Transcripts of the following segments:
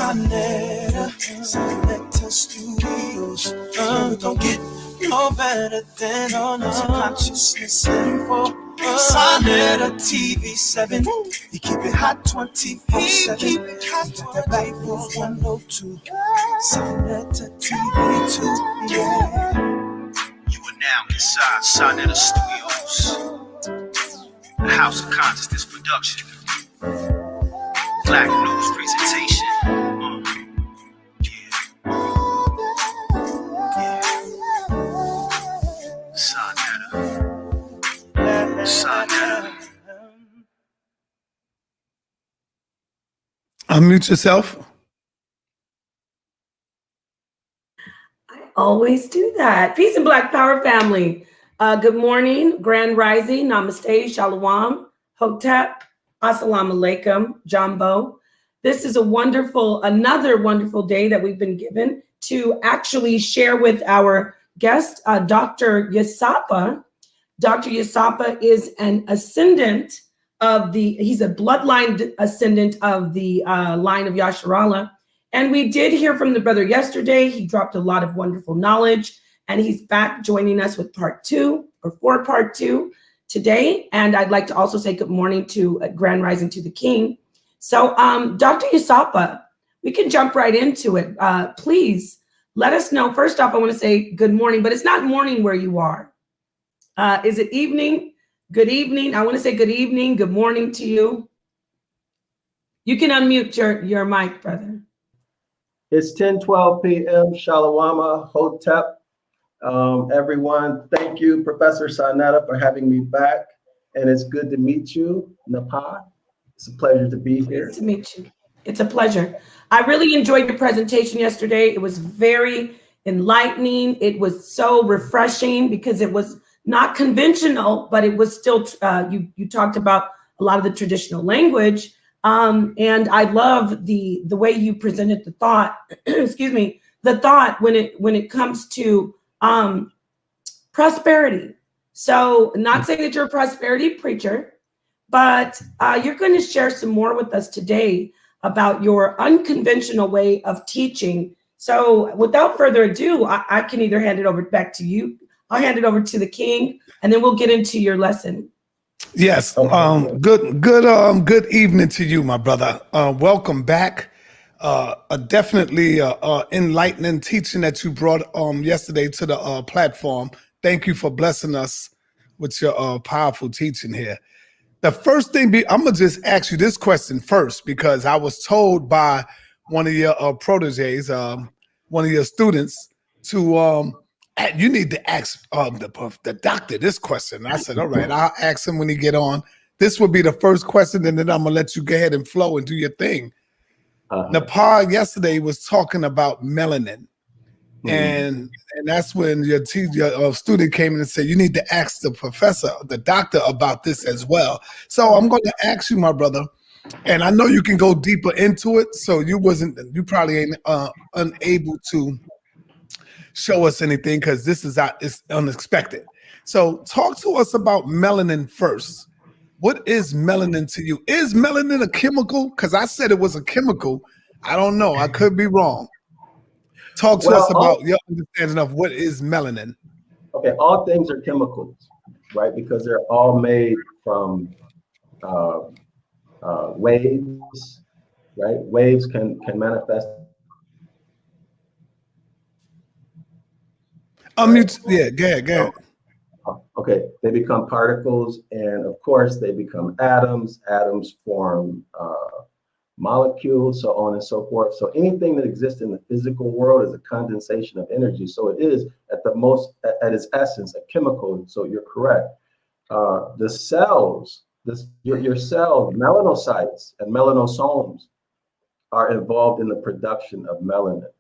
Sonetta Studios. Don't get no better than on us. Consciousness info. Sonetta TV 7. You keep it hot 24/7. Keep it hot the Bible 102. Sonetta TV 2. Yeah. You are now inside Sonetta Studios, the House of Consciousness production, Black News presentation. Sonetta. Unmute yourself. I always do that. Peace and Black Power family. Good morning, Grand Rising, Namaste, Shalom, Hotep, Assalamu Alaikum, Jambo. This is another wonderful day that we've been given to actually share with our guest, Dr. Yasap. Dr. Yasap is an ascendant he's a bloodline ascendant of the line of Yasharallah. And we did hear from the brother yesterday. He dropped a lot of wonderful knowledge, and he's back joining us with part 2 today. And I'd like to also say good morning to Grand Rising to the King. So Dr. Yasap, we can jump right into it. Please let us know. First off, I want to say good morning, but it's not morning where you are. Is it evening? Good evening. I want to say good evening, good morning to you. You can unmute your mic, brother. It's 10:12 p.m. Shalawama, Hotep. Everyone, thank you, Professor Sonetta, for having me back. And it's good to meet you, Napa. It's a pleasure to be here. Nice to meet you. It's a pleasure. I really enjoyed your presentation yesterday. It was very enlightening. It was so refreshing because it was not conventional, but it was still, you talked about a lot of the traditional language. And I love the way you presented the thought, excuse me, the thought when it comes to prosperity. So not saying that you're a prosperity preacher, but you're going to share some more with us today about your unconventional way of teaching. So without further ado, I can either hand it over back to you. I'll hand it over to the King, and then we'll get into your lesson. Yes. Good evening to you, my brother. Welcome back. Definitely enlightening teaching that you brought yesterday to the platform. Thank you for blessing us with your powerful teaching here. The first thing, I'm gonna just ask you this question first, because I was told by one of your proteges, one of your students, to you need to ask the doctor this question. I said, all right, I'll ask him when he get on. This will be the first question, and then I'm gonna let you go ahead and flow and do your thing. Nepal yesterday was talking about melanin, and that's when your student came in and said, you need to ask the doctor about this as well. So I'm going to ask you, my brother, and I know you can go deeper into it. So you probably ain't unable to show us anything because this is it's unexpected. So talk to us about melanin first. What is melanin to you? Is melanin a chemical? Because I said it was a chemical. I don't know. I could be wrong. Talk to us about your understanding of what is melanin. Okay, all things are chemicals, right? Because they're all made from waves, right? Waves can manifest. Yeah, go ahead. Okay, they become particles, and of course they become atoms. Atoms form molecules, so on and so forth. So anything that exists in the physical world is a condensation of energy. So it is at its essence a chemical. So you're correct. The cells, your cells, melanocytes and melanosomes are involved in the production of melanin.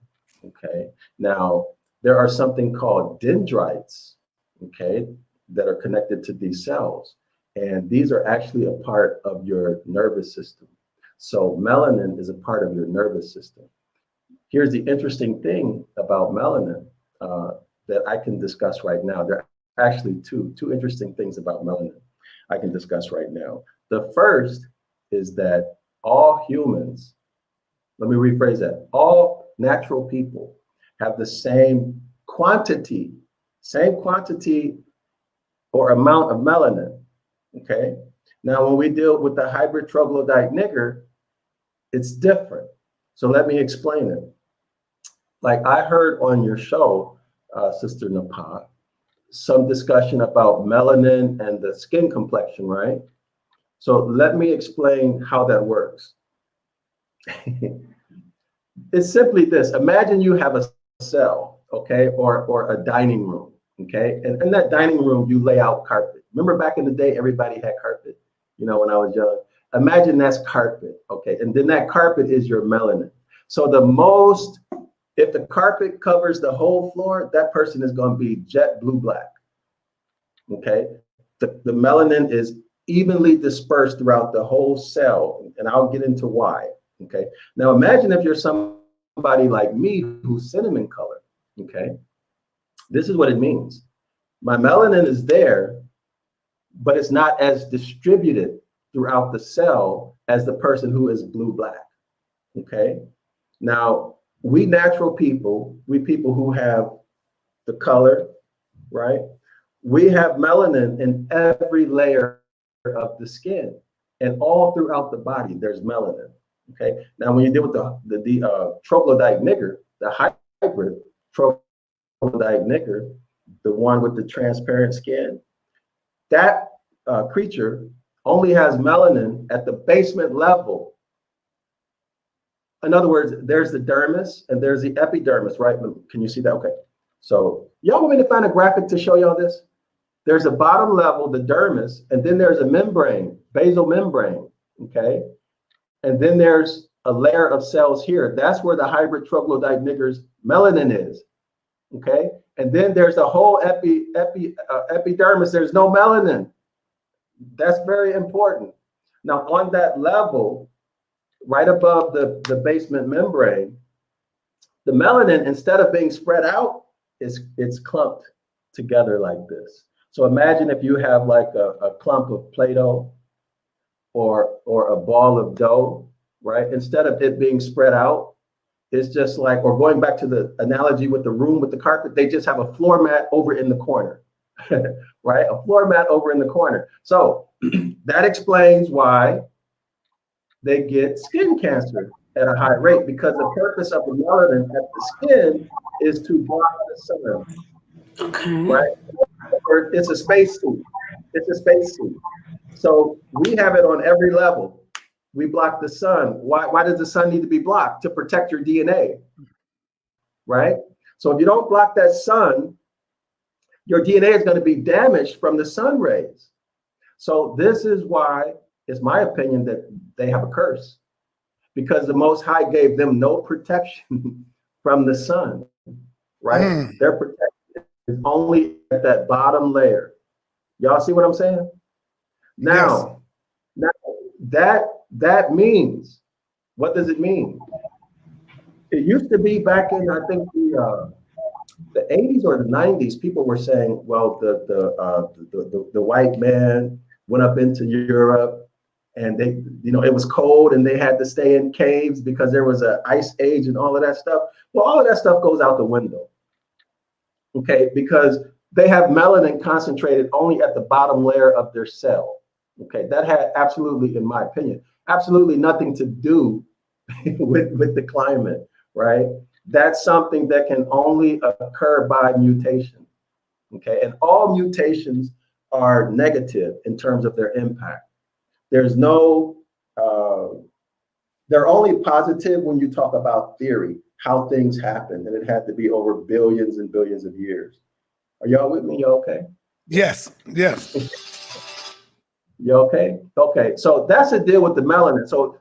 Okay, now there are something called dendrites, okay, that are connected to these cells, and these are actually a part of your nervous system. So melanin is a part of your nervous system. Here's the interesting thing about melanin that I can discuss right now. There are actually two interesting things about melanin I can discuss right now. The first is that all humans Let me rephrase that. All natural people have the same quantity or amount of melanin, okay? Now, when we deal with the hybrid troglodyte nigger, it's different. So let me explain it. Like I heard on your show, Sister Napat, some discussion about melanin and the skin complexion, right? So let me explain how that works. It's simply this. Imagine you have a cell, okay, or a dining room, okay? And in that dining room, you lay out carpet. Remember back in the day, everybody had carpet, you know, when I was young. Imagine that's carpet, okay? And then that carpet is your melanin. So if the carpet covers the whole floor, that person is going to be jet blue black, okay? The melanin is evenly dispersed throughout the whole cell, and I'll get into why, okay? Now imagine if you're somebody like me who's cinnamon color, okay? This is what it means. My melanin is there, but it's not as distributed throughout the cell as the person who is blue black, okay? Now, we natural people, we people who have the color, right? We have melanin in every layer of the skin, and all throughout the body, there's melanin, okay? Now, when you deal with the troglodyte nigger, the hybrid troglodyte nigger, the one with the transparent skin, that creature only has melanin at the basement level. In other words, there's the dermis and there's the epidermis, right? Can you see that? Okay. So y'all want me to find a graphic to show y'all this? There's a bottom level, the dermis, and then there's a membrane, basal membrane, okay? And then there's a layer of cells here. That's where the hybrid troglodyte nigger's melanin is, okay? And then there's a whole epidermis. There's no melanin. That's very important. Now, on that level, right above the basement membrane, the melanin, instead of being spread out, it's clumped together like this. So imagine if you have like a clump of Play-Doh or a ball of dough, right? Instead of it being spread out, it's just like, or going back to the analogy with the room with the carpet, they just have a floor mat over in the corner, right? A floor mat over in the corner. So that explains why they get skin cancer at a high rate, because the purpose of the melanin at the skin is to block the sun, Okay. right? Or it's a spacesuit. It's a spacesuit. So we have it on every level. We block the sun. Why does the sun need to be blocked? To protect your DNA, right? So if you don't block that sun, your DNA is going to be damaged from the sun rays. So this is why, it's my opinion, that they have a curse, because the Most High gave them no protection from the sun, right? Their protection is only at that bottom layer. Y'all see what I'm saying? Now, that means, what does it mean? It used to be back in, I think, the 80s or the 90s, people were saying, well, the white man went up into Europe and they, you know, it was cold and they had to stay in caves because there was an ice age and all of that stuff. Well, all of that stuff goes out the window, okay? Because they have melanin concentrated only at the bottom layer of their cell, okay? That had absolutely, in my opinion, absolutely nothing to do with the climate, right? That's something that can only occur by mutation, okay? And all mutations are negative in terms of their impact. There's no, they're only positive when you talk about theory, how things happen, and it had to be over billions and billions of years. Are y'all with me? Y'all okay? Yes, yes. You okay? Okay, so that's the deal with the melanin. So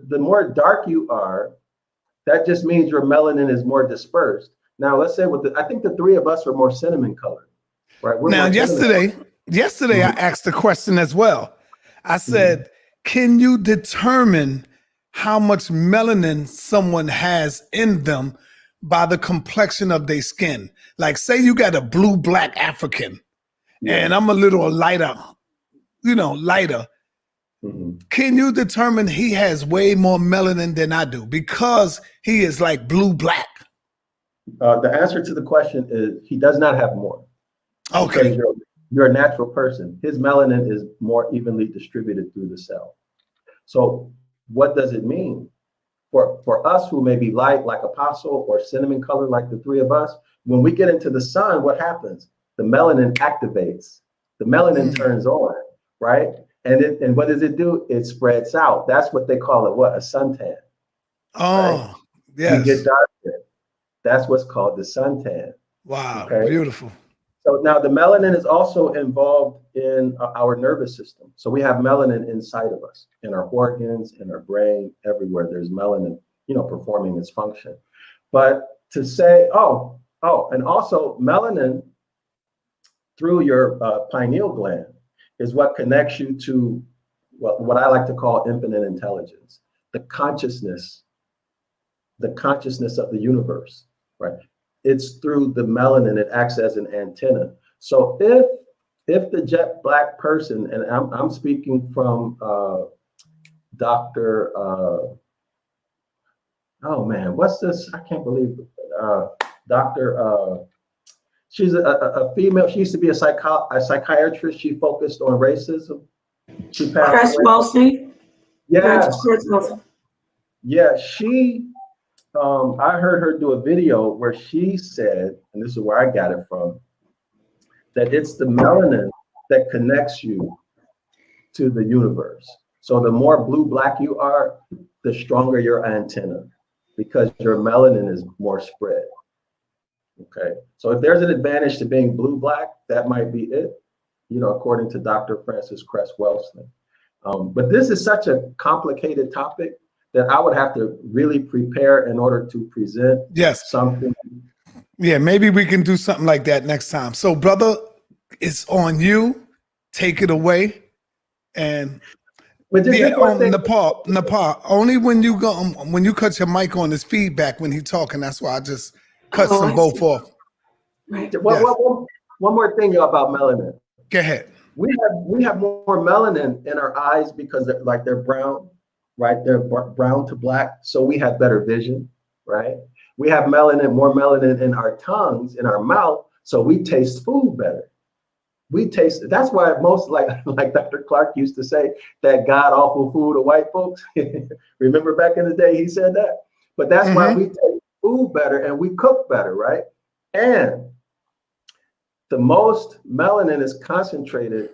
the more dark you are, that just means your melanin is more dispersed. Now, let's say I think the three of us are more cinnamon colored, right? Now, yesterday I asked the question as well. I said, can you determine how much melanin someone has in them by the complexion of their skin? Like, say you got a blue-black African, and I'm a little lighter, you know, lighter. Can you determine he has way more melanin than I do because he is like blue-black? The answer to the question is he does not have more. Okay. Because you're a natural person. His melanin is more evenly distributed through the cell. So what does it mean? For us who may be light like Apostle or cinnamon color like the three of us, when we get into the sun, what happens? The melanin activates. The melanin turns on, right? And what does it do? It spreads out. That's what they call it, what? A suntan. Oh, right? yes. We get darker. That's what's called the suntan. Wow, okay? beautiful. So now the melanin is also involved in our nervous system. So we have melanin inside of us, in our organs, in our brain, everywhere. There's melanin, performing its function. But to say, and also melanin through your pineal gland is what connects you to what I like to call infinite intelligence, the consciousness of the universe, right? It's through the melanin, it acts as an antenna. So if the jet black person, and I'm speaking from Dr. What's this? I can't believe Dr. She's a female. She used to be a psychiatrist. She focused on racism. She passed away. Yes. Yeah, she. I heard her do a video where she said, and this is where I got it from, that it's the melanin that connects you to the universe. So the more blue-black you are, the stronger your antenna, because your melanin is more spread. Okay, so if there's an advantage to being blue-black, that might be it, according to Dr. Francis Cress Welsing. But this is such a complicated topic that I would have to really prepare in order to present something. Yeah, maybe we can do something like that next time. So, brother, it's on you. Take it away. And Nepal, only when you go when you cut your mic on, there's feedback when he's talking. That's why I just cut them both off. Right. One more thing about melanin. Go ahead. We have more melanin in our eyes because they're brown. Right, they're brown to black, so we have better vision, right? We have more melanin in our tongues, in our mouth, so we taste food better. That's why most, like Dr. Clark used to say, that god awful food of white folks. Remember back in the day, he said that. But that's why we taste food better and we cook better, right? And the most melanin is concentrated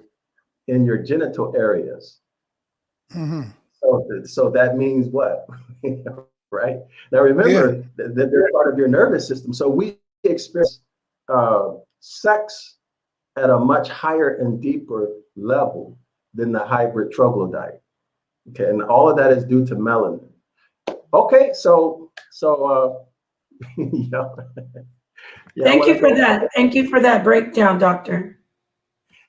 in your genital areas. So that means what? Right? Now remember that they're part of your nervous system. So we experience sex at a much higher and deeper level than the hybrid troglodyte. Okay, and all of that is due to melanin. Okay, so Thank you for that. Thank you for that breakdown, Doctor.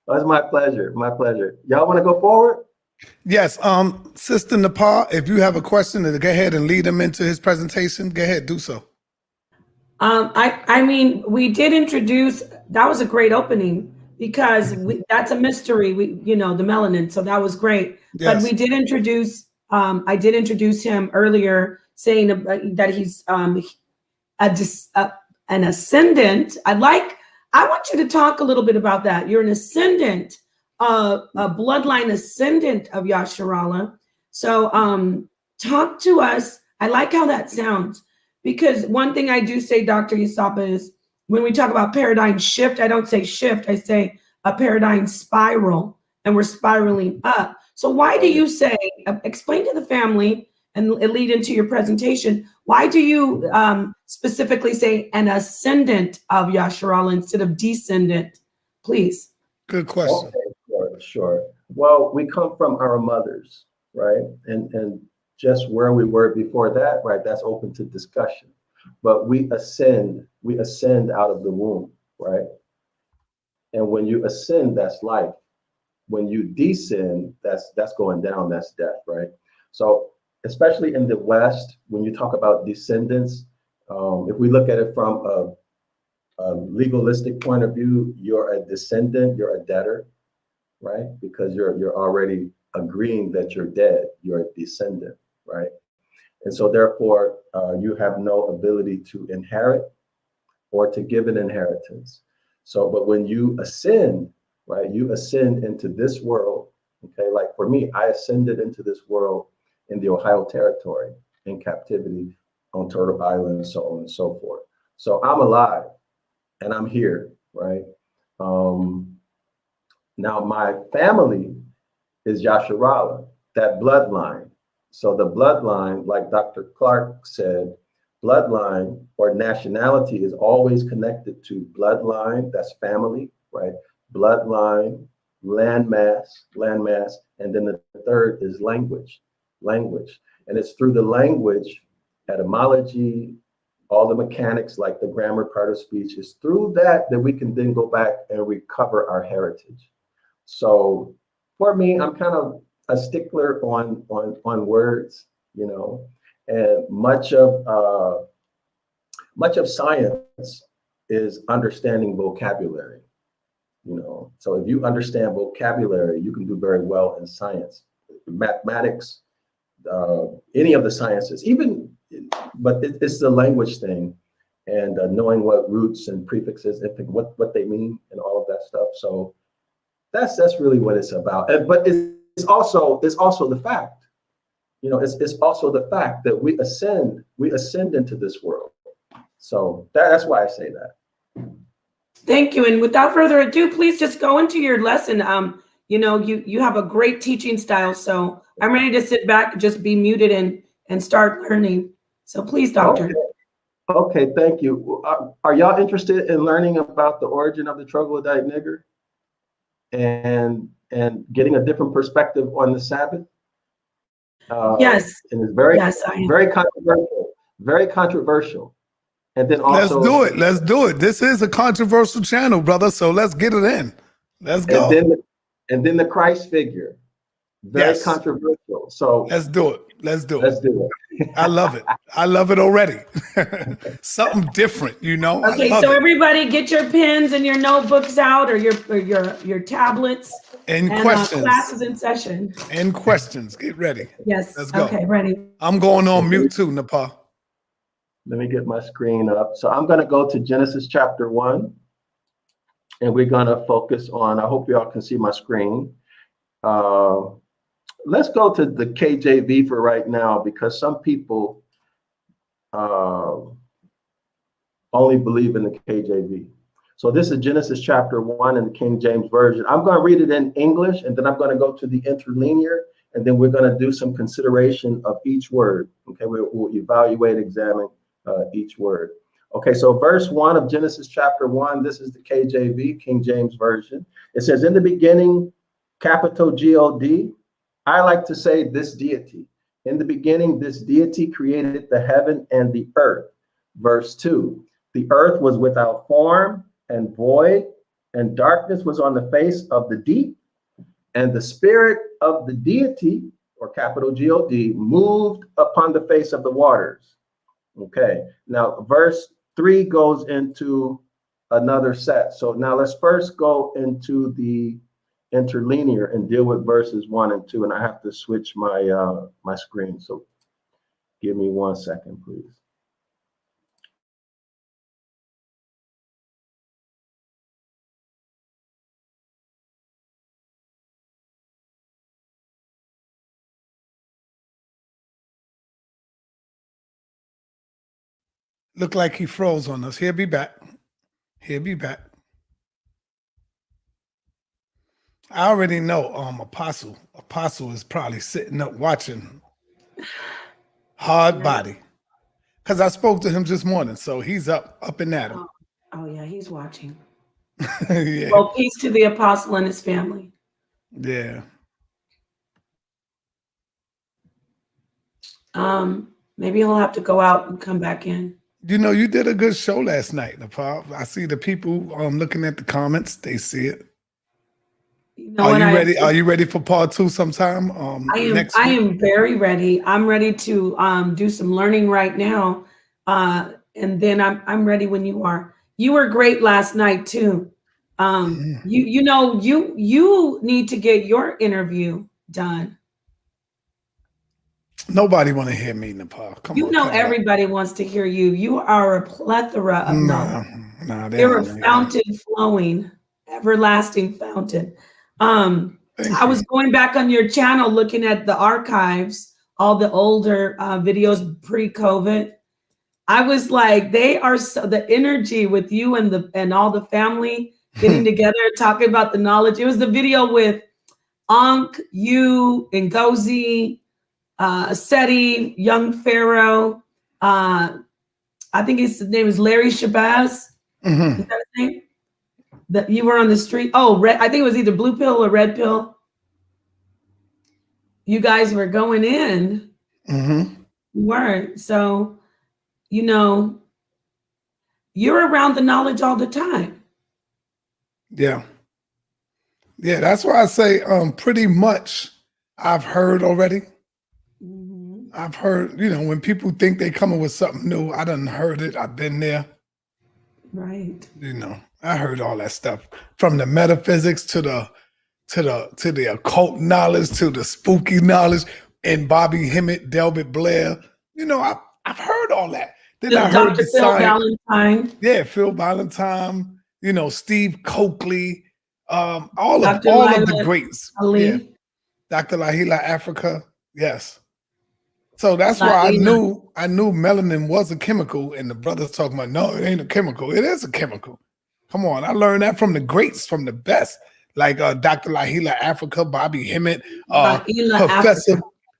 That's my pleasure. My pleasure. Y'all want to go forward? Yes, Sister Nepal, if you have a question, then go ahead and lead him into his presentation. Go ahead, do so. I mean, we did introduce, that was a great opening because that's a mystery, the melanin, so that was great. Yes. But we did introduce, I did introduce him earlier saying that he's an ascendant. I want you to talk a little bit about that. You're an ascendant, a bloodline ascendant of Yasharallah. So talk to us. I like how that sounds, because one thing I do say, Dr. Yasap, is when we talk about paradigm shift, I don't say shift, I say a paradigm spiral, and we're spiraling up. So why do you say, explain to the family and lead into your presentation, why do you specifically say an ascendant of Yasharallah instead of descendant? Please. Good question. Okay, sure. Well, we come from our mothers, right? And just where we were before that, right? That's open to discussion. But we ascend out of the womb, right? And when you ascend, that's life. When you descend, that's going down, that's death, right? So especially in the West, when you talk about descendants, if we look at it from a legalistic point of view, you're a descendant, you're a debtor, right? Because you're already agreeing that you're dead, you're a descendant, right? And so therefore, you have no ability to inherit or to give an inheritance. So, but when you ascend, right, you ascend into this world, okay? Like for me, I ascended into this world in the Ohio Territory in captivity on Turtle Island and so on and so forth. So I'm alive and I'm here, right? Now my family is Yasharala, that bloodline. So the bloodline, like Dr. Clark said, bloodline or nationality is always connected to bloodline, that's family, right? Bloodline, landmass, and then the third is language. And it's through the language, etymology, all the mechanics like the grammar part of speech, is through that we can then go back and recover our heritage. So for me, I'm kind of a stickler on words, you know, and much of science is understanding vocabulary, you know. So if you understand vocabulary, you can do very well in science, mathematics, any of the sciences, even, but it's the language thing, and knowing what roots and prefixes, what they mean, and all of that stuff. So that's really what it's about. But it's also the fact, you know, it's also the fact that we ascend into this world. So that's why I say that. Thank you. And without further ado, please just go into your lesson. You know, you have a great teaching style, so I'm ready to sit back, just be muted and start learning. So please, Doctor. Okay, thank you. Are y'all interested in learning about the origin of the troglodyte nigger and getting a different perspective on the Sabbath? Yes. And it's very, yes, I am. very controversial. And then also, let's do it. This is a controversial channel, brother. So let's get it in. Let's go. And then the Christ figure, very controversial. So let's do it. Let's do it. I love it. I love it already. Something different, you know. Okay, so everybody get your pens and your notebooks out, or your tablets. And questions. Classes in session. And questions. Get ready. Yes. Let's go. Okay, ready. I'm going on mute too, Nepal. Let me get my screen up. So I'm going to go to Genesis chapter 1, and we're going to focus on, I hope y'all can see my screen. Let's go to the KJV for right now, because some people only believe in the KJV. So this is Genesis chapter 1 in the King James Version. I'm going to read it in English, and then I'm going to go to the interlinear, and then we're going to do some consideration of each word. Okay, we'll evaluate, examine each word. Okay, so verse 1 of Genesis chapter 1, this is the KJV, King James Version. It says, in the beginning, capital G-O-D, I like to say this deity. In the beginning, this deity created the heaven and the earth. Verse 2, the earth was without form and void, and darkness was on the face of the deep, and the spirit of the deity, or capital G-O-D, moved upon the face of the waters. Okay, now verse 3 goes into another set. So now let's first go into the interlinear and deal with verses 1 and 2. And I have to switch my my screen. So give me 1 second, please. Look like he froze on us. He'll be back. He'll be back. I already know Apostle is probably sitting up watching Hard Body. Because I spoke to him this morning, so he's up and at him. Oh yeah, he's watching. Yeah. Well, peace to the apostle and his family. Yeah. Maybe he'll have to go out and come back in. You know, you did a good show last night, Nepal. I see the people looking at the comments. They see it. You know, are you ready? Are you ready for part 2 sometime? I am very ready. I'm ready to do some learning right now. And then I'm ready when you are. You were great last night too. You know, you need to get your interview done. Nobody want to hear me, Nepal. Come on. come on. Everybody wants to hear you. You are a plethora of knowledge. Nah, they You're a don't hear me. fountain flowing, everlasting fountain. Thank I was going back on your channel looking at the archives, all the older videos pre-COVID. I was like, they are so, the energy with you and all the family getting together, talking about the knowledge. It was the video with Ankh, you, and Ngozi, Seti, young Pharaoh. I think his name is Larry Shabazz. Mhm. Is that his name? That you were on the street. Oh, red. I think it was either blue pill or red pill. You guys were going in. Mhm. You weren't. So, you're around the knowledge all the time. Yeah. Yeah, that's why I say pretty much I've heard already. Mhm. I've heard, when people think they coming with something new, I done heard it. I've been there. Right. I heard all that stuff from the metaphysics to the occult knowledge to the spooky knowledge and Bobby Hemmett, Delbert Blair. I've heard all that. Then I heard Dr. the Phil science. Valentine. Yeah, Phil Valentine. Steve Coakley. All of Dr. the Lila greats. Ali. Yeah, Dr. Lahila Africa. Yes. So that's why I knew melanin was a chemical, and the brothers talking about, no, it ain't a chemical. It is a chemical. Come on, I learned that from the greats, from the best, like Dr. Lahila Africa, Bobby Hemmett,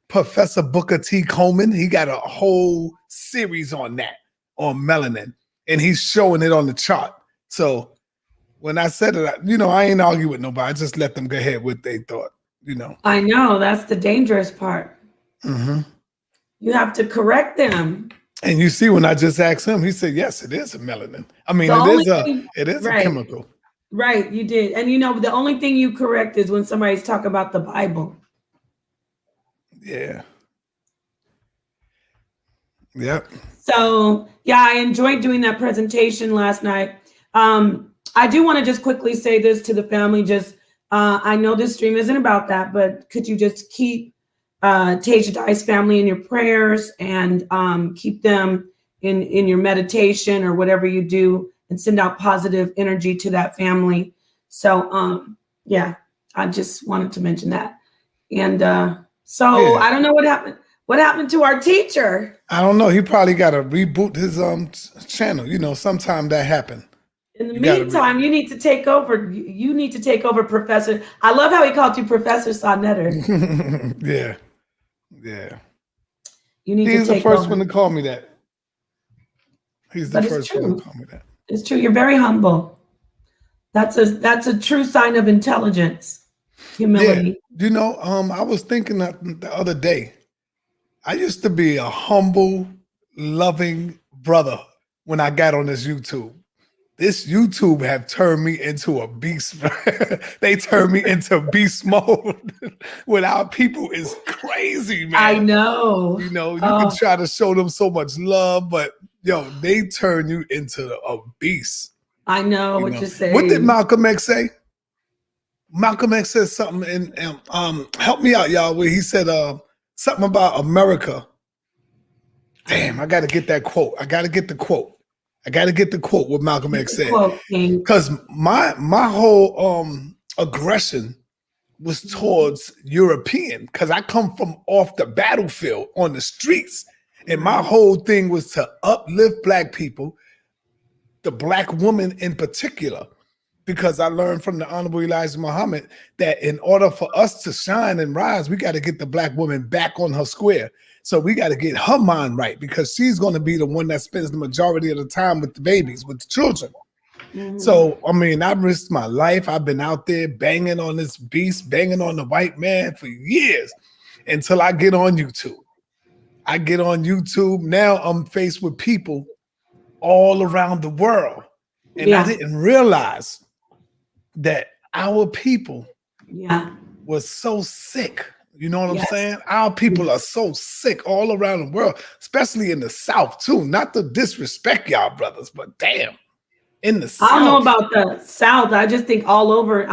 Professor Booker T. Coleman. He got a whole series on that, on melanin, and he's showing it on the chart. So when I said it, I ain't argue with nobody. I just let them go ahead with what they thought. I know, that's the dangerous part. Mm-hmm. You have to correct them. And you see, when I just asked him, he said, yes, it is a melanin. I mean, it is a chemical. Right, you did. And the only thing you correct is when somebody's talking about the Bible. Yeah. Yep. So, yeah, I enjoyed doing that presentation last night. I do want to just quickly say this to the family. I know this stream isn't about that, but could you just keep Tasia Dye's family in your prayers and keep them in your meditation or whatever you do, and send out positive energy to that family. So yeah, I just wanted to mention that. And I don't know what happened. What happened to our teacher? I don't know. He probably got to reboot his channel. Sometime that happened. In the meantime, you need to take over. You need to take over, Professor. I love how he called you Professor Sonnetter. Yeah. You need to take over. He's the first one to call me that. He's the first one to call me that. It's true. You're very humble. That's a true sign of intelligence, humility. Yeah. I was thinking that the other day. I used to be a humble, loving brother when I got on this YouTube. This YouTube have turned me into a beast. They turned me into beast mode. Without people is crazy, man. I know. You can try to show them so much love, but they turn you into a beast. I know what you're saying. What did Malcolm X say? Malcolm X said something, and help me out, y'all, where he said something about America. Damn, I got to get that quote. I got to get the quote what Malcolm X said. Because my whole aggression was towards European, because I come from off the battlefield on the streets. And my whole thing was to uplift Black people, the Black woman in particular, because I learned from the Honorable Elijah Muhammad that in order for us to shine and rise, we got to get the Black woman back on her square. So we got to get her mind right, because she's going to be the one that spends the majority of the time with the babies, with the children. Mm-hmm. So, I risked my life. I've been out there banging on this beast, banging on the white man for years until I get on YouTube. Now I'm faced with people all around the world. And I didn't realize that our people was so sick. You know what I'm saying? Our people are so sick all around the world, especially in the South too. Not to disrespect y'all brothers, but damn. in the I don't know South. about the South. I just think all over.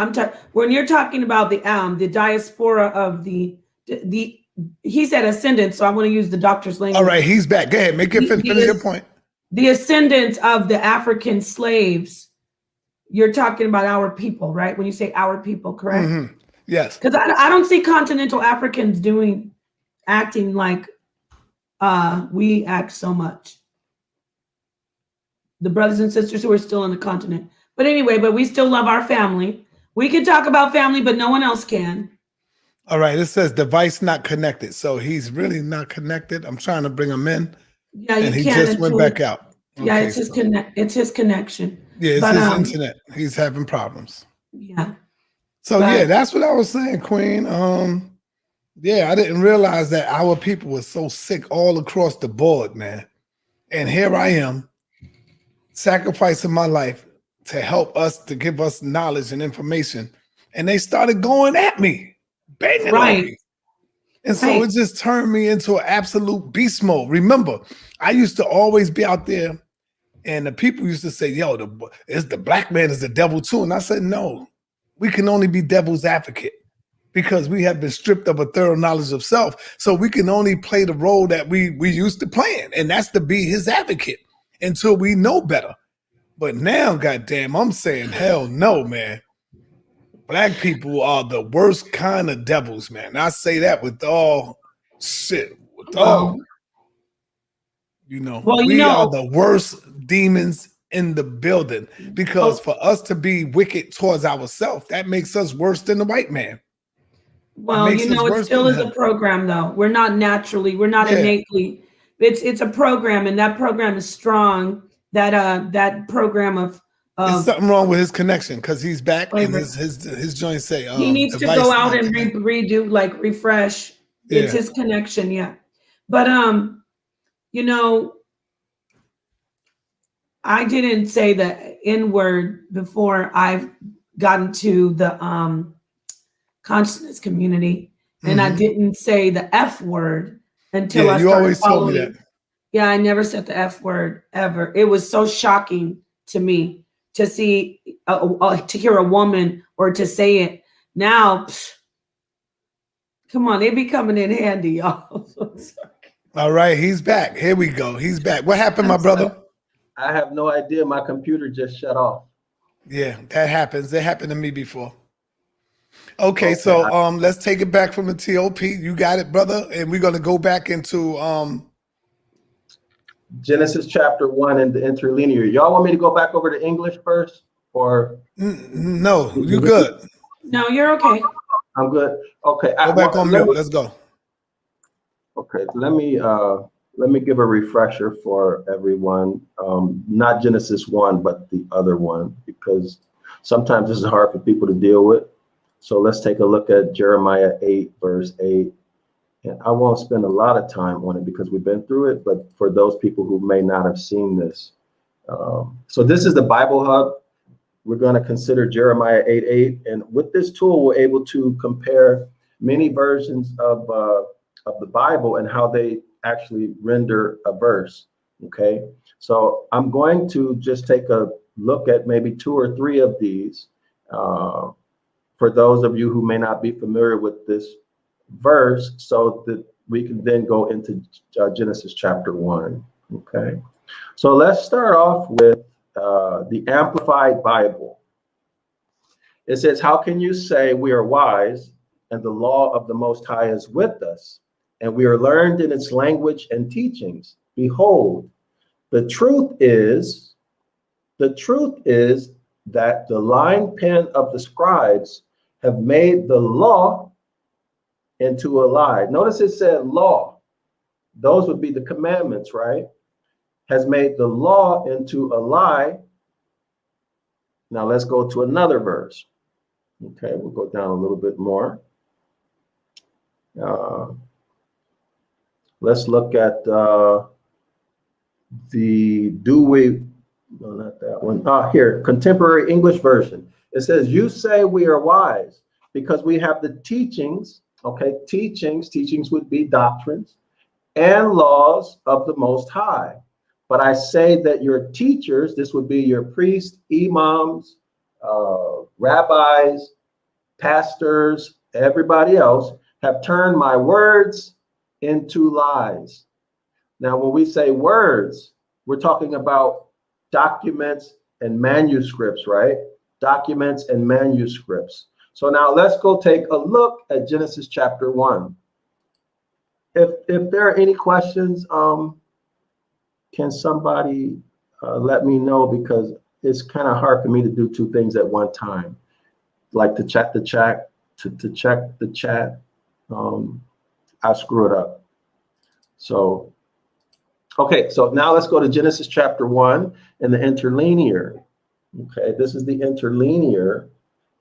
When you're talking about the diaspora of the he said ascendant, so I want to use the doctor's All language. right, he's back. Go ahead, finish your point. The ascendant of the African slaves. You're talking about our people, right? When you say our people, correct? Mm-hmm. Yes. Because I don't see continental Africans acting like we act so much. The brothers and sisters who are still on the continent. But anyway, but we still love our family. We can talk about family, but no one else can. All right, it says device not connected. So he's really not connected. I'm trying to bring him in. Yeah, you and he can't just went back out. Yeah, Okay, it's his connection. Yeah, it's but, his internet. He's having problems. Yeah. So yeah, that's what I was saying, Queen. Yeah, I didn't realize that our people were so sick all across the board, man. And here I am, sacrificing my life to help us, to give us knowledge and information. And they started going at me, banging on me. And so it just turned me into an absolute beast mode. Remember, I used to always be out there and the people used to say, yo, the black man is the devil too. And I said, no, we can only be devil's advocate because we have been stripped of a thorough knowledge of self. So we can only play the role that we used to playing, and that's to be his advocate until we know better. But now, goddamn, I'm saying, hell no, man. Black people are the worst kind of devils, man. I say that with all shit, with all, we are the worst demons in the building because for us to be wicked towards ourselves, that makes us worse than the white man. Well, it still is a program, though. We're not innately. It's a program, and that program is strong. That program of there's something wrong with his connection because he's back and his joints say he needs to go out and redo, like refresh. Yeah. It's his connection, yeah. But I didn't say the N word before I've gotten to the consciousness community, and I didn't say the F word until I started always told me that. Yeah, I never said the F word ever. It was so shocking to me to see, to hear a woman or to say it. Now, come on, they be coming in handy, y'all. All right, he's back. Here we go. He's back. What happened, my brother? I have no idea. My computer just shut off. Yeah, that happens. It happened to me before. Okay, so let's take it back from the TOP. You got it, brother. And we're going to go back into Genesis chapter 1 and the interlinear. Y'all want me to go back over to English first, or no? You good? No, you're okay. I'm good. Okay, go back on mute. Let's go. Okay, let me give a refresher for everyone. Not Genesis 1, but the other one, because sometimes this is hard for people to deal with. So let's take a look at Jeremiah 8, verse 8. And I won't spend a lot of time on it because we've been through it, but for those people who may not have seen this. So this is the Bible Hub. We're going to consider Jeremiah 8:8. And with this tool, we're able to compare many versions of the Bible and how they actually render a verse. Okay, so I'm going to just take a look at maybe 2 or 3 of these for those of you who may not be familiar with this verse, so that we can then go into Genesis chapter 1. Okay, so let's start off with the Amplified Bible. It says, how can you say we are wise and the law of the Most High is with us, and we are learned in its language and teachings? Behold, the truth is that the line pen of the scribes have made the law into a lie. Notice it said law. Those would be the commandments, right? Has made the law into a lie. Now let's go to another verse. Okay, we'll go down a little bit more. Let's look at the Dewey, no, not that one. Here, Contemporary English Version. It says, you say we are wise because we have the teachings. Okay, teachings would be doctrines and laws of the Most High. But I say that your teachers, this would be your priests, imams, rabbis, pastors, everybody else, have turned my words into lies. Now, when we say words, we're talking about documents and manuscripts, right? Documents and manuscripts. So now let's go take a look at Genesis chapter 1. If there are any questions, can somebody let me know, because it's kind of hard for me to do two things at one time, like to check the chat, to check the chat. I screw it up. So, okay, so now let's go to Genesis chapter 1 and the interlinear. Okay, this is the interlinear.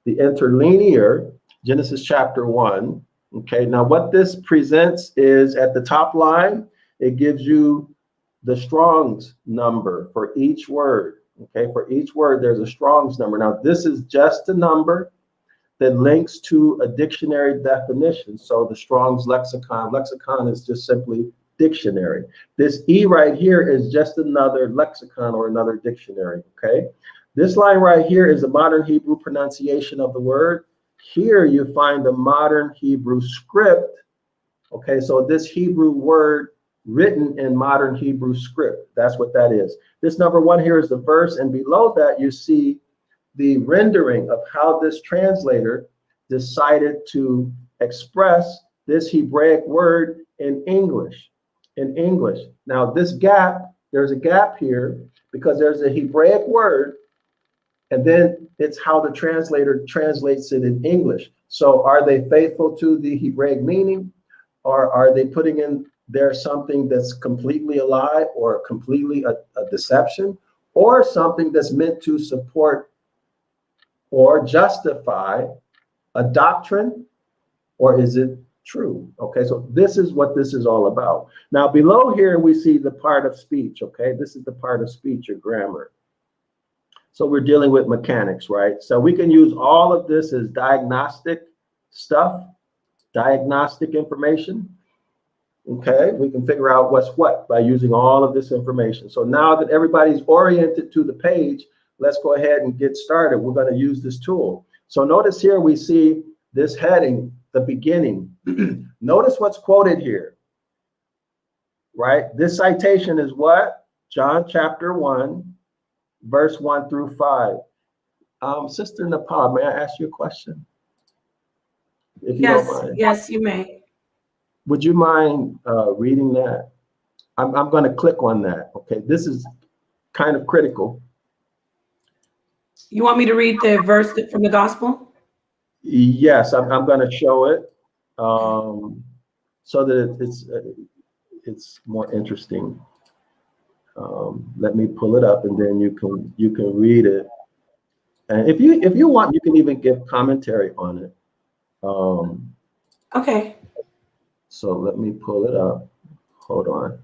The interlinear, Genesis chapter 1. Okay, now what this presents is at the top line, it gives you the Strong's number for each word. Okay, for each word, there's a Strong's number. Now, this is just a number that links to a dictionary definition. So the Strong's lexicon is just simply dictionary. This E right here is just another lexicon or another dictionary, okay? This line right here is a modern Hebrew pronunciation of the word. Here you find the modern Hebrew script, okay? So this Hebrew word written in modern Hebrew script, that's what that is. This number 1 here is the verse, and below that you see the rendering of how this translator decided to express this Hebraic word in English. Now this gap, there's a gap here because there's a Hebraic word, and then it's how the translator translates it in English. So are they faithful to the Hebraic meaning, or are they putting in there something that's completely a lie or completely a deception, or something that's meant to support or justify a doctrine, or is it true? Okay, so this is what this is all about. Now below here we see the part of speech. Okay, this is the part of speech or grammar. So we're dealing with mechanics, right? So we can use all of this as diagnostic stuff, diagnostic information. Okay, we can figure out what's what by using all of this information. So now that everybody's oriented to the page, let's go ahead and get started. We're going to use this tool. So notice here we see this heading, the beginning. Notice what's quoted here, right? This citation is what? John chapter 1, verse 1 through 5. Sister Nepal, may I ask you a question? If you don't mind. Yes, you may. Would you mind reading that? I'm going to click on that. Okay, this is kind of critical. You want me to read the verse from the gospel? Yes, I'm going to show it so that it's more interesting. Let me pull it up, and then you can read it. And if you want, you can even give commentary on it. Okay. So let me pull it up. Hold on.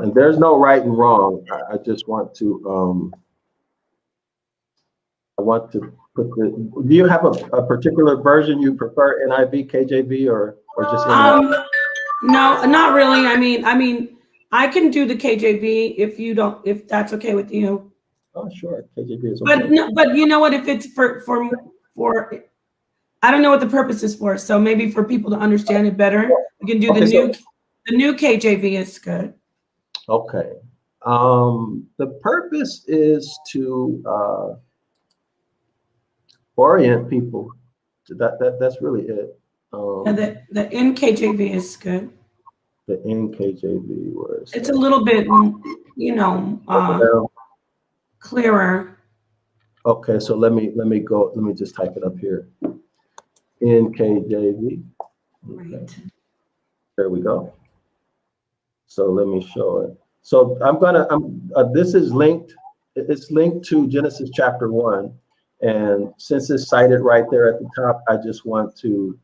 And there's no right and wrong. I just want to put the. Do you have a particular version you prefer, NIV, KJV, or just NIV? No, not really. I mean, I can do the KJV if that's okay with you. Oh, sure, KJV is okay. But you know what? If it's for I don't know what the purpose is for. So maybe for people to understand it better, we can do the new KJV is good. Okay. The purpose is to orient people. That's really it. The NKJV is good. The NKJV was. It's a little bit, clearer. Okay, so let me go. Let me just type it up here. NKJV. Right. There we go. So let me show it. So this is linked. It's linked to Genesis chapter 1, and since it's cited right there at the top, I just want to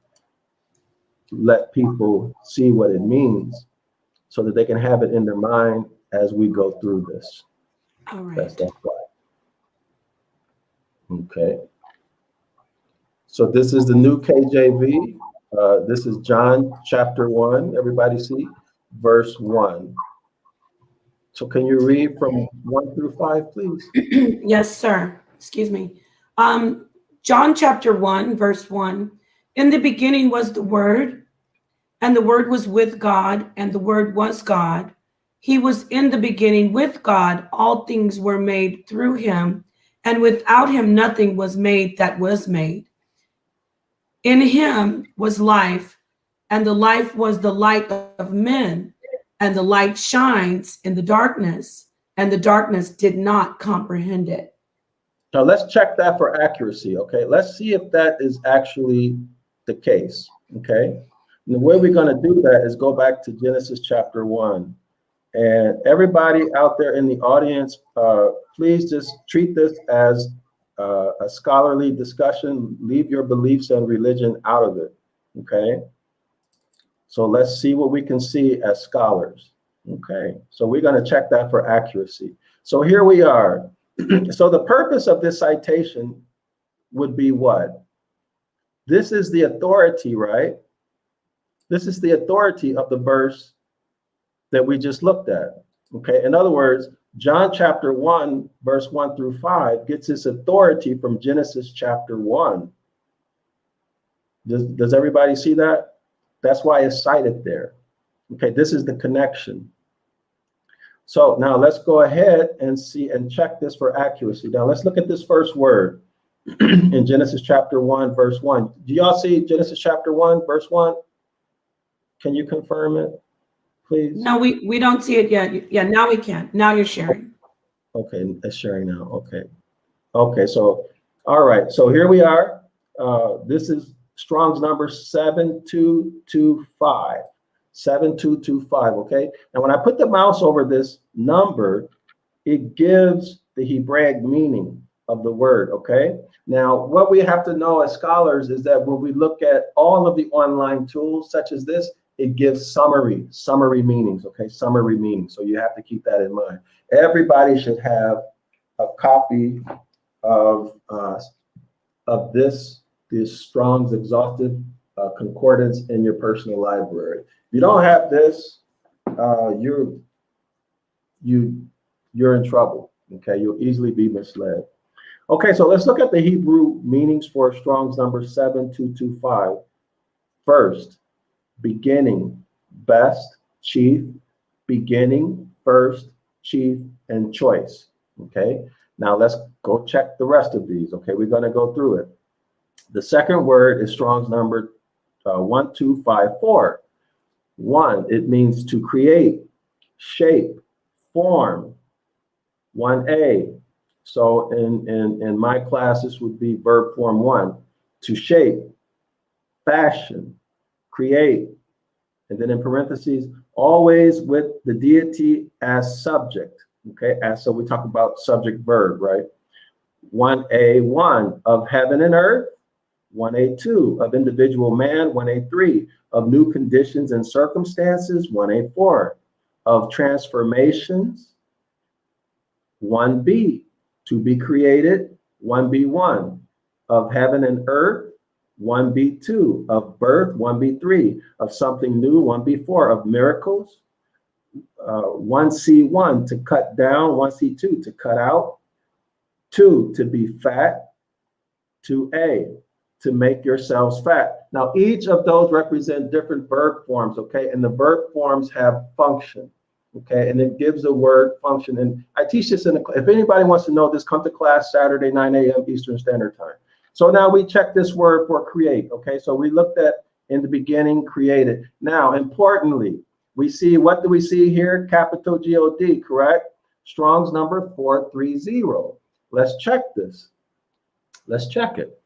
let people see what it means, so that they can have it in their mind as we go through this. All right. That's why. Okay. So this is the new KJV. This is John chapter 1. Everybody see verse 1. So can you read from 1 through 5, please? Yes, sir. Excuse me. John chapter 1, verse 1. In the beginning was the Word, and the Word was with God, and the Word was God. He was in the beginning with God. All things were made through him, and without him nothing was made that was made. In him was life, and the life was the light of men, and the light shines in the darkness, and the darkness did not comprehend it. Now let's check that for accuracy, okay? Let's see if that is actually the case, okay? And the way we're going to do that is go back to Genesis chapter 1. And everybody out there in the audience, please just treat this as a scholarly discussion. Leave your beliefs and religion out of it, okay? So let's see what we can see as scholars, okay? So we're going to check that for accuracy. So here we are. So the purpose of this citation would be what? This is the authority, right? This is the authority of the verse that we just looked at, okay? In other words, John chapter 1, verse 1 through 5 gets its authority from Genesis chapter 1. Does everybody see that? That's why it's cited there. Okay, this is the connection. So now let's go ahead and see and check this for accuracy. Now let's look at this first word in Genesis chapter 1, verse 1. Do y'all see Genesis chapter 1, verse 1? Can you confirm it, please? No, we don't see it yet. Yeah, now we can. Now you're sharing. Okay, it's sharing now. Okay. Okay, so, all right. So here we are. This is Strong's number 7225. 7225, okay? And when I put the mouse over this number, it gives the Hebraic meaning of the word, okay? Now, what we have to know as scholars is that when we look at all of the online tools such as this, it gives summary meanings, okay? Summary meanings. So you have to keep that in mind. Everybody should have a copy of this Strong's exhaustive concordance in your personal library. If you don't have this, you're in trouble. Okay, you'll easily be misled. Okay, so let's look at the Hebrew meanings for Strong's number 7225. First, beginning, best, chief, beginning, first, chief, and choice. Okay, now let's go check the rest of these. Okay, we're going to go through it. The second word is Strong's number 1254. One, it means to create, shape, form. 1A. So in my class, this would be verb form 1, to shape, fashion, create, and then in parentheses, always with the deity as subject. Okay, so we talk about subject verb, right? 1A1 of heaven and earth. 1A2 of individual man. 1A3 of new conditions and circumstances. 1A4 of transformations. 1B to be created. 1B1 of heaven and earth. 1B2 of birth. 1B3 of something new. 1B4 of miracles. 1C1 to cut down. 1C2 to cut out. 2 to be fat. 2A to make yourselves fat. Now, each of those represent different verb forms, okay? And the verb forms have function, okay? And it gives the word function. And I teach this in the, if anybody wants to know this, come to class Saturday, 9 a.m. Eastern Standard Time. So now we check this word for create, okay? So we looked at in the beginning, created. Now, importantly, we see, what do we see here? Capital G-O-D, correct? Strong's number 430. Let's check this. Let's check it.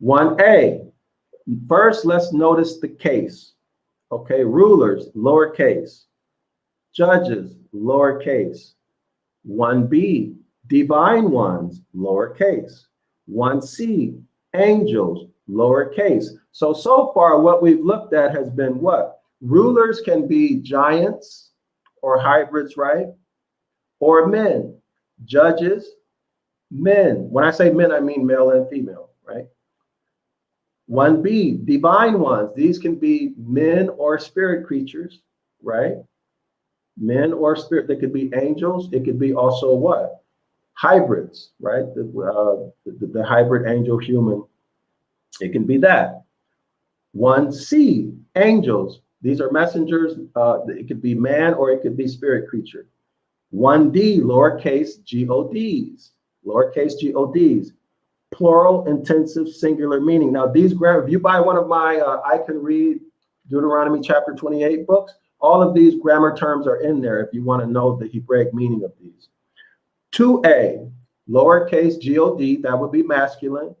1A, first let's notice the case, okay? Rulers, lowercase. Judges, lowercase. 1B, divine ones, lowercase. 1C, angels, lowercase. So far what we've looked at has been what? Rulers can be giants or hybrids, right? Or men. Judges, men. When I say men, I mean male and female, right? 1B, divine ones. These can be men or spirit creatures, right? Men or spirit. They could be angels. It could be also what? Hybrids, right? The hybrid angel human. It can be that. 1C, angels. These are messengers. It could be man or it could be spirit creature. 1D, lowercase gods. Lowercase gods. Plural, intensive, singular meaning. Now, these grammar, if you buy one of my I Can Read Deuteronomy chapter 28 books, all of these grammar terms are in there if you want to know the Hebraic meaning of these. 2A, lowercase god, that would be masculine.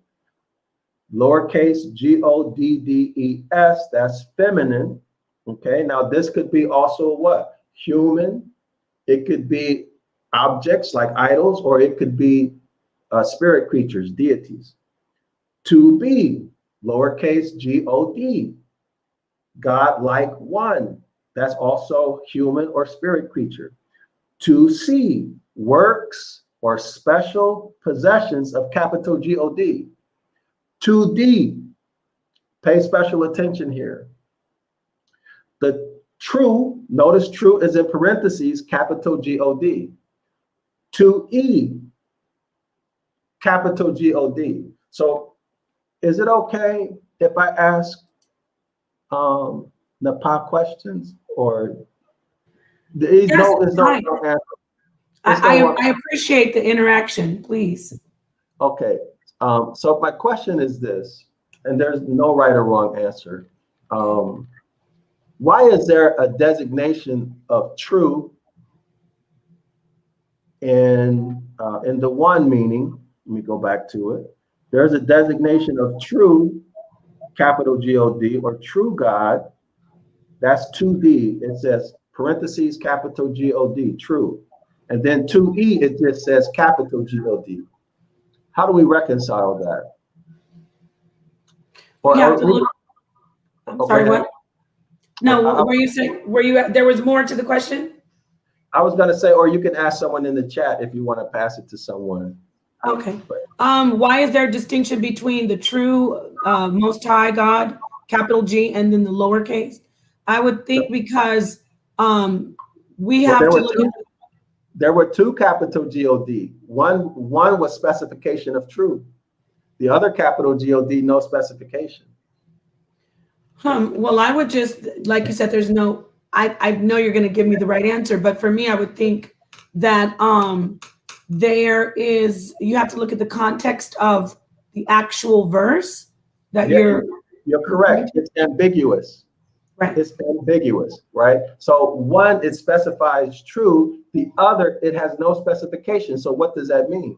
Lowercase goddes, that's feminine. Okay, now this could be also what? Human. It could be objects like idols, or it could be spirit creatures, deities. 2B, lowercase god, God-like one. That's also human or spirit creature. 2C, works or special possessions of capital God. 2D, pay special attention here. The true, notice true is in parentheses, capital God. 2E, capital God. So is it okay if I ask Napa questions, or there's no answer? I appreciate the interaction, please. Okay, so my question is this, and there's no right or wrong answer. Why is there a designation of true in the one meaning? Let me go back to it. There's a designation of true, capital God, or true God. That's 2D. It says parentheses, capital God, true. And then 2E, it just says capital God. How do we reconcile that? Or You have to look. I'm sorry, what? No, were you saying, there was more to the question? I was going to say, or you can ask someone in the chat if you want to pass it to someone. Okay. Why is there a distinction between the true Most High God, capital G, and then the lowercase? I would think because we have to look at. There were two capital God. One was specification of true. The other capital God, no specification. Well, I would just, like you said, there's no, I know you're going to give me the right answer, but for me, I would think that there is, you have to look at the context of the actual verse that you're correct. It's ambiguous. Right. It's ambiguous, right? So one, it specifies true. The other, it has no specification. So what does that mean?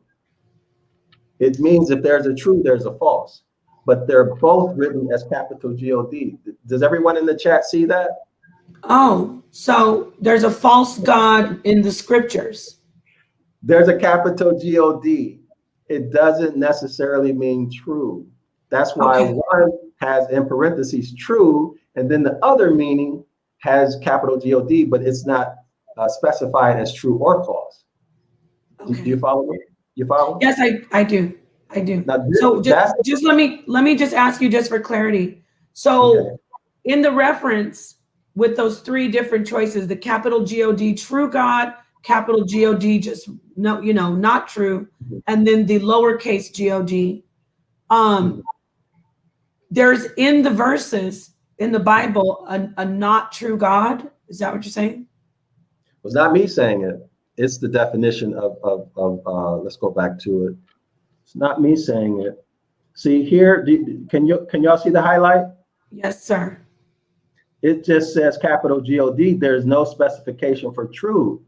It means if there's a true, there's a false. But they're both written as capital God. Does everyone in the chat see that? Oh, so there's a false God in the scriptures. There's a capital God. It doesn't necessarily mean true. That's why one has in parentheses true, and then the other meaning has capital God, but it's not specified as true or false. Do you follow me? You follow? Yes, I do. I do. Now, So just let me just ask you just for clarity. So in the reference with those three different choices, the capital God, true God, capital God, just no, not true, and then the lowercase God, there's in the verses in the Bible a not true God. Is that what you're saying? It was not me saying it. It's the definition of let's go back to it. It's not me saying it. See here, can y'all see the highlight? Yes, sir. It just says capital God. There's no specification for true.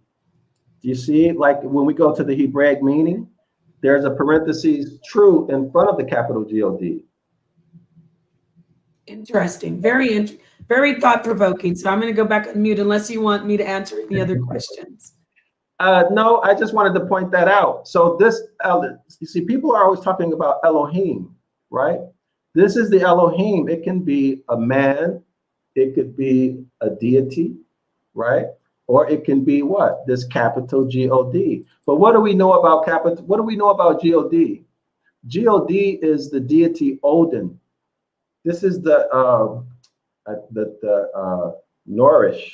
Do you see it? Like when we go to the Hebraic meaning, there's a parentheses true in front of the capital God. Interesting. Very thought-provoking. So I'm going to go back on mute unless you want me to answer any other questions. No, I just wanted to point that out. So this, you see, people are always talking about Elohim, right? This is the Elohim. It can be a man. It could be a deity, right? Or it can be what? This capital God. But what do we know about capital? What do we know about God? God is the deity Odin. This is the Norish.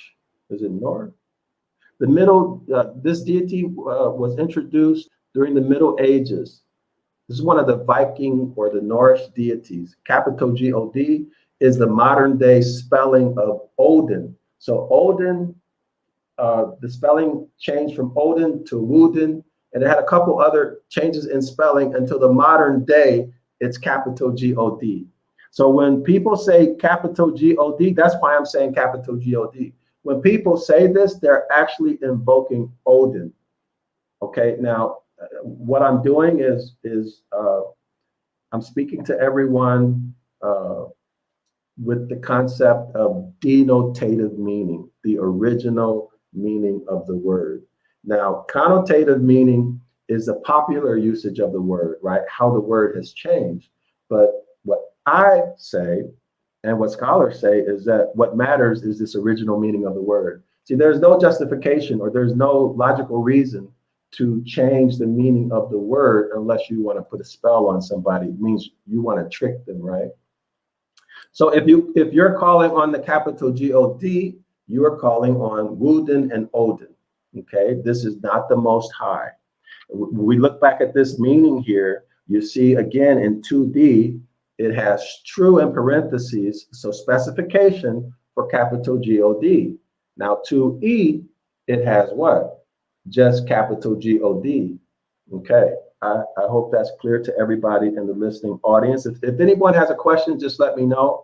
Is it Nor? This deity was introduced during the Middle Ages. This is one of the Viking or the Norse deities. Capital G-O-D is the modern day spelling of Odin. So Odin, the spelling changed from Odin to Woden, and it had a couple other changes in spelling until the modern day, it's capital G-O-D. So when people say capital G-O-D, that's why I'm saying capital G-O-D. When people say this, they're actually invoking Odin. Okay, now what I'm doing is I'm speaking to everyone with the concept of denotative meaning, the original meaning of the word. Now, connotative meaning is the popular usage of the word, right? How the word has changed. But what I say and what scholars say is that what matters is this original meaning of the word. See, there's no justification or there's no logical reason to change the meaning of the word unless you want to put a spell on somebody. It means you want to trick them, right? So if you're calling on the capital G-O-D, you are calling on Woden and Odin. Okay, this is not the Most High. When we look back at this meaning here, you see again in 2D, it has true in parentheses, so specification for capital G-O-D. Now 2E, it has what? Just capital G-O-D. Okay, I hope that's clear to everybody in the listening audience. If anyone has a question, just let me know.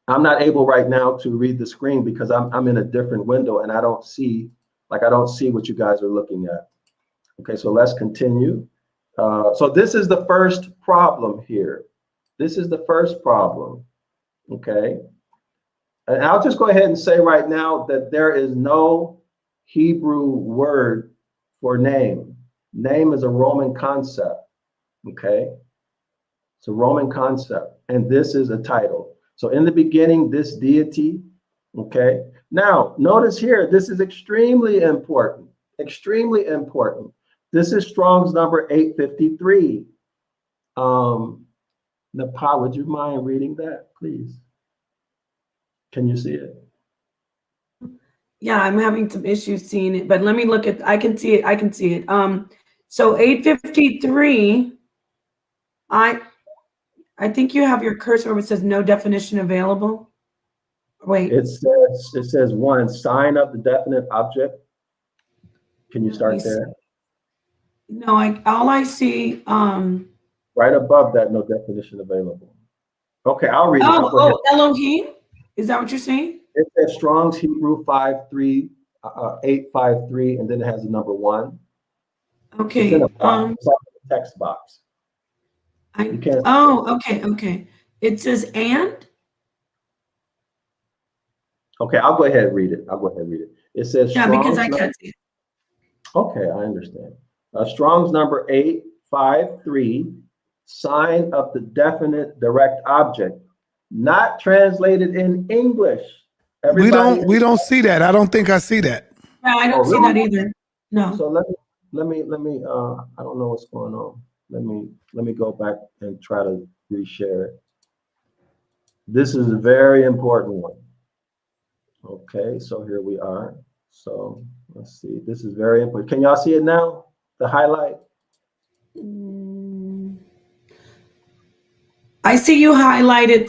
I'm not able right now to read the screen because I'm in a different window and I don't see what you guys are looking at. Okay, so let's continue. So this is the first problem here. This is the first problem. Okay, and I'll just go ahead and say right now that there is no Hebrew word for name. Name is a Roman concept. Okay, it's a Roman concept, and this is a title. So in the beginning, this deity. Okay, now notice here, this is extremely important. Extremely important. This is Strong's number 853. Napa, would you mind reading that, please? Can you see it? Yeah, I'm having some issues seeing it, but let me look at, I can see it. I can see it. So 853, I think you have your cursor where it says no definition available. Wait. It says one, sign of the definite object. Can you start there? No, all I see. Right above that, no definition available. Okay, I'll read it. Oh, Elohim? Is that what you're saying? It says Strong's Hebrew 853, and then it has the number 1. Okay. It's in a box, it's like a text box. Okay. It says and? Okay, I'll go ahead and read it. It says yeah, Strong's because I can't see it. Okay, I understand. Strong's number 853, sign of the definite direct object, not translated in English. Everybody We don't see that. I don't think I see that. Yeah, I don't see that either. No. So let me I don't know what's going on. Let me go back and try to reshare it. This is a very important one. Okay, so here we are. So let's see. This is very important. Can y'all see it now? The highlight? I see you highlighted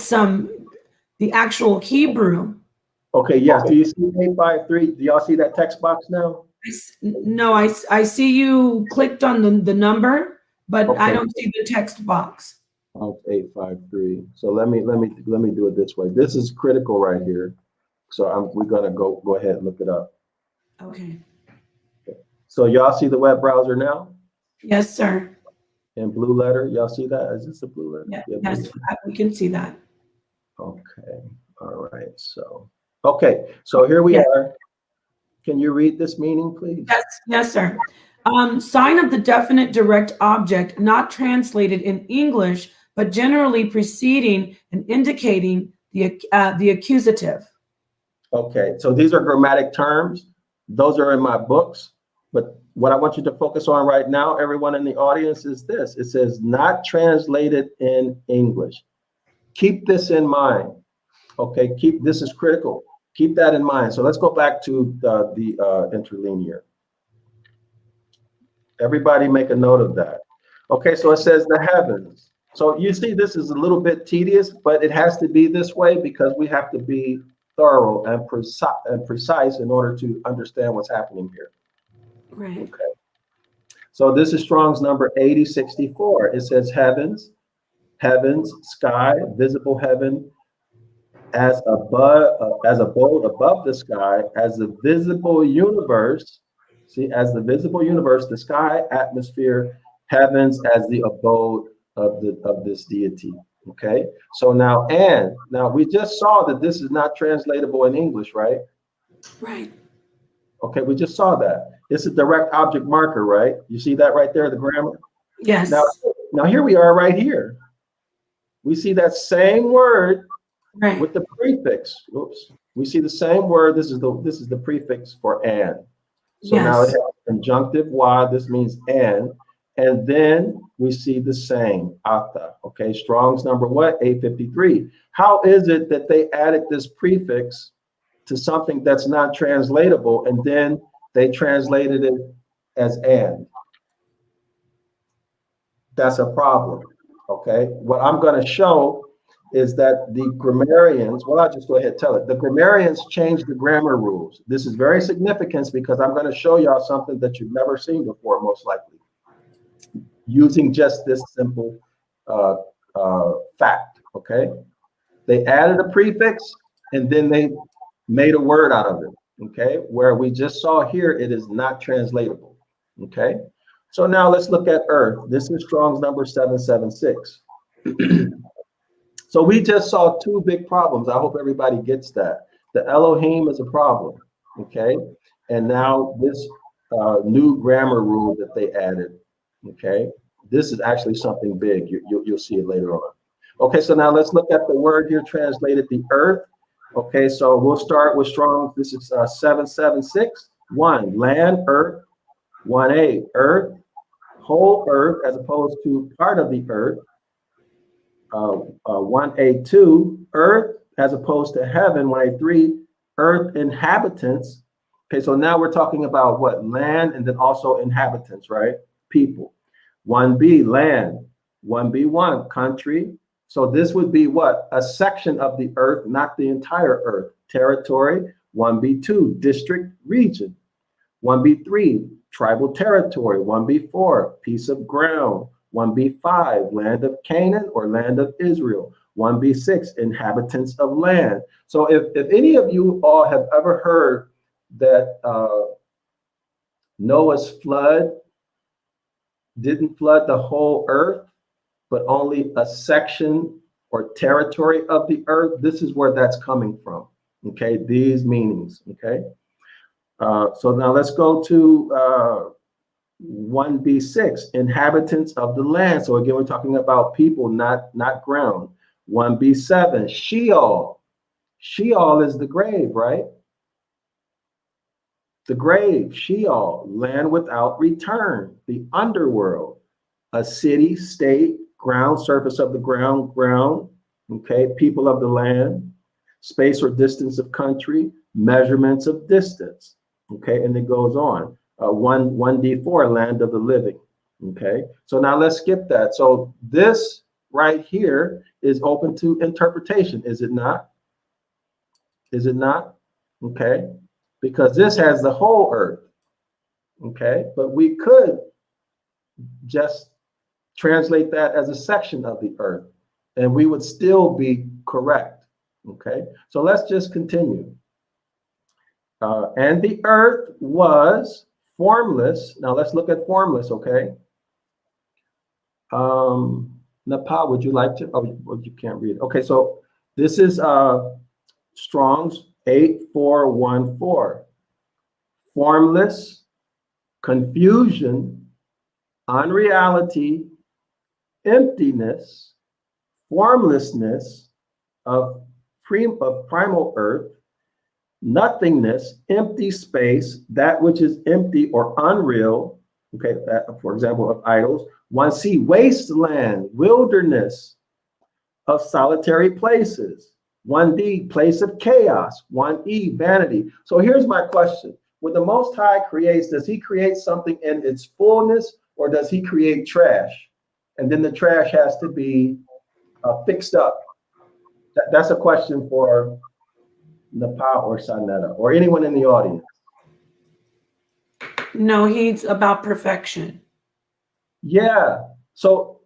the actual Hebrew. Okay, yes. Do you see 853? Do y'all see that text box now? No, I see you clicked on the number, but okay. I don't see the text box. Oh, 853. So let me do it this way. This is critical right here. So we're gonna go ahead and look it up. Okay. So y'all see the web browser now? Yes, sir. In blue letter, y'all see that? Is this a blue letter? Yeah, yes, we can see that. Okay. All right. So here we are. Can you read this meaning, please? Yes, sir. Sign of the definite direct object, not translated in English, but generally preceding and indicating the accusative. Okay, so these are grammatic terms. Those are in my books. But what I want you to focus on right now, everyone in the audience, is this. It says not translated in English. Keep this in mind. Okay, this is critical. Keep that in mind. So let's go back to the interlinear. Everybody make a note of that. Okay, so it says the heavens. So you see, this is a little bit tedious, but it has to be this way because we have to be thorough and precise in order to understand what's happening here. Right. Okay. So this is Strong's number 8064. It says heavens, sky, visible heaven, as abode above the sky, as the visible universe. See, as the visible universe, the sky, atmosphere, heavens as the abode of this deity. Okay. So now we just saw that this is not translatable in English, right? Right. Okay, we just saw that. It's a direct object marker, right? You see that right there, the grammar? Yes. Now here we are right here. We see that same word with the prefix. Oops. We see the same word. This is the prefix for and. So now it has conjunctive y. This means and then we see the same ata. Okay, Strong's number what? 853. How is it that they added this prefix to something that's not translatable, and then they translated it as and? That's a problem. Okay, what I'm going to show is that the grammarians, well, I'll just go ahead and tell it. The grammarians changed the grammar rules. This is very significant because I'm going to show y'all something that you've never seen before, most likely, using just this simple fact. Okay, they added a prefix and then they made a word out of it. Okay, where we just saw here, it is not translatable. Okay, so now let's look at Earth. This is Strong's number 776. So we just saw two big problems. I hope everybody gets that. The Elohim is a problem, okay? And now this new grammar rule that they added, okay? This is actually something big. You'll see it later on. Okay, so now let's look at the word here translated, the earth. Okay, so we'll start with Strong. This is 776. 1, land, earth. 1a, earth, whole earth, as opposed to part of the earth. 1a2, earth as opposed to heaven. 1a3, earth inhabitants. Okay, so now we're talking about what? Land and then also inhabitants, right? People. 1b, land. 1b1, country. So this would be what? A section of the earth, not the entire earth. Territory. 1b2, district, region. 1b3, tribal territory. 1b4, piece of ground. 1b5, land of Canaan or land of Israel. 1b6, inhabitants of land. So if any of you all have ever heard that Noah's flood didn't flood the whole earth, but only a section or territory of the earth, this is where that's coming from. Okay, these meanings. Okay, so now let's go to 1b6, inhabitants of the land. So again, we're talking about people, not ground. 1b7, Sheol. Sheol is the grave, right? The grave, Sheol, land without return, the underworld, a city, state, ground, surface of the ground, okay, people of the land, space or distance of country, measurements of distance, okay, and it goes on. 1d4, land of the living. Okay, so now let's skip that. So this right here is open to interpretation, is it not? Is it not? Okay, because this has the whole earth. Okay, but we could just translate that as a section of the earth and we would still be correct. Okay, so let's just continue. And the earth was formless. Now let's look at formless, okay? Nepal, would you like to? Oh, you can't read it. Okay, so this is Strong's 8414. Formless, confusion, unreality, emptiness, formlessness of primal earth, nothingness, empty space, that which is empty or unreal, okay, for example, of idols. 1c, wasteland, wilderness of solitary places. 1D, place of chaos. 1E, vanity. So here's my question. When the Most High creates, does he create something in its fullness, or does he create trash? And then the trash has to be fixed up. That's a question for Napa or Sanetta or anyone in the audience. No, he's about perfection. Yeah. So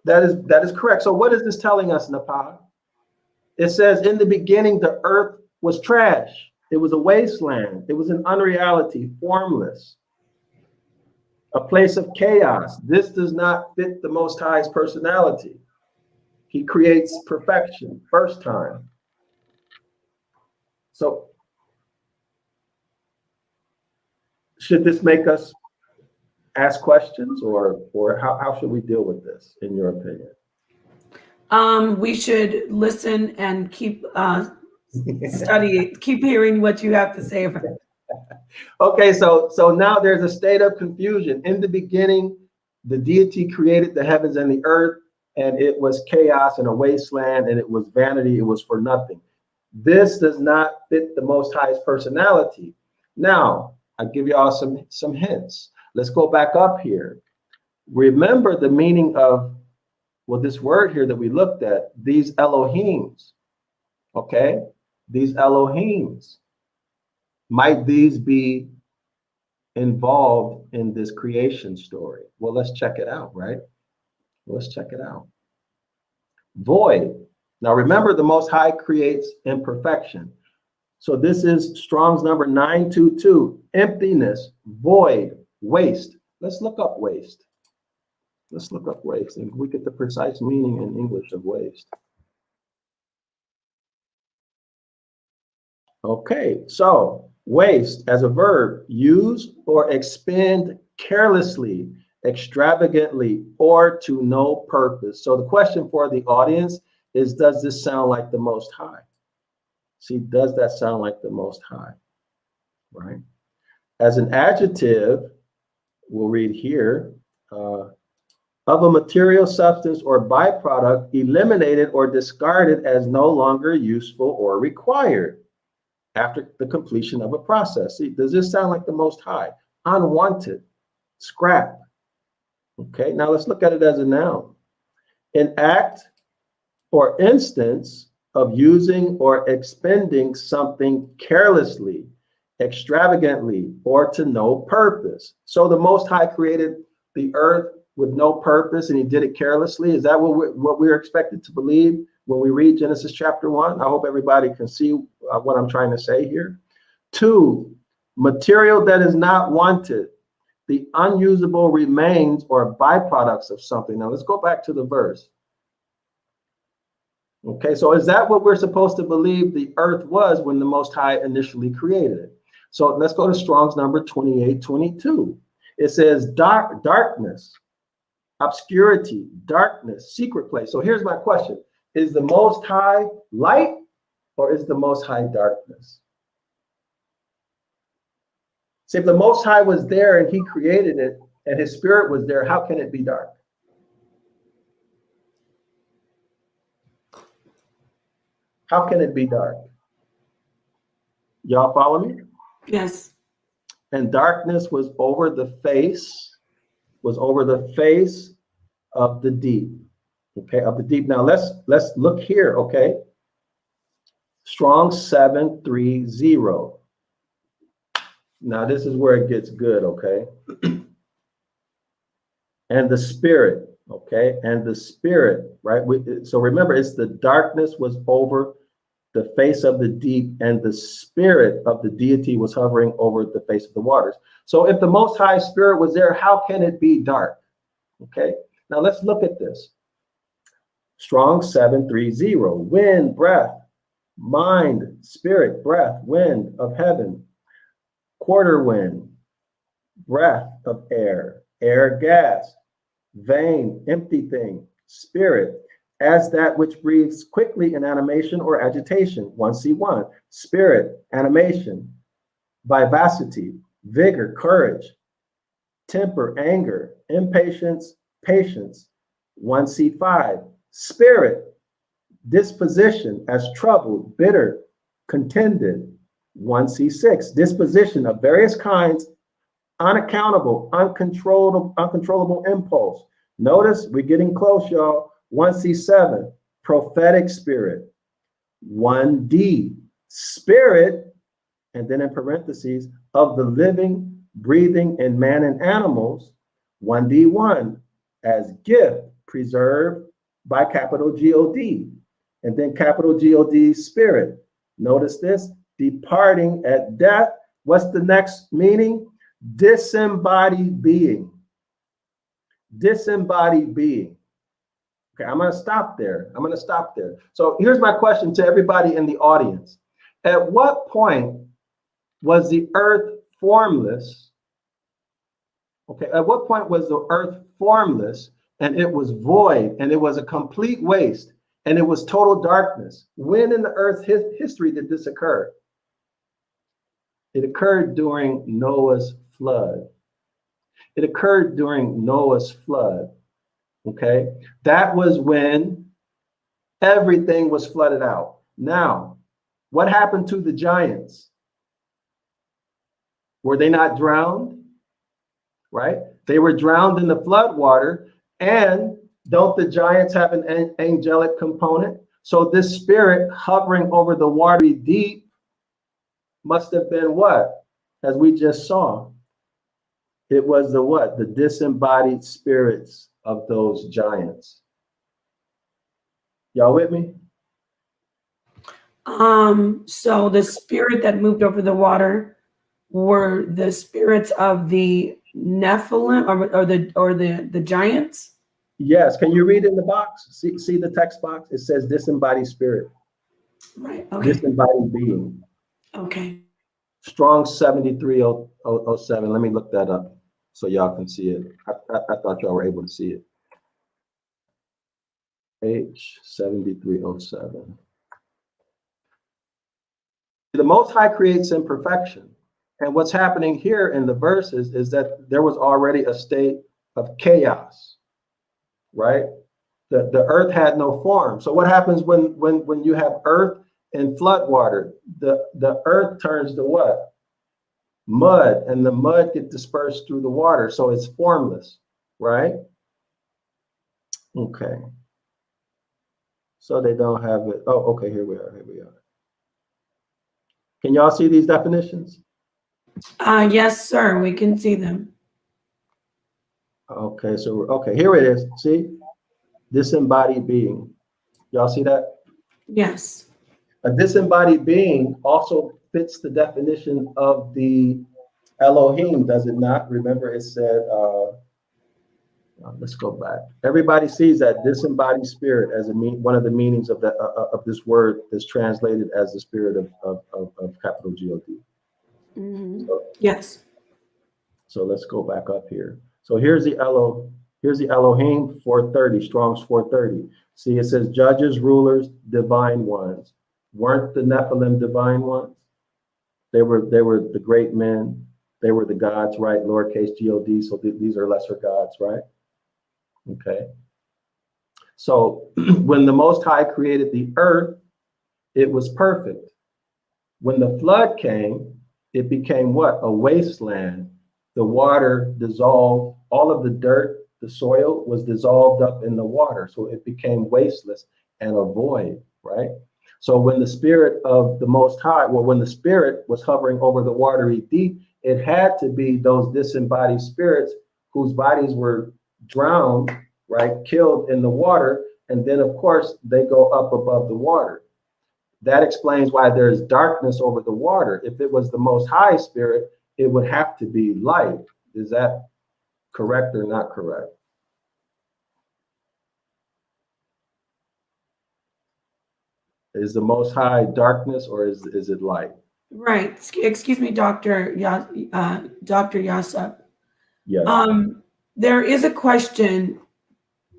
that is correct. So what is this telling us, Napa? It says, in the beginning, the earth was trash. It was a wasteland. It was an unreality, formless, a place of chaos. This does not fit the Most High's personality. He creates perfection, first time. So should this make us ask questions, or how should we deal with this, in your opinion? We should listen and keep studying, keep hearing what you have to say about it. Okay, so now there's a state of confusion. In the beginning, the deity created the heavens and the earth, and it was chaos and a wasteland, and it was vanity, it was for nothing. This does not fit the Most High's personality. Now, I'll give you all some hints. Let's go back up here. Remember the meaning of, well, this word here that we looked at, these Elohims, okay? These Elohims. Might these be involved in this creation story? Well, let's check it out, right? Let's check it out. Void. Now remember, the Most High creates imperfection. So this is Strong's number 922. Emptiness, void, waste. Let's look up waste. Let's look up waste, and we get the precise meaning in English of waste. Okay, so waste as a verb, use or expend carelessly, extravagantly, or to no purpose. So the question for the audience is, does this sound like the Most High? See, does that sound like the Most High? Right? As an adjective, we'll read here, of a material substance or byproduct eliminated or discarded as no longer useful or required after the completion of a process. See, does this sound like the Most High? Unwanted, scrap. Okay, now let's look at it as a noun. An act or instance of using or expending something carelessly, extravagantly, or to no purpose. So the Most High created the earth with no purpose, and he did it carelessly. Is that what we're expected to believe when we read Genesis chapter 1? I hope everybody can see what I'm trying to say here. 2, material that is not wanted, the unusable remains or byproducts of something. Now let's go back to the verse. Okay, so is that what we're supposed to believe the earth was when the Most High initially created it? So let's go to Strong's number 2822. It says darkness, obscurity, darkness, secret place. So here's my question. Is the Most High light, or is the Most High darkness? See, if the Most High was there and he created it and his spirit was there, how can it be dark? How can it be dark? Y'all follow me? Yes. And darkness was over the face of the deep. Okay, of the deep. Now let's look here, okay? Strong 730. Now this is where it gets good, okay? And the spirit, okay? And the spirit, right? So remember, it's the darkness was over the face of the deep, and the spirit of the deity was hovering over the face of the waters. So if the Most High Spirit was there, how can it be dark? Okay, now let's look at this. Strong 730, wind, breath, mind, spirit, breath, wind of heaven, quarter wind, breath of air, air, gas, vein, empty thing, spirit, as that which breathes quickly in animation or agitation. 1C1, spirit, animation, vivacity, vigor, courage, temper, anger, impatience, patience. 1C5, spirit, Disposition as troubled, bitter, contended. 1C6, disposition of various kinds, unaccountable, uncontrollable impulse. Notice we're getting close, y'all. 1C7, prophetic spirit. 1D, spirit, and then in parentheses, of the living, breathing in man and animals. 1D1, as gift, preserved by capital G-O-D. And then capital G-O-D, spirit. Notice this, departing at death. What's the next meaning? Disembodied being. Disembodied being. Okay, I'm going to stop there. So here's my question to everybody in the audience. At what point was the earth formless? Okay, at what point was the earth formless and it was void and it was a complete waste and it was total darkness? When in the earth's history did this occur? It occurred during Noah's flood. It occurred during Noah's flood. Okay, that was when everything was flooded out. Now, what happened to the giants? Were they not drowned? Right? They were drowned in the flood water. And don't the giants have an angelic component? So this spirit hovering over the watery deep must have been what? As we just saw, it was the what? The disembodied spirits of those giants. Y'all with me? So the spirit that moved over the water were the spirits of the Nephilim or the giants? Yes. Can you read in the box? See the text box? It says disembodied spirit. Right. Okay. Disembodied being. Okay. Strong 7307. Let me look that up so y'all can see it. I thought y'all were able to see it. H7307. The Most High creates imperfection. And what's happening here in the verses is that there was already a state of chaos, right? The earth had no form. So what happens when you have earth and flood water? The earth turns to what? Mud, and the mud gets dispersed through the water. So it's formless, right? Okay. So they don't have it. Oh, okay, here we are. Can y'all see these definitions? Yes, sir, we can see them. Okay, here it is. See? Disembodied being. Y'all see that? Yes. A disembodied being also fits the definition of the Elohim, does it not? Remember it said, let's go back. Everybody sees that disembodied spirit as one of the meanings of this word that's translated as the spirit of capital G-O-D. Mm-hmm. So, yes. So let's go back up here. So here's the Elohim 430, Strong's 430. See, it says judges, rulers, divine ones. Weren't the Nephilim divine ones? They were the great men. They were the gods, right? Lowercase G-O-D. So these are lesser gods, right? Okay. So when the Most High created the earth, it was perfect. When the flood came, it became what? A wasteland. The water dissolved, all of the dirt, the soil was dissolved up in the water. So it became wasteless and a void, right? So when the spirit of the Most High, when the spirit was hovering over the watery deep, it had to be those disembodied spirits whose bodies were drowned, right? Killed in the water. And then of course they go up above the water. That explains why there's darkness over the water. If it was the Most High Spirit, it would have to be light. Is that correct or not correct? Is the Most High darkness or is it light? Right. Excuse me, Dr. Yasap. Yeah. There is a question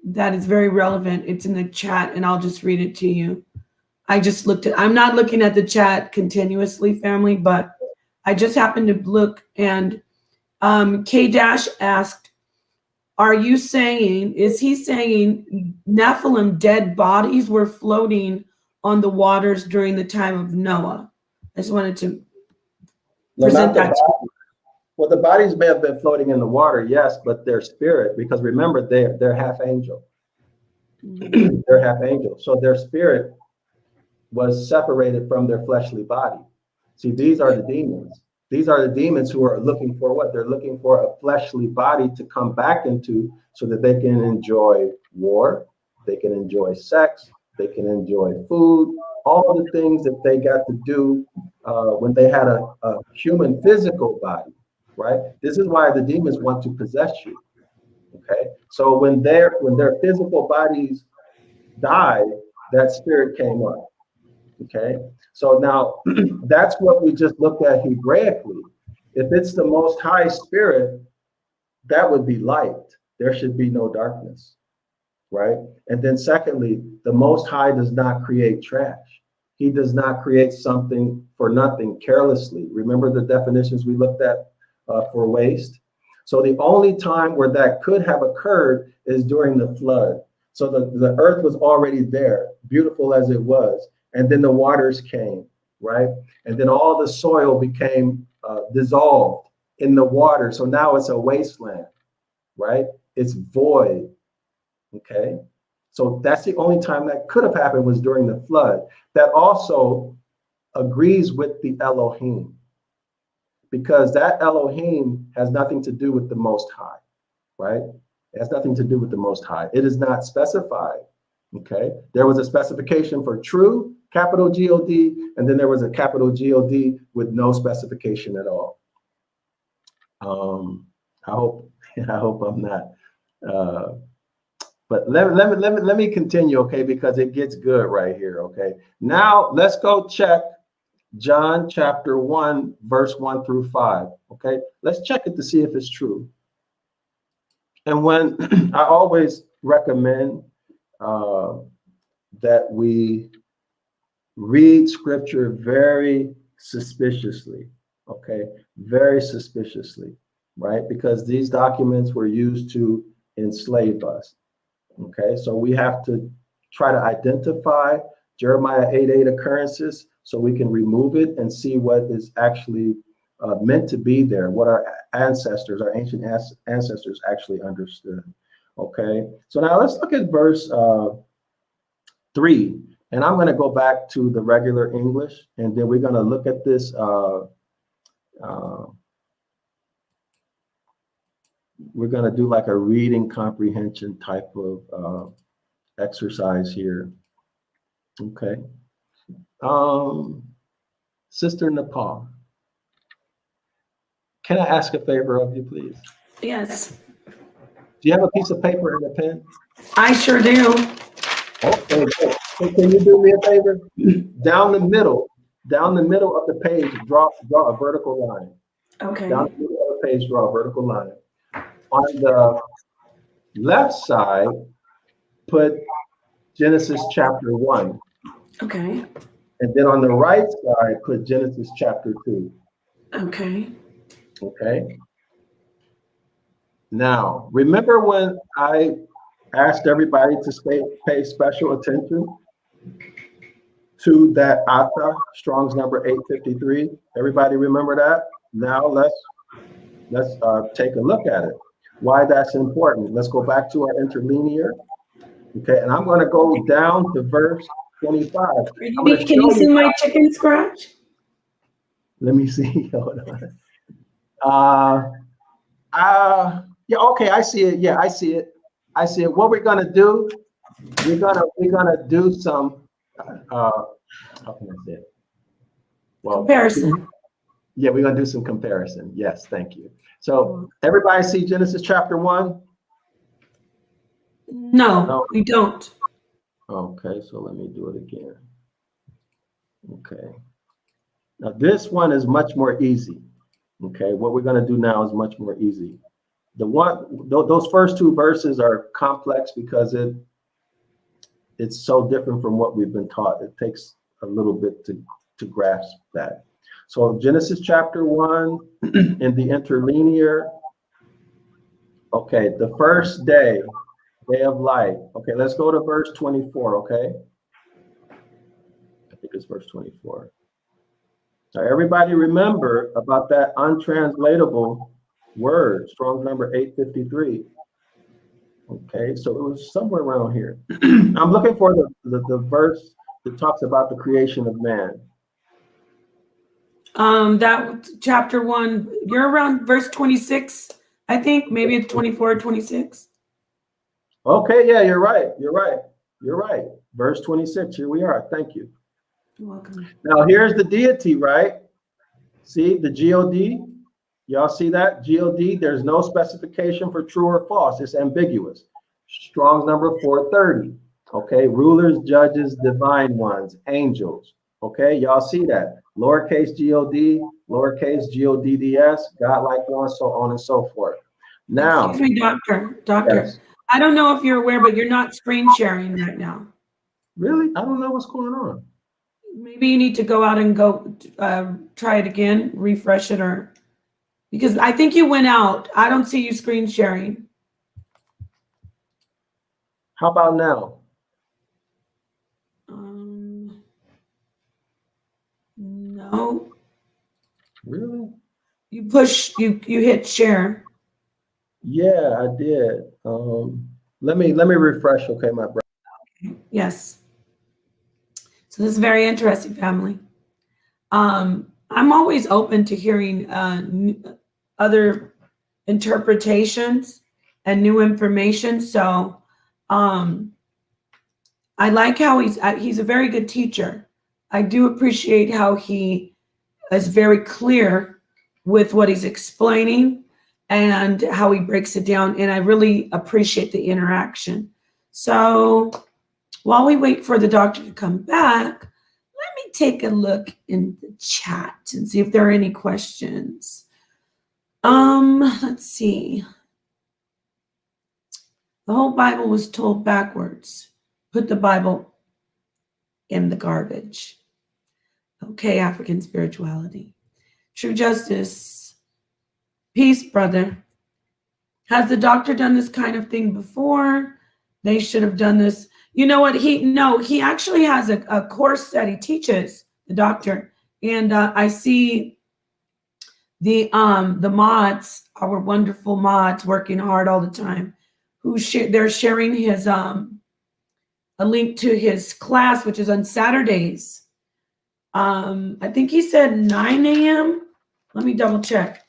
that is very relevant. It's in the chat, and I'll just read it to you. I'm not looking at the chat continuously, family, but I just happened to look, and K-Dash asked, are you saying, is he saying Nephilim dead bodies were floating on the waters during the time of Noah? I just wanted to No, present not the that to body. Well, the bodies may have been floating in the water, yes, but their spirit, because remember, they're half angel. you. They're half angel. So their spirit was separated from their fleshly body. See, these are the demons. These are the demons who are looking for what? They're looking for a fleshly body to come back into so that they can enjoy war, they can enjoy sex, they can enjoy food, all the things that they got to do when they had a human physical body, right? This is why the demons want to possess you, okay? So when their physical bodies died, that spirit came up. Okay, so now that's what we just looked at Hebraically. If it's the Most High Spirit, that would be light. There should be no darkness, right? And then secondly, the Most High does not create trash. He does not create something for nothing carelessly. Remember the definitions we looked at for waste? So the only time where that could have occurred is during the flood. So the earth was already there, beautiful as it was. And then the waters came, right? And then all the soil became dissolved in the water. So now it's a wasteland, right? It's void, okay? So that's the only time that could have happened was during the flood. That also agrees with the Elohim, because that Elohim has nothing to do with the Most High, right? It has nothing to do with the Most High. It is not specified, okay? There was a specification for true, capital G-O-D, and then there was a capital G-O-D with no specification at all. I hope I'm not, but let me continue, okay? Because it gets good right here, okay? Now let's go check John chapter 1, verse 1 through 5, okay? Let's check it to see if it's true. And when I always recommend that we read scripture very suspiciously, okay? Very suspiciously, right? Because these documents were used to enslave us, okay? So we have to try to identify Jeremiah 8:8 occurrences so we can remove it and see what is actually meant to be there, what our ancestors, our ancient ancestors actually understood, okay? So now let's look at verse 3. And I'm going to go back to the regular English, and then we're going to look at this. We're going to do like a reading comprehension type of exercise here. Okay. Sister Nepal, can I ask a favor of you, please? Yes, Do you have a piece of paper and a pen? I sure do. Okay, good. So can you do me a favor? Down the middle of the page, draw a vertical line. Okay. Down the middle of the page, draw a vertical line. On the left side, put Genesis chapter 1. Okay. And then on the right side, put Genesis chapter 2. Okay. Okay. Now, remember when I asked everybody to pay special attention to that Atta, Strong's number 853? Everybody remember that? Now let's take a look at it. Why that's important. Let's go back to our interlinear. Okay, and I'm going to go down to verse 25. Can you see my chicken scratch? Let me see. Hold on. Yeah, okay, I see it. Yeah, I see it. What we're gonna do, we're gonna do some how can I say it? Well, Comparison. Yeah, we're gonna do some comparison. Yes, thank you. So everybody see Genesis chapter 1? No, we don't. Okay, so let me do it again. Okay. Now this one is much more easy. Okay, what we're gonna do now is much more easy. Those first two verses are complex because it's so different from what we've been taught. It takes a little bit to grasp that. So Genesis chapter 1 in the interlinear, Okay, the first day of light. Okay, let's go to verse 24, okay? I think it's verse 24. Now, everybody remember about that untranslatable word, Strong's number 853. Okay, so it was somewhere around here. I'm looking for the verse that talks about the creation of man. That chapter 1, you're around verse 26, I think. Maybe it's 24 or 26. Okay, yeah, you're right. Verse 26, here we are. Thank you. You're welcome. Now, here's the deity, right? See the God? Y'all see that? God, there's no specification for true or false. It's ambiguous. Strong's number 430. Okay, rulers, judges, divine ones, angels. Okay, y'all see that? Lowercase God, lowercase godds, godlike one, so on and so forth. Now, excuse me, doctor. yes. I don't know if you're aware, but you're not screen sharing right now. Really? I don't know what's going on. Maybe you need to go out and go try it again, refresh it, or because I think you went out. I don't see you screen sharing. How about now? No. Really? You hit share. Yeah, I did. Let me refresh, okay, my brother. Yes. So this is very interesting, family. I'm always open to hearing other interpretations and new information. So I like how he's a very good teacher. I do appreciate how he is very clear with what he's explaining and how he breaks it down. And I really appreciate the interaction. So while we wait for the doctor to come back, let me take a look in the chat and see if there are any questions. Let's see. The whole Bible was told backwards. Put the Bible in the garbage. Okay, African spirituality. True justice. Peace, brother. Has the doctor done this kind of thing before? They should have done this. You know what? He actually has a course that he teaches, the doctor. And I see the mods, our wonderful mods, working hard all the time. They're sharing his a link to his class, which is on Saturdays. I think he said 9 a.m. Let me double check.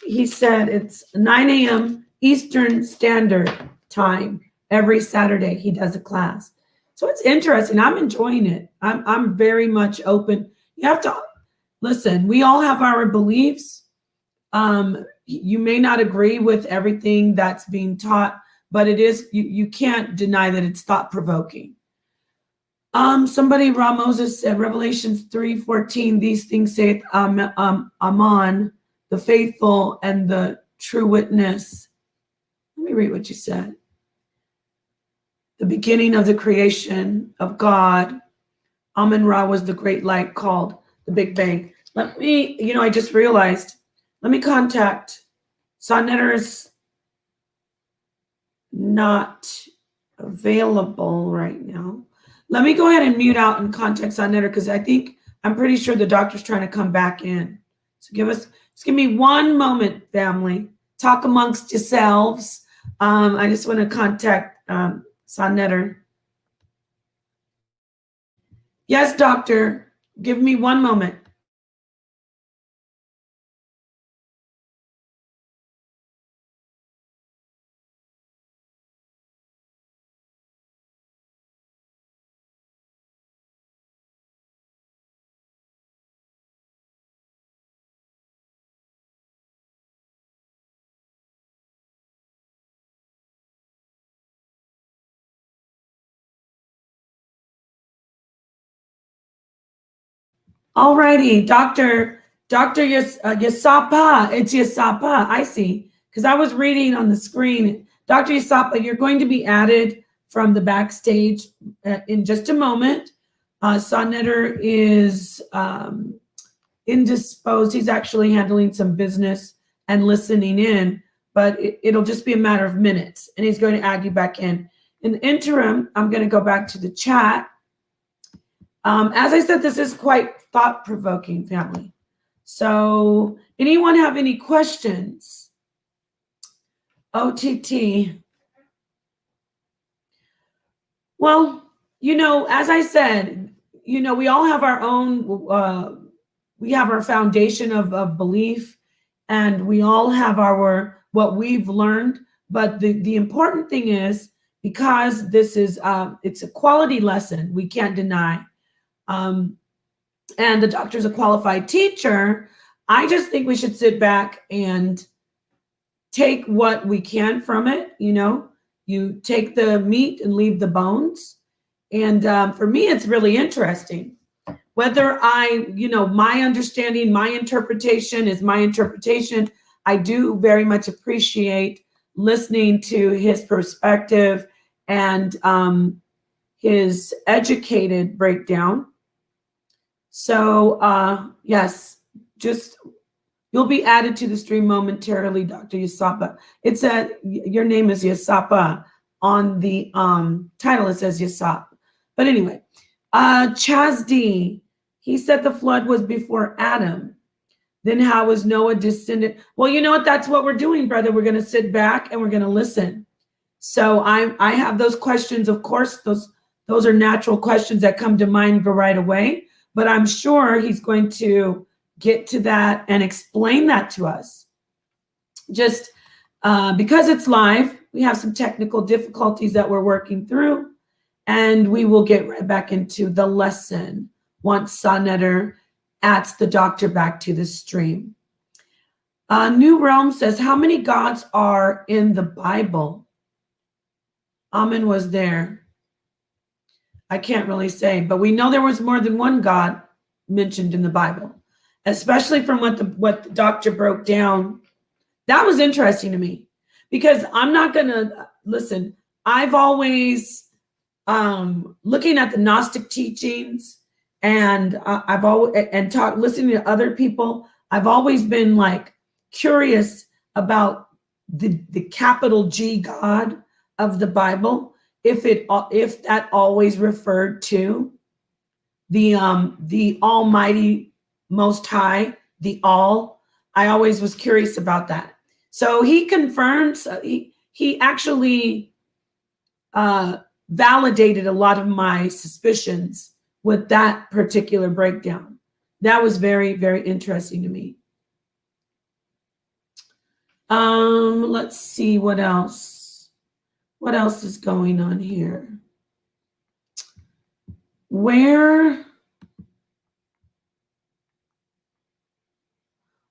He said it's 9 a.m. Eastern Standard Time every Saturday. He does a class. So it's interesting. I'm enjoying it. I'm very much open. You have to listen. We all have our beliefs. You may not agree with everything that's being taught, but it is, you can't deny that it's thought-provoking. Somebody, Moses said, Revelations 3:14, these things saith Aman, the faithful and the true witness. Let me read what you said. The beginning of the creation of God, Amun-Ra was the great light called the Big Bang. Let me, I just realized, let me contact Sonnetter is not available right now. Let me go ahead and mute out and contact Sonnetter because I'm pretty sure the doctor's trying to come back in. So just give me one moment, family. Talk amongst yourselves. I just want to contact Sonnetter. Yes, doctor. Give me one moment. All righty, Dr. Yasapa. It's Yasapa. I see. Because I was reading on the screen. Dr. Yasapa, you're going to be added from the backstage in just a moment. Sonnetter is indisposed. He's actually handling some business and listening in. but it'll just be a matter of minutes, and he's going to add you back in. In the interim, I'm going to go back to the chat. As I said, this is quite thought-provoking, family. So anyone have any questions? OTT. Well, you know, as I said, you know, we all have our own, we have our foundation of belief, and we all have what we've learned. But the important thing is, because this is, it's a quality lesson, we can't deny. And the doctor's a qualified teacher. I just think we should sit back and take what we can from it. You know, you take the meat and leave the bones. And for me, it's really interesting. Whether you know, my understanding, my interpretation is my interpretation. I do very much appreciate listening to his perspective and his educated breakdown. So yes, just you'll be added to the stream momentarily, Dr. Yasap. It said your name is Yasap. On the title, it says Yasap. But anyway, Chaz D, he said the flood was before Adam. Then how was Noah descended? Well, you know what? That's what we're doing, brother. We're going to sit back and we're going to listen. So I have those questions. Of course, those are natural questions that come to mind right away. But I'm sure he's going to get to that and explain that to us. Just because it's live, we have some technical difficulties that we're working through, and we will get right back into the lesson once Sonetter adds the doctor back to the stream. New Realm says, how many gods are in the Bible? Amen was there. I can't really say, but we know there was more than one God mentioned in the Bible, especially from what the doctor broke down. That was interesting to me, because I'm not going to listen. I've always, looking at the Gnostic teachings, and I've always, and listening to other people, I've always been like curious about the capital G God of the Bible, if that always referred to the Almighty, Most High, the All. I always was curious about that. So he confirms, he actually validated a lot of my suspicions with that particular breakdown. That was very, very interesting to me. Let's see what else. What else is going on here? Where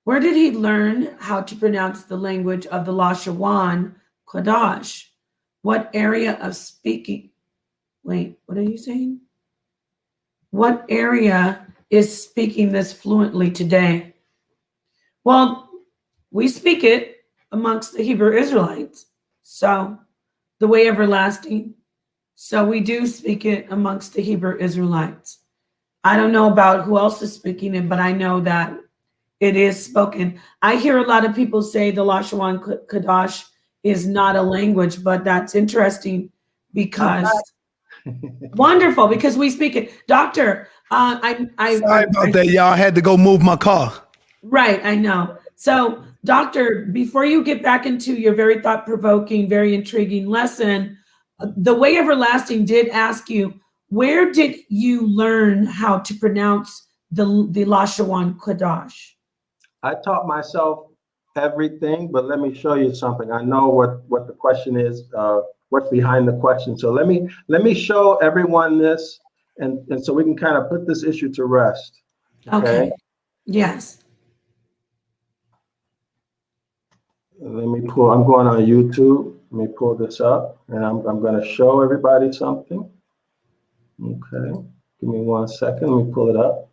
did he learn how to pronounce the language of the Lashawan Kodash? What area of speaking? Wait, what are you saying? What area is speaking this fluently today? Well, we speak it amongst the Hebrew Israelites. So the way everlasting. So we do speak it amongst the Hebrew Israelites. I don't know about who else is speaking it, but I know that it is spoken. I hear a lot of people say the Lashawan Kodash is not a language, but that's interesting because wonderful, because we speak it. Doctor, Sorry about that, y'all. I had to go move my car. Right, I know. So, Doctor, before you get back into your very thought-provoking, very intriguing lesson, the Way Everlasting did ask you, where did you learn how to pronounce the Lashawan Kodash? I taught myself everything, but let me show you something. I know what the question is, what's behind the question. So let me show everyone this, and so we can kind of put this issue to rest. Okay. Yes. Let me pull, I'm going on YouTube. Let me pull this up, and I'm going to show everybody something. Okay, give me 1 second. Let me pull it up.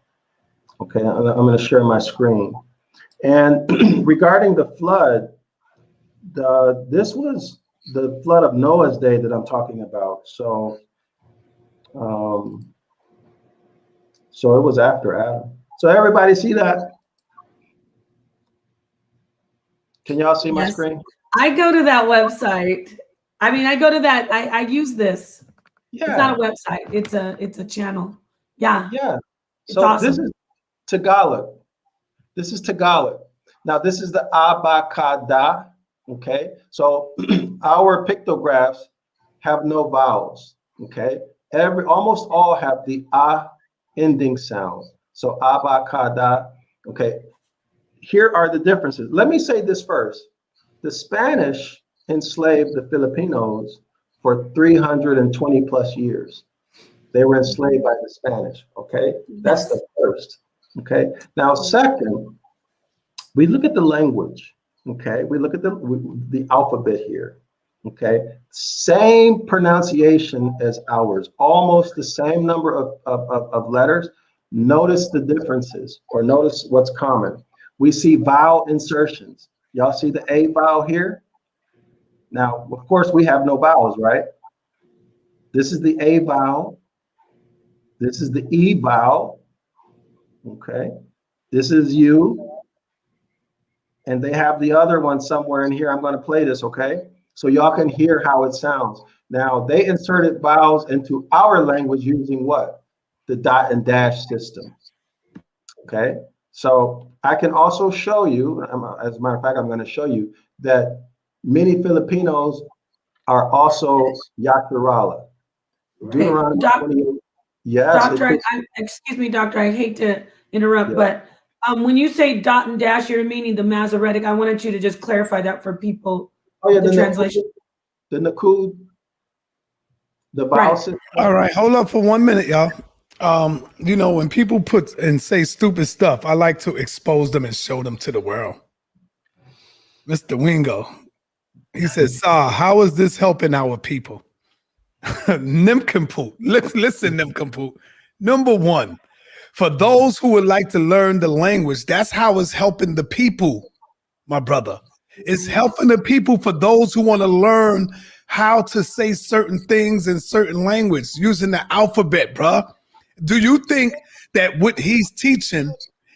Okay, I'm going to share my screen. And regarding the flood, this was the flood of Noah's day that I'm talking about. So, so it was after Adam. So everybody see that? Can y'all see my screen? I go to that website. I mean, I go to that. I use this. Yeah. It's not a website. It's a channel. Yeah. Yeah. It's So awesome. this is Tagalog. This is Tagalog. Now this is the abacada. Okay. So our pictographs have no vowels. Okay. Almost all have the a ending sound. So abacada. Okay. Here are the differences. Let me say this first. The Spanish enslaved the Filipinos for 320 plus years. They were enslaved by the Spanish, okay? That's the first, okay? Now, second, we look at the language, okay? We look at the alphabet here, okay? Same pronunciation as ours, almost the same number of letters. Notice the differences, or notice what's common. We see vowel insertions. Y'all see the A vowel here? Now, of course, we have no vowels, right? This is the A vowel. This is the E vowel. Okay. This is U. And they have the other one somewhere in here. I'm going to play this, okay? So y'all can hear how it sounds. Now, they inserted vowels into our language using what? The dot and dash system. Okay. So I can also show you, as a matter of fact, I'm going to show you that many Filipinos are also Yakarala. Deuteronomy 28. Yes. Doctor, excuse me, doctor, I hate to interrupt, but when you say dot and dash, you're meaning the Masoretic. I wanted you to just clarify that for people. Oh, yeah, the translation. The Nakud, the vowel system. All right, hold up for 1 minute, y'all. You know, when people put and say stupid stuff, I like to expose them and show them to the world. Mr. Wingo, he says, "Sir, how is this helping our people?" Nincompoop. Listen, Nincompoop. Number one, for those who would like to learn the language, that's how it's helping the people, my brother. It's helping the people for those who want to learn how to say certain things in certain language using the alphabet, bruh. Do you think that what he's teaching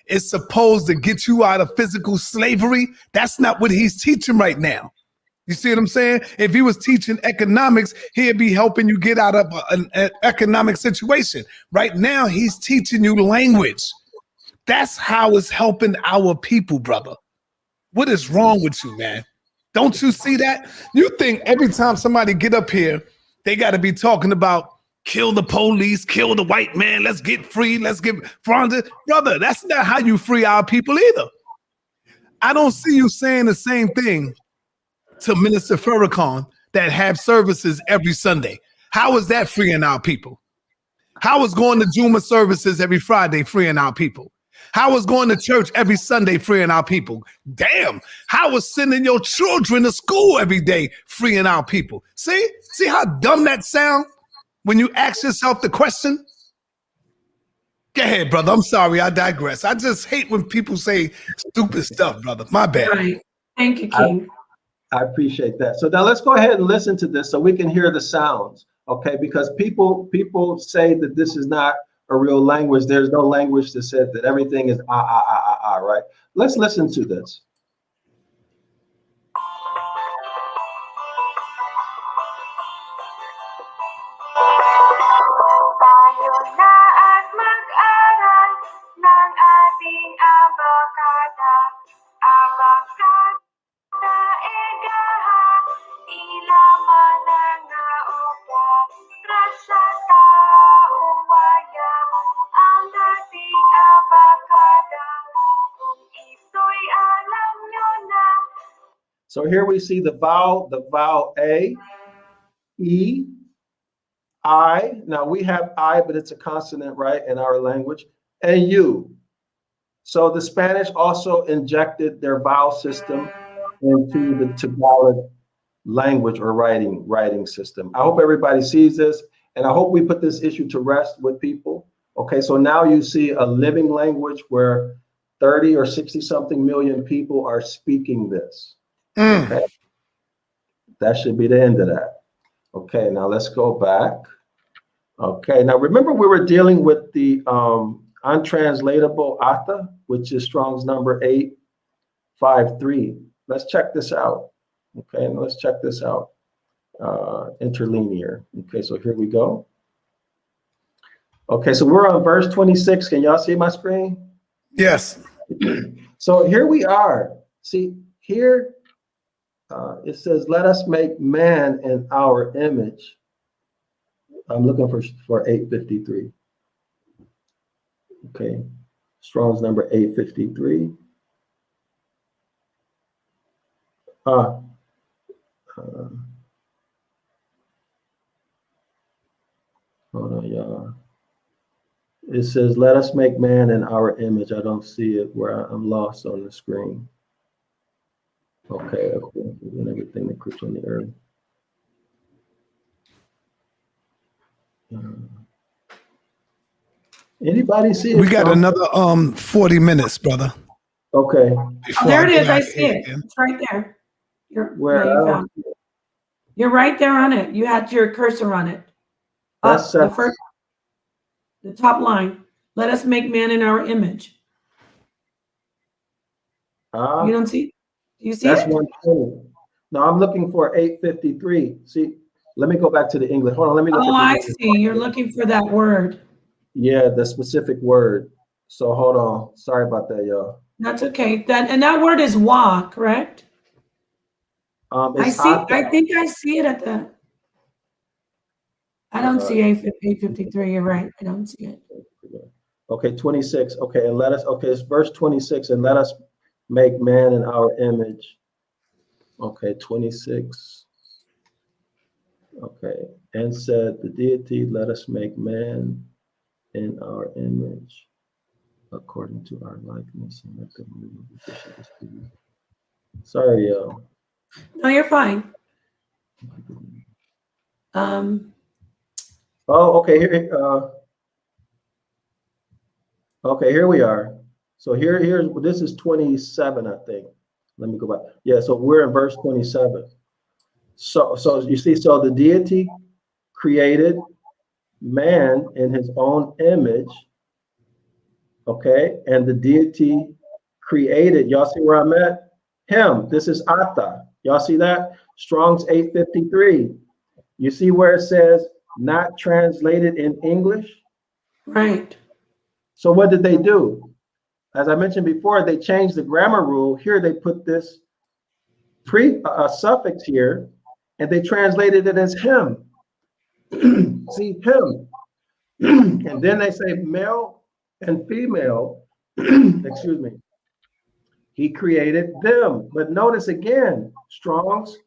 is supposed to get you out of physical slavery? That's not what he's teaching right now. You see what I'm saying? If he was teaching economics, he'd be helping you get out of an economic situation. Right now, he's teaching you language. That's how it's helping our people, brother. What is wrong with you, man? Don't you see that? You think every time somebody get up here, they got to be talking about kill the police, kill the white man, let's get free, let's get fronded. Brother, that's not how you free our people either. I don't see you saying the same thing to Minister Farrakhan that have services every Sunday. How is that freeing our people? How is going to Juma services every Friday freeing our people? How is going to church every Sunday freeing our people? Damn, how is sending your children to school every day freeing our people? See how dumb that sound when you ask yourself the question? Go ahead, brother. I'm sorry, I digress. I just hate when people say stupid stuff, brother. My bad. Right. Thank you, King. I appreciate that. So now let's go ahead and listen to this so we can hear the sounds, okay? Because people say that this is not a real language. There's no language that says that everything is right? Let's listen to this. Tayo na at mag-aral ng ating abakada. Abakada egaha, ilaman nga opo. Rasa tauwaya, ang ating abakada. Kung ito'y alam nyo na. So here we see the vowel A, E, I. Now we have I, but it's a consonant, right, in our language, and U. So the Spanish also injected their vowel system into the Tagalog language or writing system. I hope everybody sees this, and I hope we put this issue to rest with people. Okay, so now you see a living language where 30 or 60 something million people are speaking this. Okay, that should be the end of that. Okay, now let's go back. Okay, now remember we were dealing with the untranslatable ata, which is Strong's number 853. Let's check this out. Okay, and let's check this out. Interlinear. Okay, so here we go. Okay, so we're on verse 26. Can y'all see my screen? Yes. So here we are. See, here it says, let us make man in our image. I'm looking for 853. Okay, Strong's number 853. Hold on, y'all. It says, let us make man in our image. I don't see it where I'm lost on the screen. Okay, and everything that creeps on the earth. Anybody see it? We got another 40 minutes, brother. Okay. Oh, there it is. I see it. It's right there. You're right there on it. You had your cursor on it. That's the top line. Let us make man in our image. You don't see? Do you see that's it? 120. No, I'm looking for 853. See, let me go back to the English. Hold on, let me look. Oh, I see. You're looking for that word. Yeah, the specific word. So hold on. Sorry about that, y'all. That's okay. That word is wa, correct? I think I see it at the. I don't see 853. You're right. I don't see it. Okay, 26. Okay, and let us. Okay, it's verse 26, and let us make man in our image. Okay, 26. Okay, and said the deity, let us make man in our image, according to our likeness, and let them move. Sorry, y'all. No, you're fine. Oh, okay. Here we are. So this is 27, I think. Let me go back. Yeah, so we're in verse 27. So you see, so the deity created man in his own image. Okay, and the deity created, y'all see where I'm at? Him. This is Atha. Y'all see that? Strong's 853. You see where it says not translated in English? Right. So what did they do? As I mentioned before, they changed the grammar rule. Here they put this suffix here, and they translated it as him. See, him. And then they say male and female, excuse me. He created them. But notice again, Strong's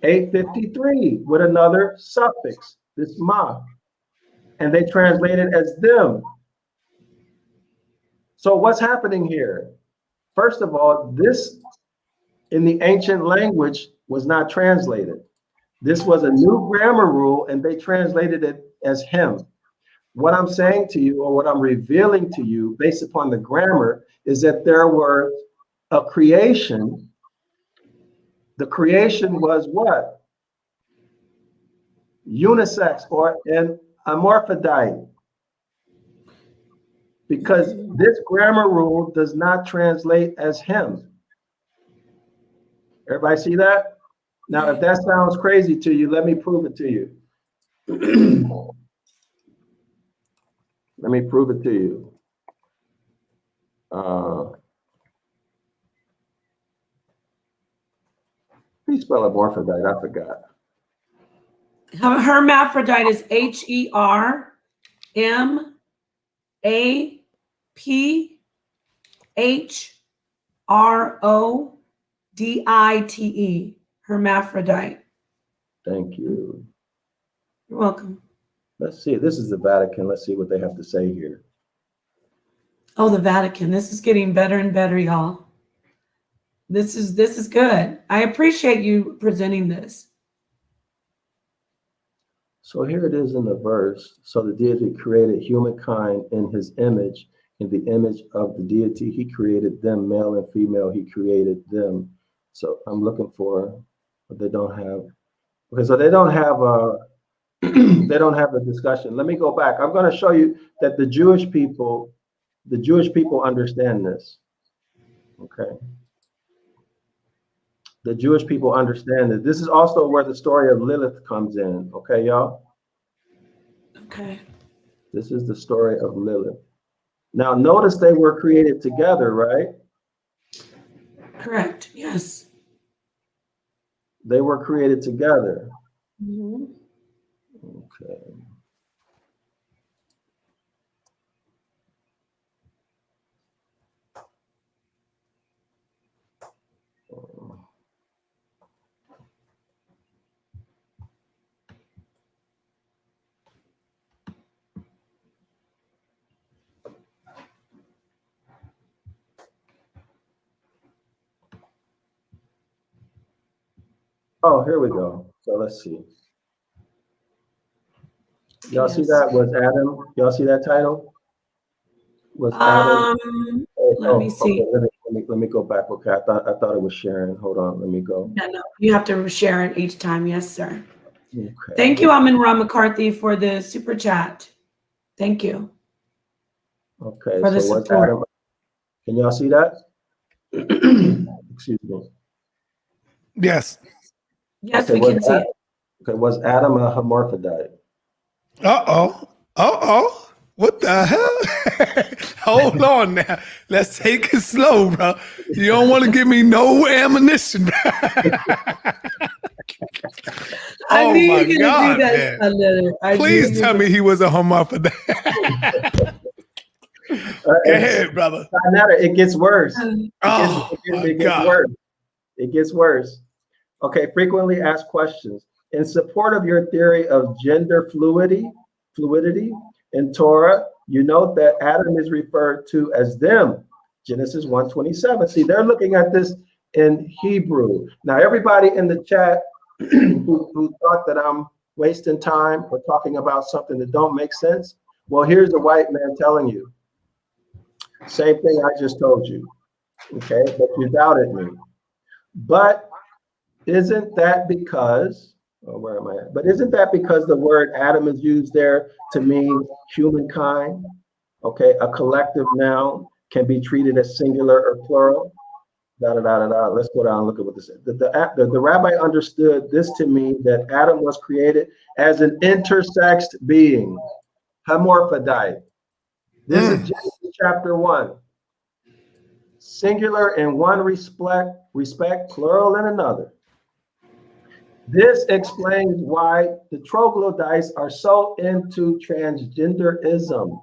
853 with another suffix, this ma. And they translate it as them. So what's happening here? First of all, this in the ancient language was not translated. This was a new grammar rule, and they translated it as him. What I'm saying to you, or what I'm revealing to you based upon the grammar, is that there were a creation. The creation was what? Unisex or an hermaphrodite. Because this grammar rule does not translate as him. Everybody see that? Now, if that sounds crazy to you, let me prove it to you. Let me prove it to you. How do you spell hermaphrodite? I forgot. Hermaphrodite is HERMAPHRODITE. Hermaphrodite. Thank you. You're welcome. Let's see. This is the Vatican. Let's see what they have to say here. Oh, the Vatican. This is getting better and better, y'all. This is good. I appreciate you presenting this. So here it is in the verse. So the deity created humankind in his image. In the image of the deity, he created them, male and female, he created them. So I'm looking for, but they don't have, okay, so they don't have a, they don't have a discussion. Let me go back. I'm going to show you that the Jewish people understand this. Okay. The Jewish people understand that. This is also where the story of Lilith comes in. Okay, y'all? Okay. This is the story of Lilith. Now, notice they were created together, right? Correct. Yes. They were created together. Mhm. Okay. Oh, here we go. So let's see. Y'all see Yes. that? Was Adam? Y'all see that title? Was Adam? Let me see. Okay, let me go back. Okay, I thought it was Sharon. Hold on, let me go. No, you have to share it each time. Yes, sir. Okay. Thank you, Amin Ra McCarthy, for the super chat. Thank you. Okay, For the so what's support. Adam? Can y'all see that? Excuse me. Yes. Yes, Okay, we can see it. Okay, was Adam a hermaphrodite? What the hell? Hold on now. Let's take it slow, bro. You don't want to give me no ammunition. I Oh knew my you were God, gonna do man. that, Leonard. Please tell me he was a hermaphrodite. Go ahead, brother. It gets worse. Oh my It gets God. worse. It gets worse. Okay, frequently asked questions. In support of your theory of gender fluidity in Torah, you note that Adam is referred to as them, Genesis 1:27. See, they're looking at this in Hebrew. Now, everybody in the chat who thought that I'm wasting time or talking about something that don't make sense, well, here's a white man telling you. Same thing I just told you, okay? But you doubted me. But isn't that because, where am I at? But isn't that because the word Adam is used there to mean humankind? Okay, a collective noun can be treated as singular or plural. Let's go down and look at what this is. The rabbi understood this to mean that Adam was created as an intersexed being, hermaphrodite. This is Genesis chapter 1. Singular in one respect, plural in another. This explains why the troglodytes are so into transgenderism.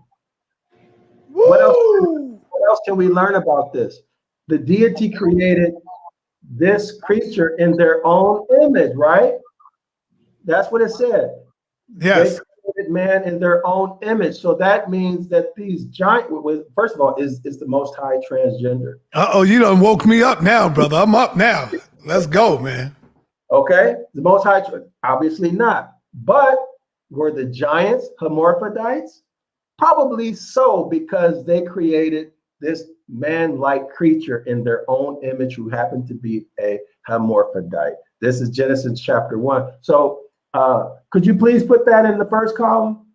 What else can we learn about this? The deity created this creature in their own image, right? That's what it said. Yes. They created man in their own image. So that means that these giant, first of all, is the Most High transgender. You done woke me up now, brother. I'm up now. Let's go, man. Okay, the Most High, obviously not. But were the giants hermaphrodites? Probably so, because they created this man-like creature in their own image who happened to be a hermaphrodite. This is Genesis chapter 1. So could you please put that in the first column